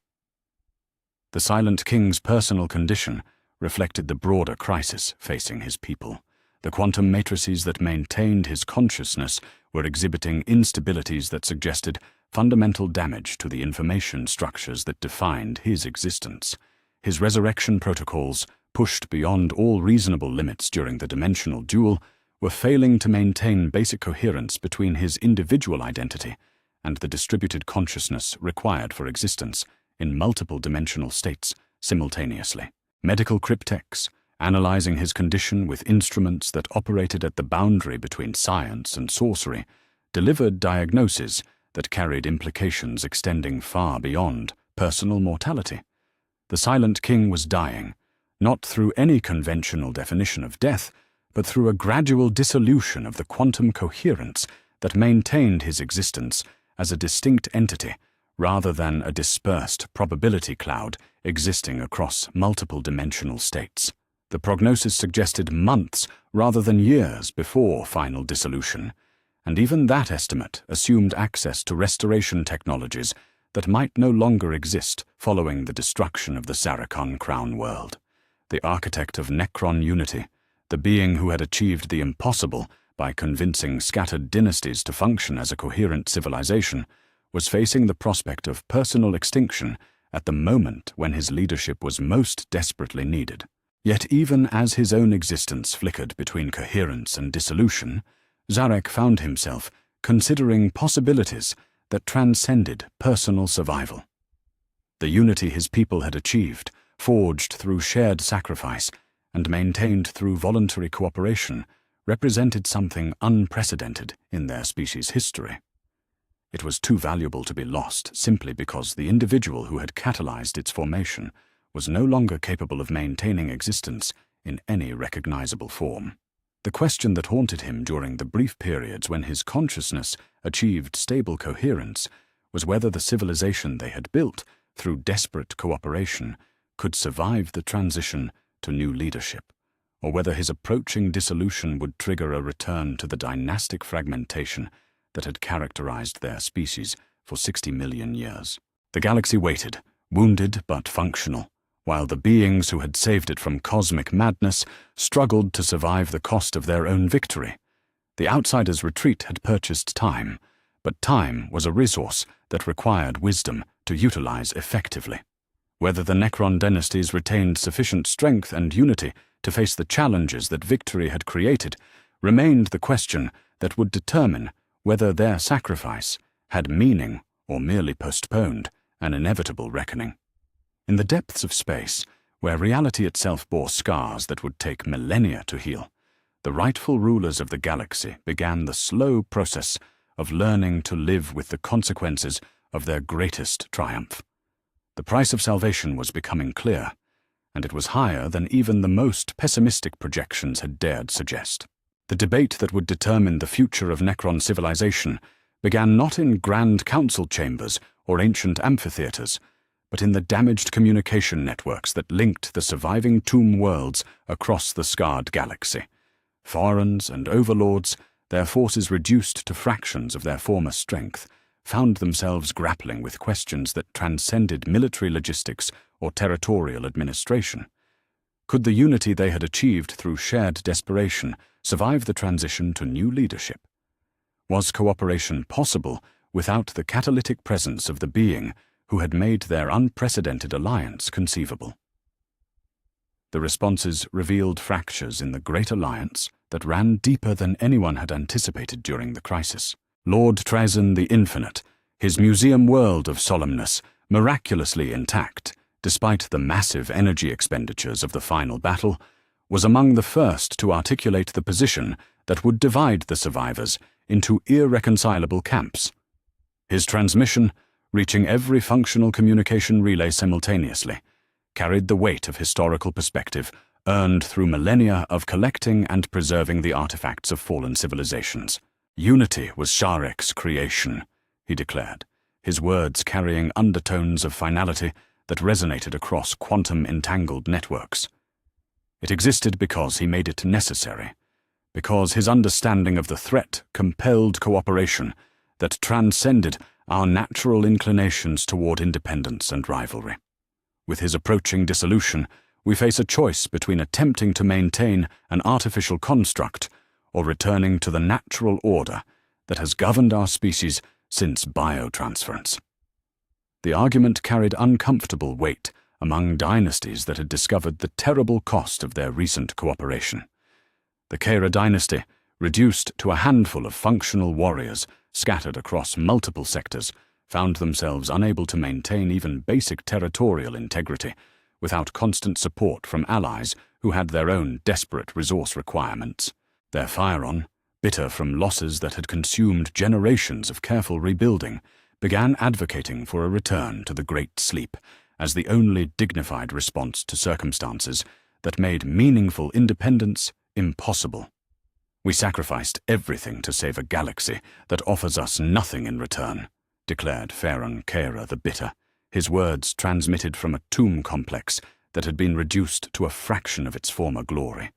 The Silent King's personal condition reflected the broader crisis facing his people. The quantum matrices that maintained his consciousness were exhibiting instabilities that suggested fundamental damage to the information structures that defined his existence. His resurrection protocols, pushed beyond all reasonable limits during the dimensional duel, were failing to maintain basic coherence between his individual identity and the distributed consciousness required for existence in multiple dimensional states simultaneously. Medical cryptechs, analyzing his condition with instruments that operated at the boundary between science and sorcery, delivered diagnoses that carried implications extending far beyond personal mortality. The Silent King was dying, not through any conventional definition of death, but through a gradual dissolution of the quantum coherence that maintained his existence as a distinct entity rather than a dispersed probability cloud existing across multiple dimensional states. The prognosis suggested months rather than years before final dissolution, and even that estimate assumed access to restoration technologies that might no longer exist following the destruction of the Saracon crown world. The architect of Necron unity, the being who had achieved the impossible by convincing scattered dynasties to function as a coherent civilization, was facing the prospect of personal extinction at the moment when his leadership was most desperately needed. Yet even as his own existence flickered between coherence and dissolution, Zarek found himself considering possibilities that transcended personal survival. The unity his people had achieved, forged through shared sacrifice and maintained through voluntary cooperation, represented something unprecedented in their species' history. It was too valuable to be lost simply because the individual who had catalyzed its formation was no longer capable of maintaining existence in any recognizable form. The question that haunted him during the brief periods when his consciousness achieved stable coherence was whether the civilization they had built through desperate cooperation could survive the transition to new leadership, or whether his approaching dissolution would trigger a return to the dynastic fragmentation that had characterized their species for 60 million years. The galaxy waited, wounded but functional, while the beings who had saved it from cosmic madness struggled to survive the cost of their own victory. The outsiders' retreat had purchased time, but time was a resource that required wisdom to utilize effectively. Whether the Necron dynasties retained sufficient strength and unity to face the challenges that victory had created remained the question that would determine whether their sacrifice had meaning or merely postponed an inevitable reckoning. In the depths of space, where reality itself bore scars that would take millennia to heal, the rightful rulers of the galaxy began the slow process of learning to live with the consequences of their greatest triumph. The price of salvation was becoming clear, and it was higher than even the most pessimistic projections had dared suggest. The debate that would determine the future of Necron civilization began not in grand council chambers or ancient amphitheaters, but in the damaged communication networks that linked the surviving tomb worlds across the scarred galaxy. Forans and overlords, their forces reduced to fractions of their former strength, found themselves grappling with questions that transcended military logistics or territorial administration. Could the unity they had achieved through shared desperation survive the transition to new leadership? Was cooperation possible without the catalytic presence of the being who had made their unprecedented alliance conceivable? The responses revealed fractures in the Great Alliance that ran deeper than anyone had anticipated during the crisis. Lord Trazyn the Infinite, his museum world of solemnness, miraculously intact, despite the massive energy expenditures of the final battle, was among the first to articulate the position that would divide the survivors into irreconcilable camps. His transmission, reaching every functional communication relay simultaneously, carried the weight of historical perspective earned through millennia of collecting and preserving the artifacts of fallen civilizations. Unity was Sharek's creation, he declared, his words carrying undertones of finality that resonated across quantum-entangled networks. It existed because he made it necessary, because his understanding of the threat compelled cooperation that transcended our natural inclinations toward independence and rivalry. With his approaching dissolution, we face a choice between attempting to maintain an artificial construct or returning to the natural order that has governed our species since biotransference. The argument carried uncomfortable weight among dynasties that had discovered the terrible cost of their recent cooperation. The Kera dynasty, reduced to a handful of functional warriors scattered across multiple sectors, found themselves unable to maintain even basic territorial integrity without constant support from allies who had their own desperate resource requirements. Their Firon, bitter from losses that had consumed generations of careful rebuilding, began advocating for a return to the Great Sleep as the only dignified response to circumstances that made meaningful independence impossible. We sacrificed everything to save a galaxy that offers us nothing in return, declared Pharaon Kera the Bitter, his words transmitted from a tomb complex that had been reduced to a fraction of its former glory.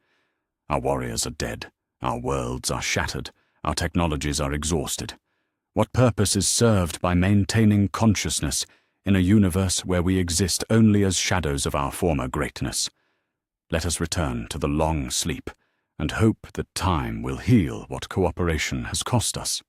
Our warriors are dead, our worlds are shattered, our technologies are exhausted. What purpose is served by maintaining consciousness in a universe where we exist only as shadows of our former greatness? Let us return to the long sleep and hope that time will heal what cooperation has cost us.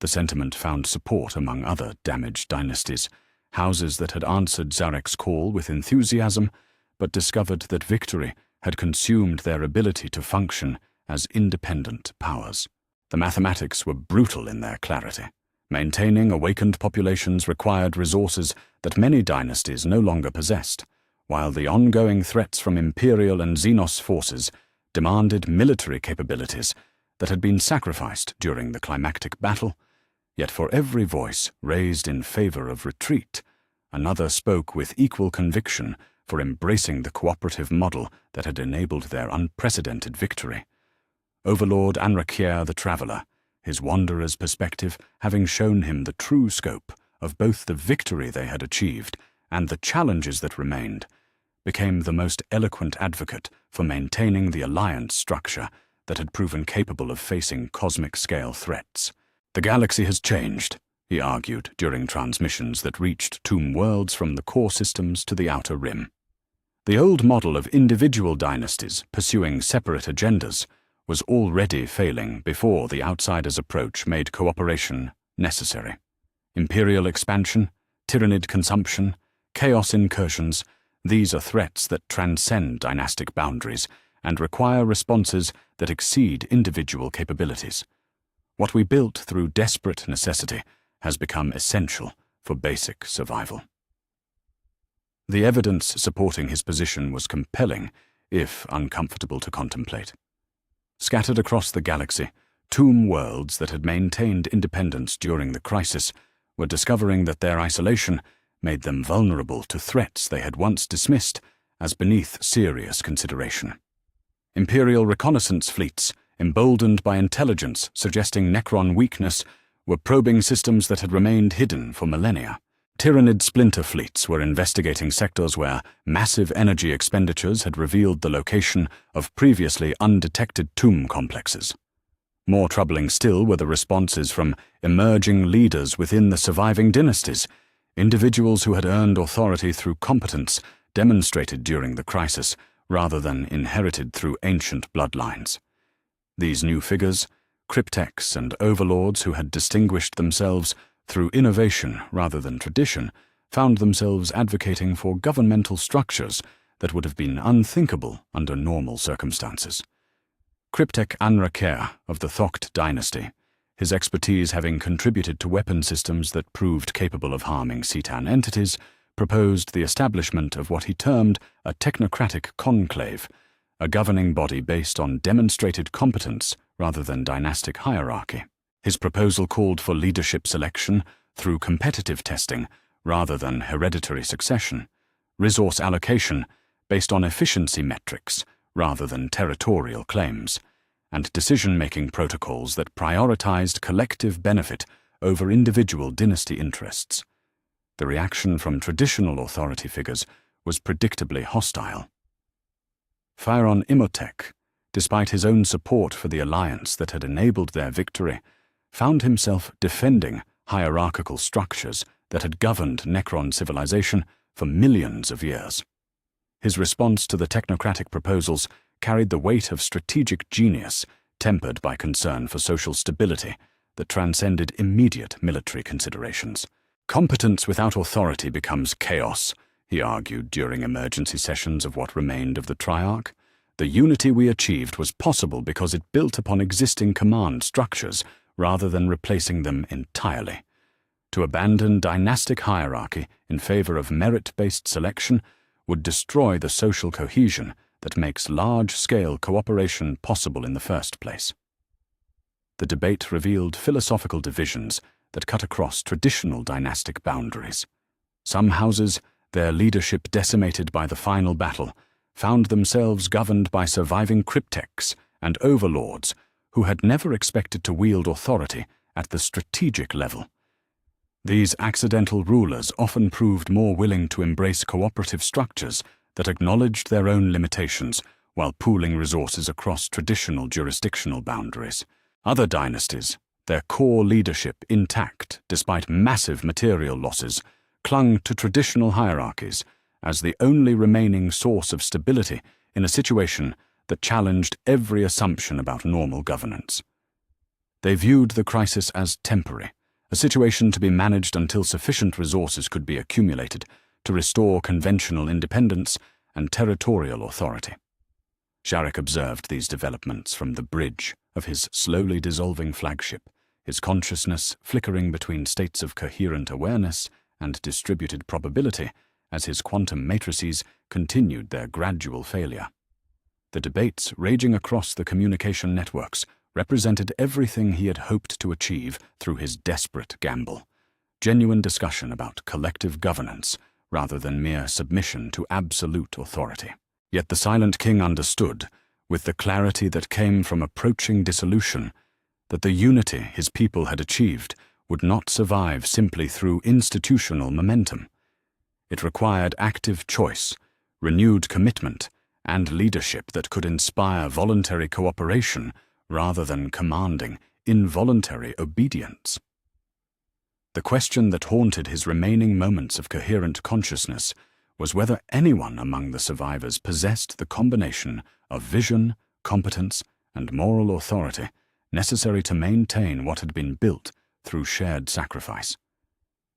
The sentiment found support among other damaged dynasties, houses that had answered Zarek's call with enthusiasm, but discovered that victory had consumed their ability to function as independent powers. The mathematics were brutal in their clarity. Maintaining awakened populations required resources that many dynasties no longer possessed, while the ongoing threats from Imperial and Xenos forces demanded military capabilities that had been sacrificed during the climactic battle. Yet for every voice raised in favor of retreat, another spoke with equal conviction for embracing the cooperative model that had enabled their unprecedented victory. Overlord Anrakier the Traveler, his wanderer's perspective having shown him the true scope of both the victory they had achieved and the challenges that remained, became the most eloquent advocate for maintaining the alliance structure that had proven capable of facing cosmic-scale threats. The galaxy has changed, he argued during transmissions that reached tomb worlds from the core systems to the outer rim. The old model of individual dynasties pursuing separate agendas was already failing before the outsider's approach made cooperation necessary. Imperial expansion, tyrannid consumption, chaos incursions, these are threats that transcend dynastic boundaries and require responses that exceed individual capabilities. What we built through desperate necessity has become essential for basic survival. The evidence supporting his position was compelling, if uncomfortable to contemplate. Scattered across the galaxy, tomb worlds that had maintained independence during the crisis were discovering that their isolation made them vulnerable to threats they had once dismissed as beneath serious consideration. Imperial reconnaissance fleets, emboldened by intelligence suggesting Necron weakness, were probing systems that had remained hidden for millennia. Tyrannid splinter fleets were investigating sectors where massive energy expenditures had revealed the location of previously undetected tomb complexes. More troubling still were the responses from emerging leaders within the surviving dynasties, individuals who had earned authority through competence demonstrated during the crisis rather than inherited through ancient bloodlines. These new figures, cryptechs and overlords who had distinguished themselves through innovation rather than tradition, found themselves advocating for governmental structures that would have been unthinkable under normal circumstances. Cryptech Anraker of the Thoct dynasty, his expertise having contributed to weapon systems that proved capable of harming Cetan entities, proposed the establishment of what he termed a technocratic conclave, a governing body based on demonstrated competence rather than dynastic hierarchy. His proposal called for leadership selection through competitive testing rather than hereditary succession, resource allocation based on efficiency metrics rather than territorial claims, and decision-making protocols that prioritized collective benefit over individual dynasty interests. The reaction from traditional authority figures was predictably hostile. Pharaon Imhotep, despite his own support for the alliance that had enabled their victory, found himself defending hierarchical structures that had governed Necron civilization for millions of years. His response to the technocratic proposals carried the weight of strategic genius tempered by concern for social stability that transcended immediate military considerations. Competence without authority becomes chaos, he argued during emergency sessions of what remained of the Triarch. The unity we achieved was possible because it built upon existing command structures rather than replacing them entirely. To abandon dynastic hierarchy in favor of merit-based selection would destroy the social cohesion that makes large-scale cooperation possible in the first place. The debate revealed philosophical divisions that cut across traditional dynastic boundaries. Some houses, their leadership decimated by the final battle, found themselves governed by surviving cryptechs and overlords who had never expected to wield authority at the strategic level. These accidental rulers often proved more willing to embrace cooperative structures that acknowledged their own limitations while pooling resources across traditional jurisdictional boundaries. Other dynasties, their core leadership intact despite massive material losses, clung to traditional hierarchies as the only remaining source of stability in a situation that challenged every assumption about normal governance. They viewed the crisis as temporary, a situation to be managed until sufficient resources could be accumulated to restore conventional independence and territorial authority. Sharek observed these developments from the bridge of his slowly dissolving flagship, his consciousness flickering between states of coherent awareness and distributed probability as his quantum matrices continued their gradual failure. The debates raging across the communication networks represented everything he had hoped to achieve through his desperate gamble: genuine discussion about collective governance rather than mere submission to absolute authority. Yet the Silent King understood, with the clarity that came from approaching dissolution, that the unity his people had achieved would not survive simply through institutional momentum. It required active choice, renewed commitment, and leadership that could inspire voluntary cooperation rather than commanding involuntary obedience. The question that haunted his remaining moments of coherent consciousness was whether anyone among the survivors possessed the combination of vision, competence, and moral authority necessary to maintain what had been built through shared sacrifice.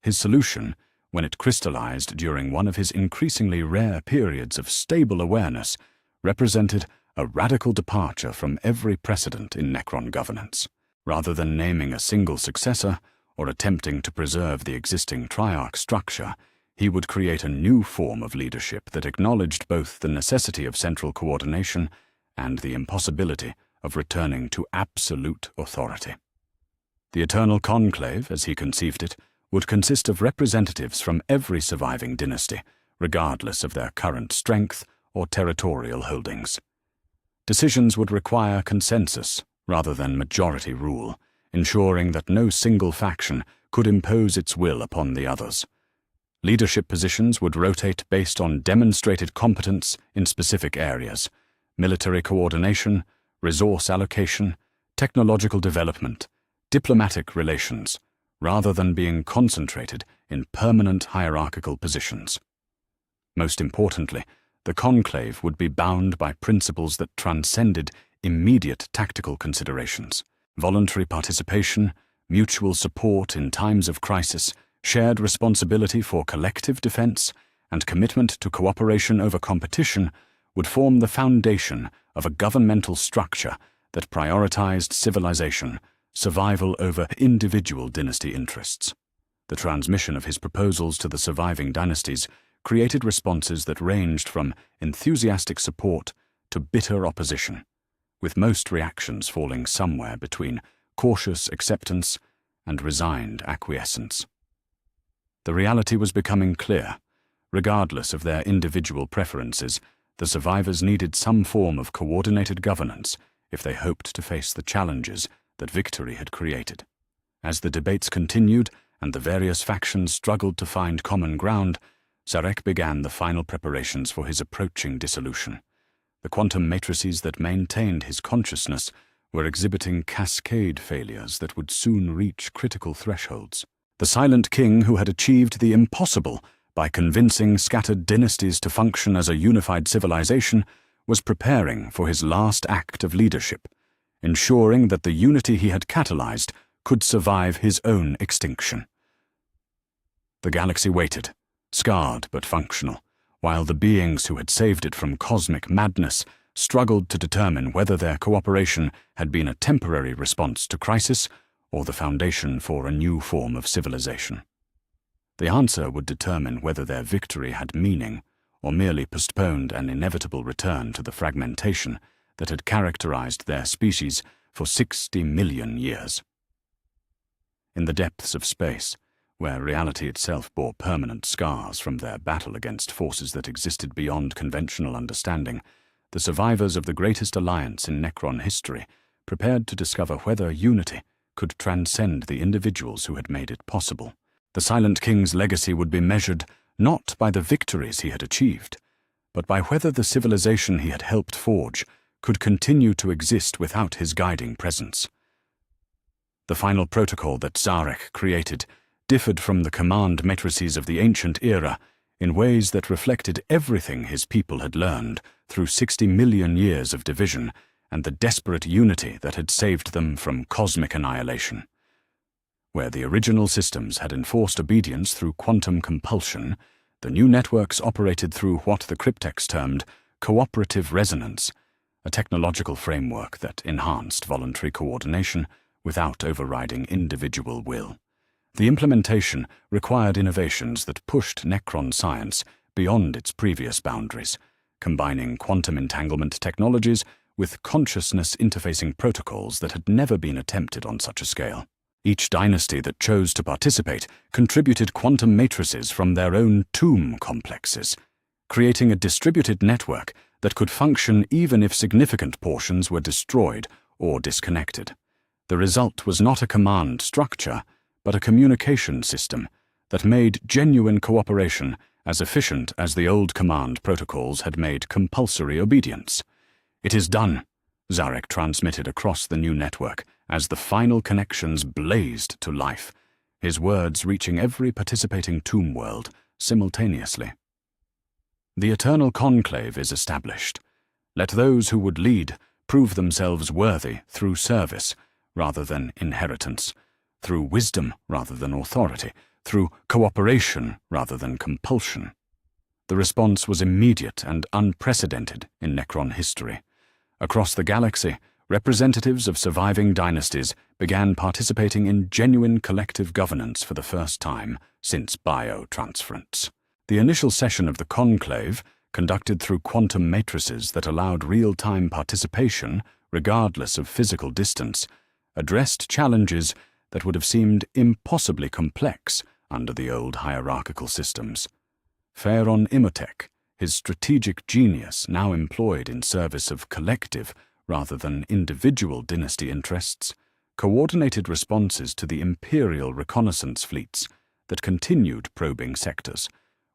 His solution, when it crystallized during one of his increasingly rare periods of stable awareness, represented a radical departure from every precedent in Necron governance. Rather than naming a single successor or attempting to preserve the existing Triarch structure, he would create a new form of leadership that acknowledged both the necessity of central coordination and the impossibility of returning to absolute authority. The Eternal Conclave, as he conceived it, would consist of representatives from every surviving dynasty, regardless of their current strength or territorial holdings. Decisions would require consensus rather than majority rule, ensuring that no single faction could impose its will upon the others. Leadership positions would rotate based on demonstrated competence in specific areas: military coordination, resource allocation, technological development, diplomatic relations, rather than being concentrated in permanent hierarchical positions. Most importantly, the conclave would be bound by principles that transcended immediate tactical considerations: voluntary participation, mutual support in times of crisis, shared responsibility for collective defense, and commitment to cooperation over competition would form the foundation of a governmental structure that prioritized civilization, survival over individual dynasty interests. The transmission of his proposals to the surviving dynasties created responses that ranged from enthusiastic support to bitter opposition, with most reactions falling somewhere between cautious acceptance and resigned acquiescence. The reality was becoming clear. Regardless of their individual preferences, the survivors needed some form of coordinated governance if they hoped to face the challenges that victory had created. As the debates continued and the various factions struggled to find common ground, Zarek began the final preparations for his approaching dissolution. The quantum matrices that maintained his consciousness were exhibiting cascade failures that would soon reach critical thresholds. The Silent King, who had achieved the impossible by convincing scattered dynasties to function as a unified civilization, was preparing for his last act of leadership, ensuring that the unity he had catalyzed could survive his own extinction. The galaxy waited, scarred but functional, while the beings who had saved it from cosmic madness struggled to determine whether their cooperation had been a temporary response to crisis or the foundation for a new form of civilization. The answer would determine whether their victory had meaning or merely postponed an inevitable return to the fragmentation that had characterized their species for 60 million years. In the depths of space, where reality itself bore permanent scars from their battle against forces that existed beyond conventional understanding, the survivors of the greatest alliance in Necron history prepared to discover whether unity could transcend the individuals who had made it possible. The Silent King's legacy would be measured not by the victories he had achieved, but by whether the civilization he had helped forge could continue to exist without his guiding presence. The final protocol that Zarek created differed from the command matrices of the ancient era in ways that reflected everything his people had learned through 60 million years of division and the desperate unity that had saved them from cosmic annihilation. Where the original systems had enforced obedience through quantum compulsion, the new networks operated through what the cryptex termed cooperative resonance, a technological framework that enhanced voluntary coordination without overriding individual will. The implementation required innovations that pushed Necron science beyond its previous boundaries, combining quantum entanglement technologies with consciousness interfacing protocols that had never been attempted on such a scale. Each dynasty that chose to participate contributed quantum matrices from their own tomb complexes, creating a distributed network that could function even if significant portions were destroyed or disconnected. The result was not a command structure, but a communication system that made genuine cooperation as efficient as the old command protocols had made compulsory obedience. "It is done," Zarek transmitted across the new network as the final connections blazed to life, his words reaching every participating tomb world simultaneously. "The eternal conclave is established. Let those who would lead prove themselves worthy through service rather than inheritance, through wisdom rather than authority, through cooperation rather than compulsion." The response was immediate and unprecedented in Necron history. Across the galaxy, representatives of surviving dynasties began participating in genuine collective governance for the first time since biotransference. The initial session of the conclave, conducted through quantum matrices that allowed real-time participation regardless of physical distance, addressed challenges that would have seemed impossibly complex under the old hierarchical systems. Pharaon Imhotep, his strategic genius now employed in service of collective rather than individual dynasty interests, coordinated responses to the imperial reconnaissance fleets that continued probing sectors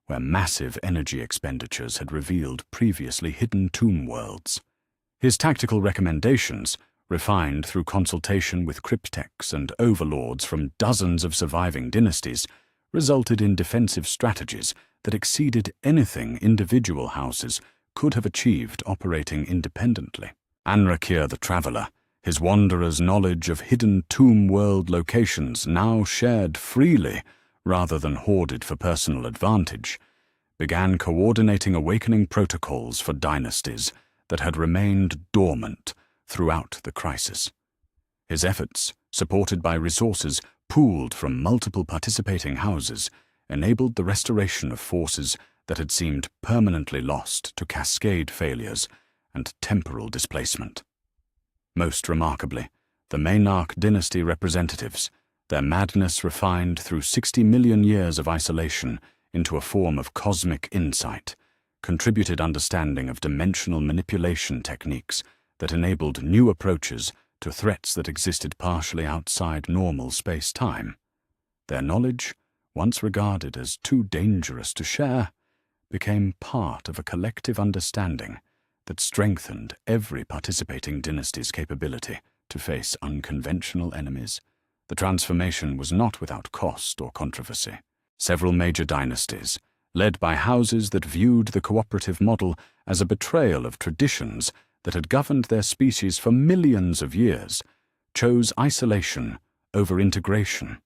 where massive energy expenditures had revealed previously hidden tomb worlds. His tactical recommendations, refined through consultation with cryptex and overlords from dozens of surviving dynasties, resulted in defensive strategies that exceeded anything individual houses could have achieved operating independently. Anrakir the Traveler, his wanderer's knowledge of hidden tomb world locations now shared freely rather than hoarded for personal advantage, began coordinating awakening protocols for dynasties that had remained dormant throughout the crisis. His efforts, supported by resources pooled from multiple participating houses, enabled the restoration of forces that had seemed permanently lost to cascade failures and temporal displacement. Most remarkably, the Maynarch dynasty representatives, their madness refined through 60 million years of isolation, into a form of cosmic insight, contributed understanding of dimensional manipulation techniques that enabled new approaches to threats that existed partially outside normal space-time. Their knowledge, once regarded as too dangerous to share, became part of a collective understanding that strengthened every participating dynasty's capability to face unconventional enemies. The transformation was not without cost or controversy. Several major dynasties, led by houses that viewed the cooperative model as a betrayal of traditions that had governed their species for millions of years, chose isolation over integration.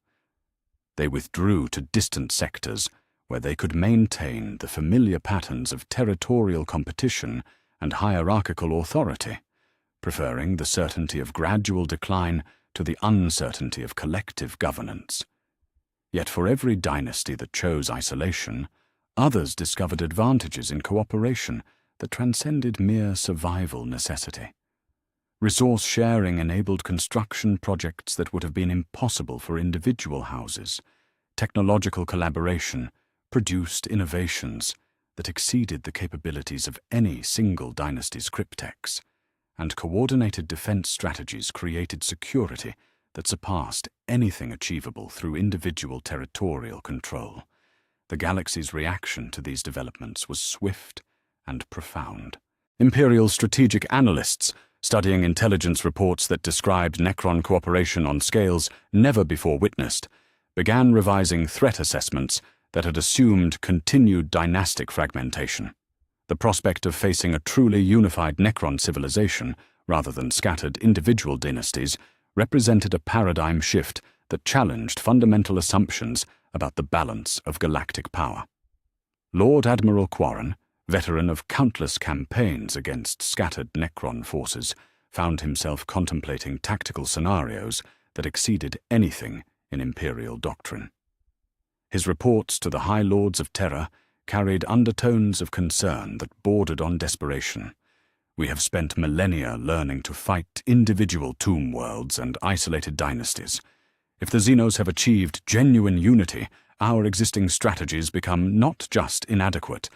They withdrew to distant sectors where they could maintain the familiar patterns of territorial competition and hierarchical authority, preferring the certainty of gradual decline to the uncertainty of collective governance. Yet for every dynasty that chose isolation, others discovered advantages in cooperation that transcended mere survival necessity. Resource sharing enabled construction projects that would have been impossible for individual houses. Technological collaboration produced innovations that exceeded the capabilities of any single dynasty's cryptex, and coordinated defense strategies created security that surpassed anything achievable through individual territorial control. The galaxy's reaction to these developments was swift and profound. Imperial strategic analysts, studying intelligence reports that described Necron cooperation on scales never before witnessed, began revising threat assessments that had assumed continued dynastic fragmentation. The prospect of facing a truly unified Necron civilization, rather than scattered individual dynasties, represented a paradigm shift that challenged fundamental assumptions about the balance of galactic power. Lord Admiral Quarren, veteran of countless campaigns against scattered Necron forces, found himself contemplating tactical scenarios that exceeded anything in Imperial doctrine. His reports to the High Lords of Terra carried undertones of concern that bordered on desperation. We have spent millennia learning to fight individual tomb worlds and isolated dynasties. If the Xenos have achieved genuine unity, our existing strategies become not just inadequate,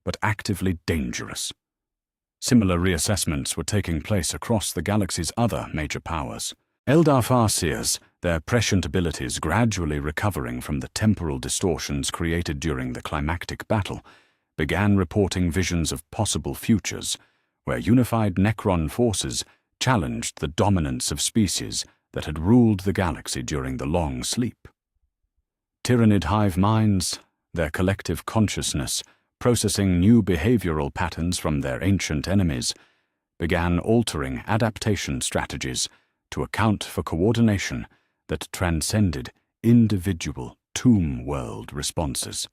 but actively dangerous. Similar reassessments were taking place across the galaxy's other major powers. Eldar Farseers, their prescient abilities gradually recovering from the temporal distortions created during the climactic battle, began reporting visions of possible futures where unified Necron forces challenged the dominance of species that had ruled the galaxy during the long sleep. Tyrannid hive minds, their collective consciousness processing new behavioral patterns from their ancient enemies, began altering adaptation strategies to account for coordination that transcended individual tomb world responses.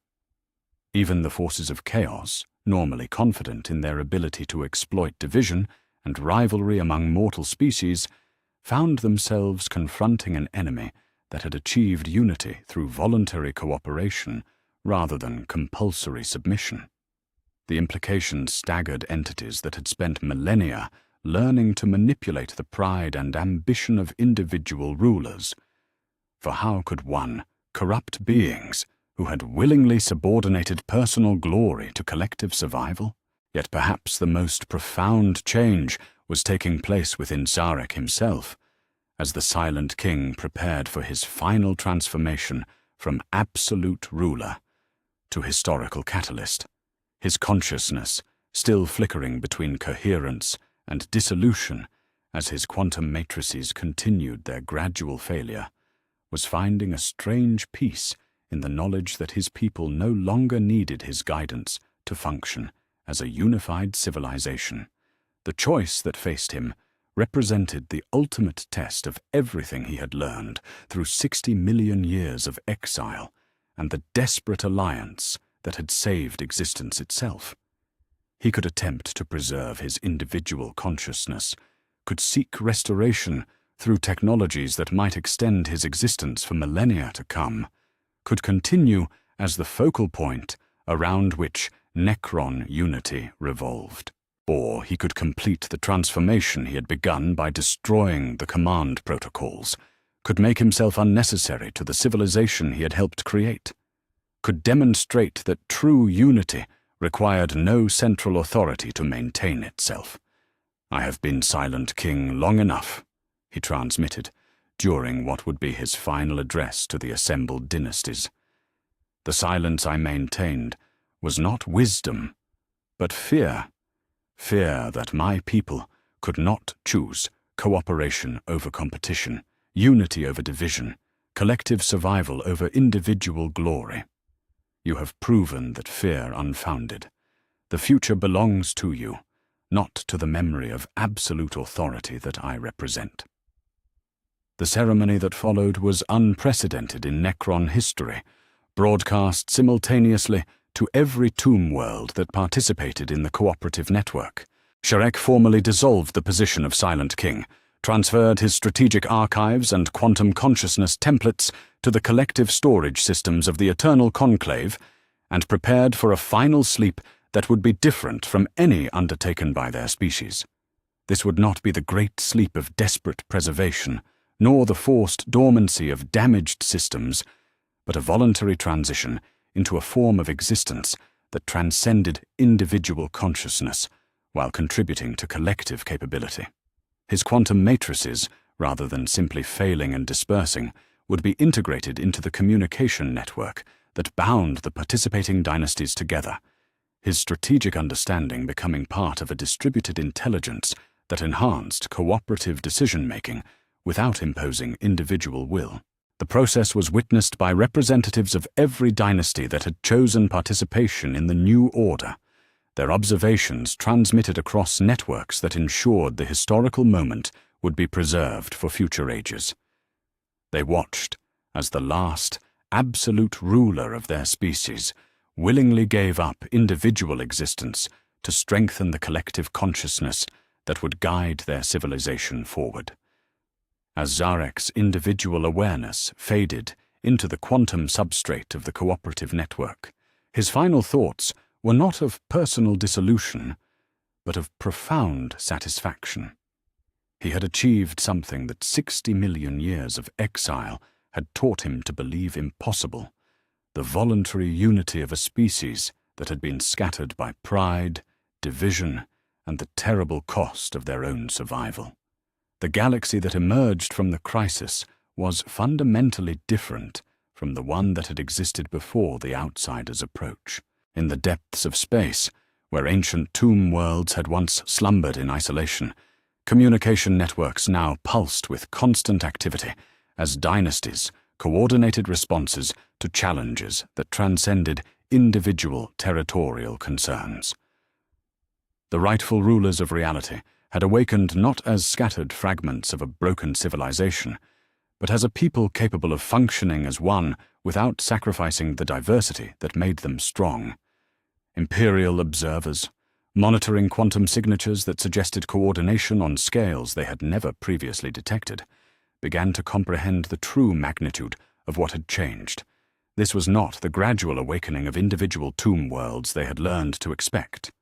Even the forces of chaos, normally confident in their ability to exploit division and rivalry among mortal species, found themselves confronting an enemy that had achieved unity through voluntary cooperation rather than compulsory submission. The implications staggered entities that had spent millennia learning to manipulate the pride and ambition of individual rulers. For how could one corrupt beings who had willingly subordinated personal glory to collective survival? Yet perhaps the most profound change was taking place within Zarek himself, as the Silent King prepared for his final transformation from absolute ruler to historical catalyst, his consciousness still flickering between coherence and dissolution as his quantum matrices continued their gradual failure, was finding a strange peace in the knowledge that his people no longer needed his guidance to function as a unified civilization. The choice that faced him represented the ultimate test of everything he had learned through 60 million years of exile and the desperate alliance that had saved existence itself. He could attempt to preserve his individual consciousness, could seek restoration through technologies that might extend his existence for millennia to come, could continue as the focal point around which Necron unity revolved. Or he could complete the transformation he had begun by destroying the command protocols, could make himself unnecessary to the civilization he had helped create. could demonstrate that true unity required no central authority to maintain itself. "I have been Silent King long enough," he transmitted, during what would be his final address to the assembled dynasties. "The silence I maintained was not wisdom, but fear. Fear that my people could not choose cooperation over competition, unity over division, collective survival over individual glory. You have proven that fear unfounded. The future belongs to you, not to the memory of absolute authority that I represent." The ceremony that followed was unprecedented in Necron history, broadcast simultaneously to every tomb world that participated in the cooperative network. Sharek formally dissolved the position of Silent King, transferred his strategic archives and quantum consciousness templates to the collective storage systems of the Eternal Conclave, and prepared for a final sleep that would be different from any undertaken by their species. This would not be the great sleep of desperate preservation, nor the forced dormancy of damaged systems, but a voluntary transition into a form of existence that transcended individual consciousness while contributing to collective capability. His quantum matrices, rather than simply failing and dispersing, would be integrated into the communication network that bound the participating dynasties together, his strategic understanding becoming part of a distributed intelligence that enhanced cooperative decision-making without imposing individual will. The process was witnessed by representatives of every dynasty that had chosen participation in the new order, their observations transmitted across networks that ensured the historical moment would be preserved for future ages. They watched as the last, absolute ruler of their species willingly gave up individual existence to strengthen the collective consciousness that would guide their civilization forward. As Zarek's individual awareness faded into the quantum substrate of the cooperative network, his final thoughts were not of personal dissolution, but of profound satisfaction. He had achieved something that 60 million years of exile had taught him to believe impossible, the voluntary unity of a species that had been scattered by pride, division, and the terrible cost of their own survival. The galaxy that emerged from the crisis was fundamentally different from the one that had existed before the outsider's approach. In the depths of space, where ancient tomb worlds had once slumbered in isolation, communication networks now pulsed with constant activity as dynasties coordinated responses to challenges that transcended individual territorial concerns. The rightful rulers of reality had awakened not as scattered fragments of a broken civilization, but as a people capable of functioning as one without sacrificing the diversity that made them strong. Imperial observers, monitoring quantum signatures that suggested coordination on scales they had never previously detected, began to comprehend the true magnitude of what had changed. This was not the gradual awakening of individual tomb worlds they had learned to expect,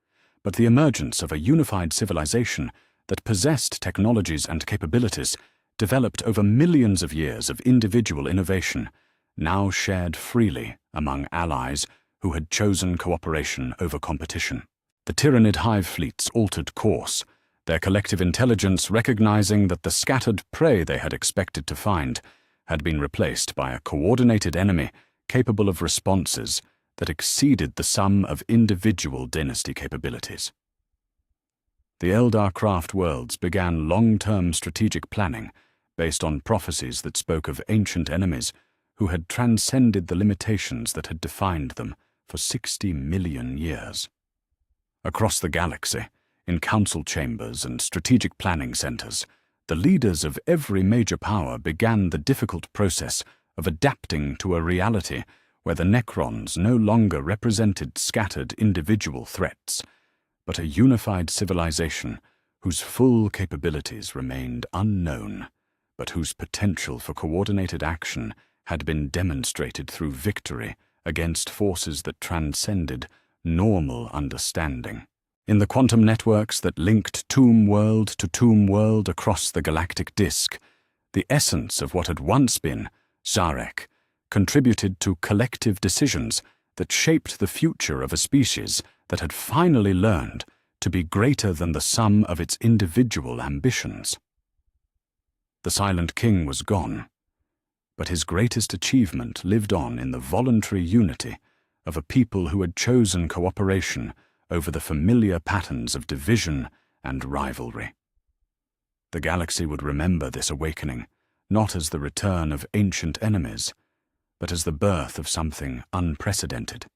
but the emergence of a unified civilization that possessed technologies and capabilities developed over millions of years of individual innovation, now shared freely among allies who had chosen cooperation over competition. The Tyranid hive fleets altered course, their collective intelligence recognizing that the scattered prey they had expected to find had been replaced by a coordinated enemy capable of responses that exceeded the sum of individual dynasty capabilities. The Eldar craft worlds began long-term strategic planning based on prophecies that spoke of ancient enemies who had transcended the limitations that had defined them for 60 million years. Across the galaxy, in council chambers and strategic planning centers, the leaders of every major power began the difficult process of adapting to a reality where the Necrons no longer represented scattered individual threats, but a unified civilization whose full capabilities remained unknown, but whose potential for coordinated action had been demonstrated through victory against forces that transcended normal understanding. In the quantum networks that linked tomb world to tomb world across the galactic disk, the essence of what had once been Zarek contributed to collective decisions that shaped the future of a species that had finally learned to be greater than the sum of its individual ambitions. The Silent King was gone, but his greatest achievement lived on in the voluntary unity of a people who had chosen cooperation over the familiar patterns of division and rivalry. The galaxy would remember this awakening, not as the return of ancient enemies, but as the birth of something unprecedented,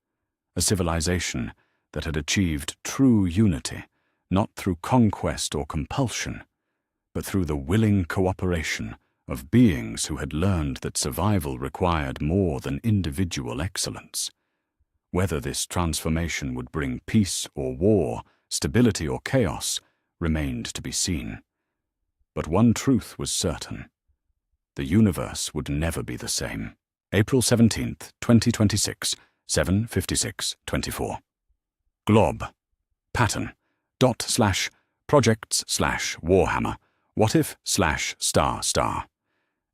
a civilization that had achieved true unity, not through conquest or compulsion, but through the willing cooperation of beings who had learned that survival required more than individual excellence. Whether this transformation would bring peace or war, stability or chaos, remained to be seen. But one truth was certain: the universe would never be the same. April 17th, 2026, 7:56:24. Glob. Pattern. /projects/Warhammer. What if /**.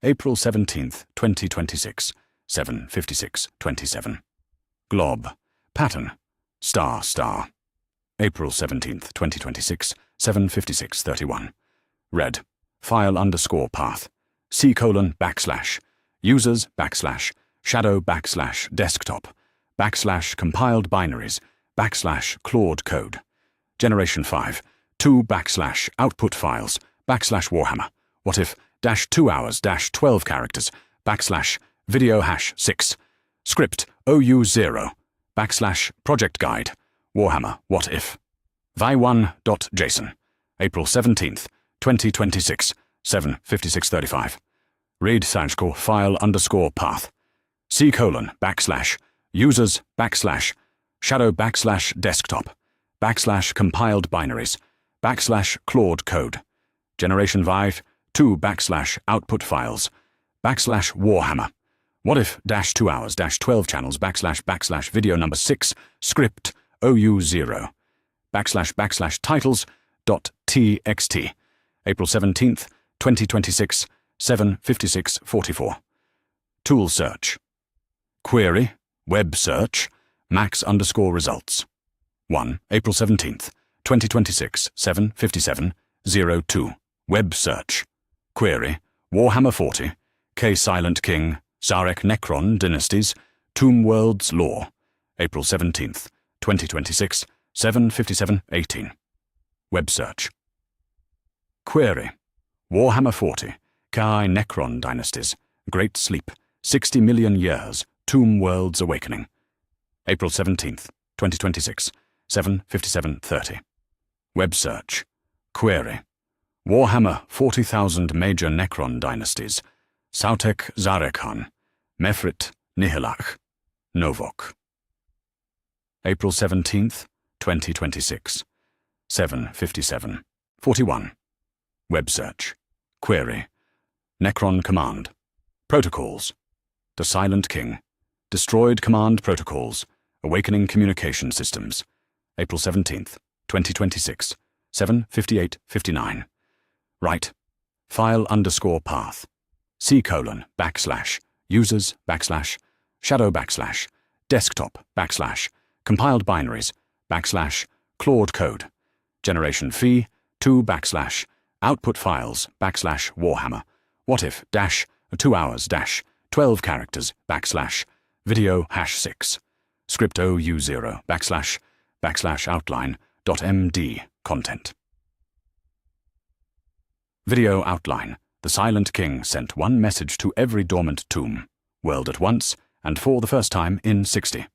April 17th, 2026, 7:56:27. Glob. Pattern. **. April 17th, 2026, 7:56:31. Red. File_path. /users / /desktop / compiled binaries / Claude code. Generation 5. 2 / output files / Warhammer. What if -2 hours - 12 characters / video #6. Script OU0 / project guide Warhammer What If. vi1.json. April 17th, 2026, 7:56:35. Read / file_path. /users / shadow / desktop / compiled binaries / Claude code. Generation 5. 2 / output files / Warhammer. What if -2 hours - 12 channels / video #6. Script OU0 / titles.txt. April 17th, 2026, 7:56:44. Tool search. Query, web search, max_results. 1. April 17th, 2026, 7:57:02. Web search. Query, Warhammer 40, K Silent King, Zarek Necron Dynasties, Tomb Worlds Lore. April 17th, 2026, 7:57:18. Web search. Query, Warhammer 40, Kai Necron Dynasties, Great Sleep, 60 million years, Tomb Worlds Awakening. April 17th, 2026, 7:57:30. Web search. Query, Warhammer 40,000 Major Necron Dynasties, Sautek Zarekhan, Mefrit Nihilach, Novok. April 17th, 2026, 7:57:41. Web search. Query, Necron Command. Protocols. The Silent King. Destroyed Command Protocols. Awakening Communication Systems. April 17th, 2026, 7:58:59. Write, file_path. /users / shadow / desktop / compiled binaries / Claude code. Generation fee 2 / output files / Warhammer. What if -2 hours - 12 characters / video #6. Script OU0 / outline.md content. Video outline. The Silent King sent one message to every dormant tomb, world at once, and for the first time in 60.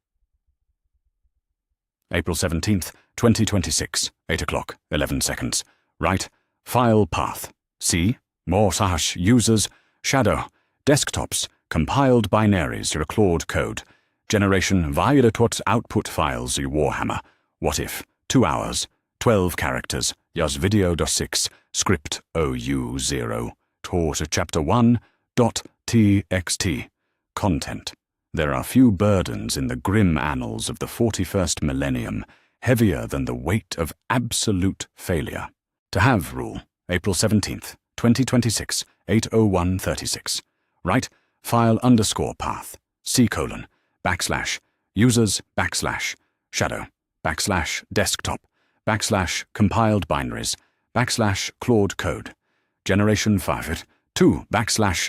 April 17th, 2026, 8 o'clock, 11 seconds. Write, file path. More / users, shadow, desktops, compiled binaries, Claude code. Generation violet output files, Warhammer. What if 2 hours, 12 characters, Yas video #6, script OU0, to chapter 1.txt. Content. There are few burdens in the grim annals of the 41st millennium heavier than the weight of absolute failure. To have rule. April 17th, 2026, 8:01:36. Write, file_path. users shadow desktop compiled binaries Claude code generation 5 2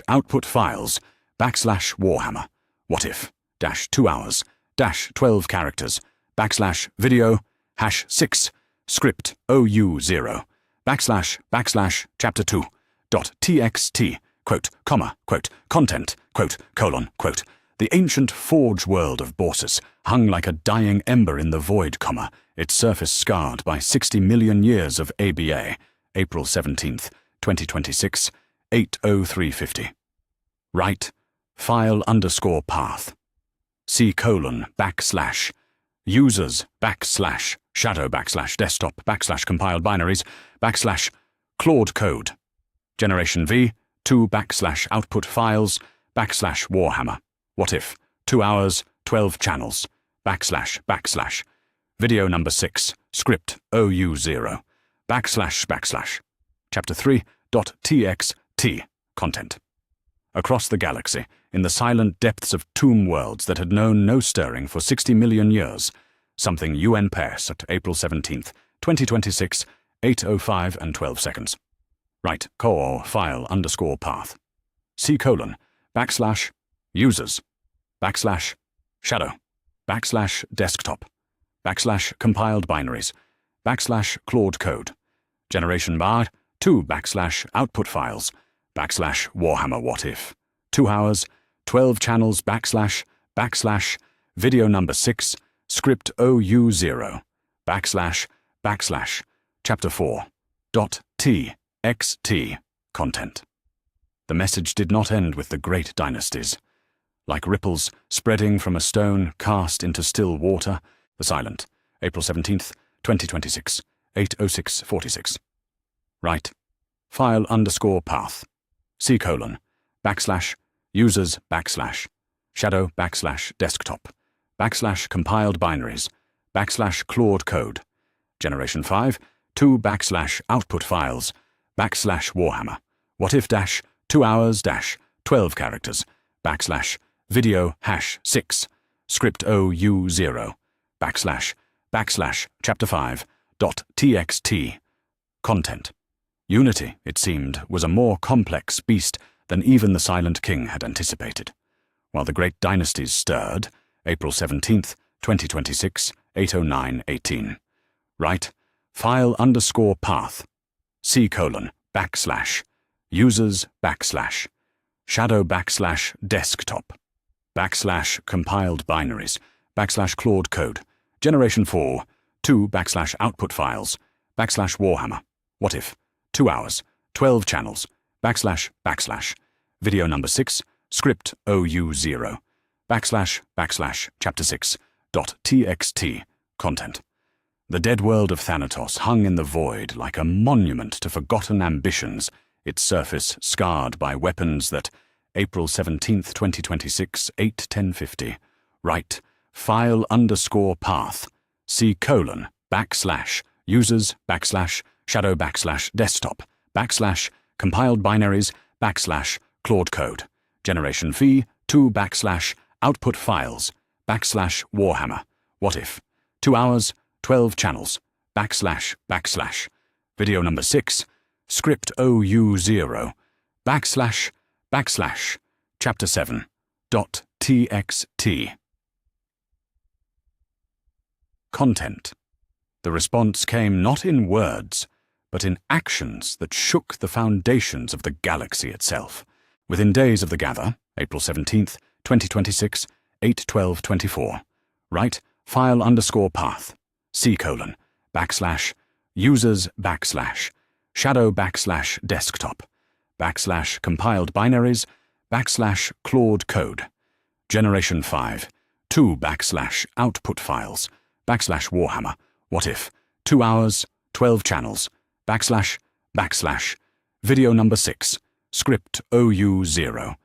output files Warhammer what if 2 hours 12 characters video #6 script OU0 chapter 2 txt content the ancient forge world of Borsus hung like a dying ember in the void, its surface scarred by 60 million years of ABA, April 17th, 2026, 8:03:50. Write, file _ path. users shadow desktop compiled binaries Claude code. Generation V, 2 output files Warhammer. What if 2 hours 12 channels video number 6 script OU0 chapter 3 txt content. Across the galaxy, in the silent depths of tomb worlds that had known no stirring for 60 million years, something UN Pass at April 17th, 2026, 8:05 and 12 seconds. Write core file _ path. users shadow desktop compiled binaries Claude code generation bar 2 output files Warhammer what if 2 hours 12 channels video number 6 script OU0 chapter 4 txt content. The message did not end with the great dynasties. Like ripples spreading from a stone cast into still water, the silent, April 17th, 2026, 8:06:46. Write, file _ path, users shadow desktop compiled binaries Claude code, generation 5, 2 output files Warhammer, what if 2 hours 12 characters video #6 script OU0 chapter 5 txt content. Unity, it seemed, was a more complex beast than even the Silent King had anticipated. While the great dynasties stirred, April 17th, 2026, 8:09:18. Write, file _ path, users shadow desktop compiled binaries Claude code generation 4 2 output files Warhammer what if 2 hours 12 channels video number 6 script OU0 chapter 6 txt content. The dead world of Thanatos hung in the void like a monument to forgotten ambitions, its surface scarred by weapons that, April 17th, 2026, 8:10:50. Write, file _ path, users shadow desktop compiled binaries Claude code, generation V, 2 output files Warhammer, what if 2 hours 12 channels video number 6 script OU0 chapter 7 txt content. The response came not in words, but in actions that shook the foundations of the galaxy itself. Within days of the gather, April 17th, 2026, 8:12:24. Write, file _ path, users shadow desktop compiled binaries Claude code, generation 5, 2 output files Warhammer, what if 2 hours 12 channels video number 6 script OU0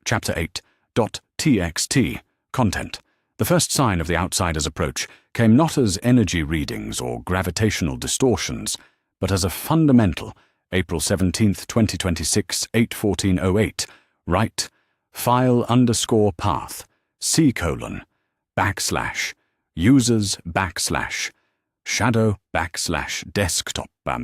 chapter 8 txt content. The first sign of the outsider's approach came not as energy readings or gravitational distortions, but as a fundamental, April 17th, 2026, 8:14:08. Write, file_path, /users / shadow / desktop /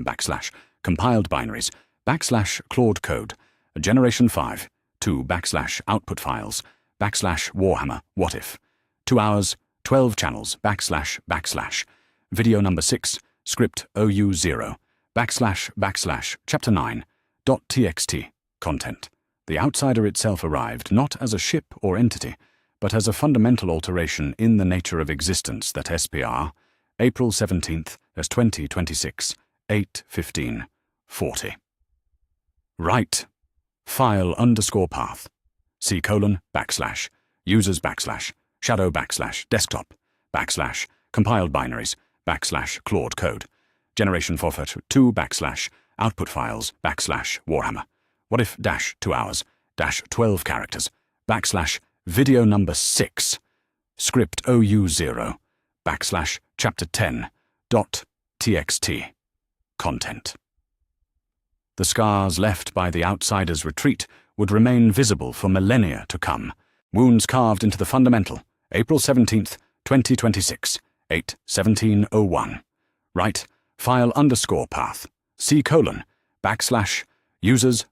compiled binaries / Claude code, generation 5, 2 / output files / Warhammer what if, 2 hours, 12 channels / video number 6, script OU0 / chapter 9.txt content. The Outsider itself arrived not as a ship or entity, but as a fundamental alteration in the nature of existence that SPR, April 17th, as 2026, 8:15:40. Write file_path, /users / shadow / desktop / compiled binaries / Claude code, generation 4 2 / output files / Warhammer what if - 2 hours - 12 characters / video number 6, script OU0 / chapter 10.txt content. The scars left by the Outsider's retreat would remain visible for millennia to come. Wounds carved into the fundamental, April 17th, 2026, 8:17:01. Write file_path, /users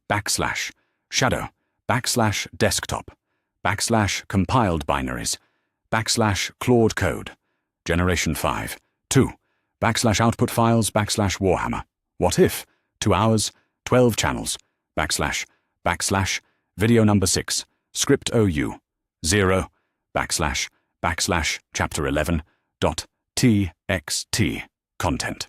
/ shadow / desktop / compiled binaries / Claude code, generation 5, 2 / output files / Warhammer what if, 2 hours, 12 channels / video number 6, script OU 0 / chapter 11.txt content.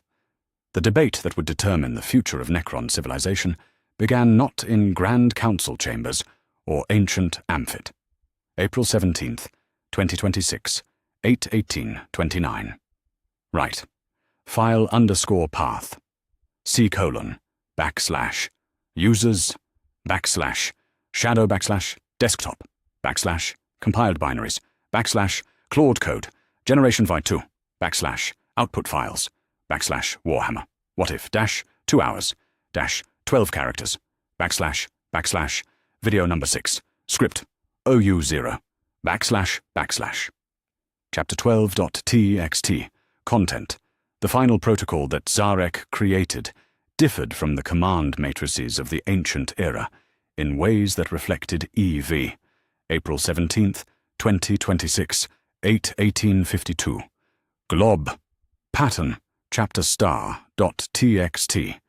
The debate that would determine the future of Necron civilization began not in Grand Council chambers or ancient amphit. April 17th, 2026, 8:18:29. Write file_path, /users / shadow / desktop / compiled binaries / Claude code, generation 2 / output files / Warhammer what if - 2 hours - 12 characters / video number 6, script OU0 / chapter 12.txt content. The final protocol that Zarek created differed from the command matrices of the ancient era in ways that reflected EV. April 17th, 2026, 8:18:52. Glob pattern chapter *.txt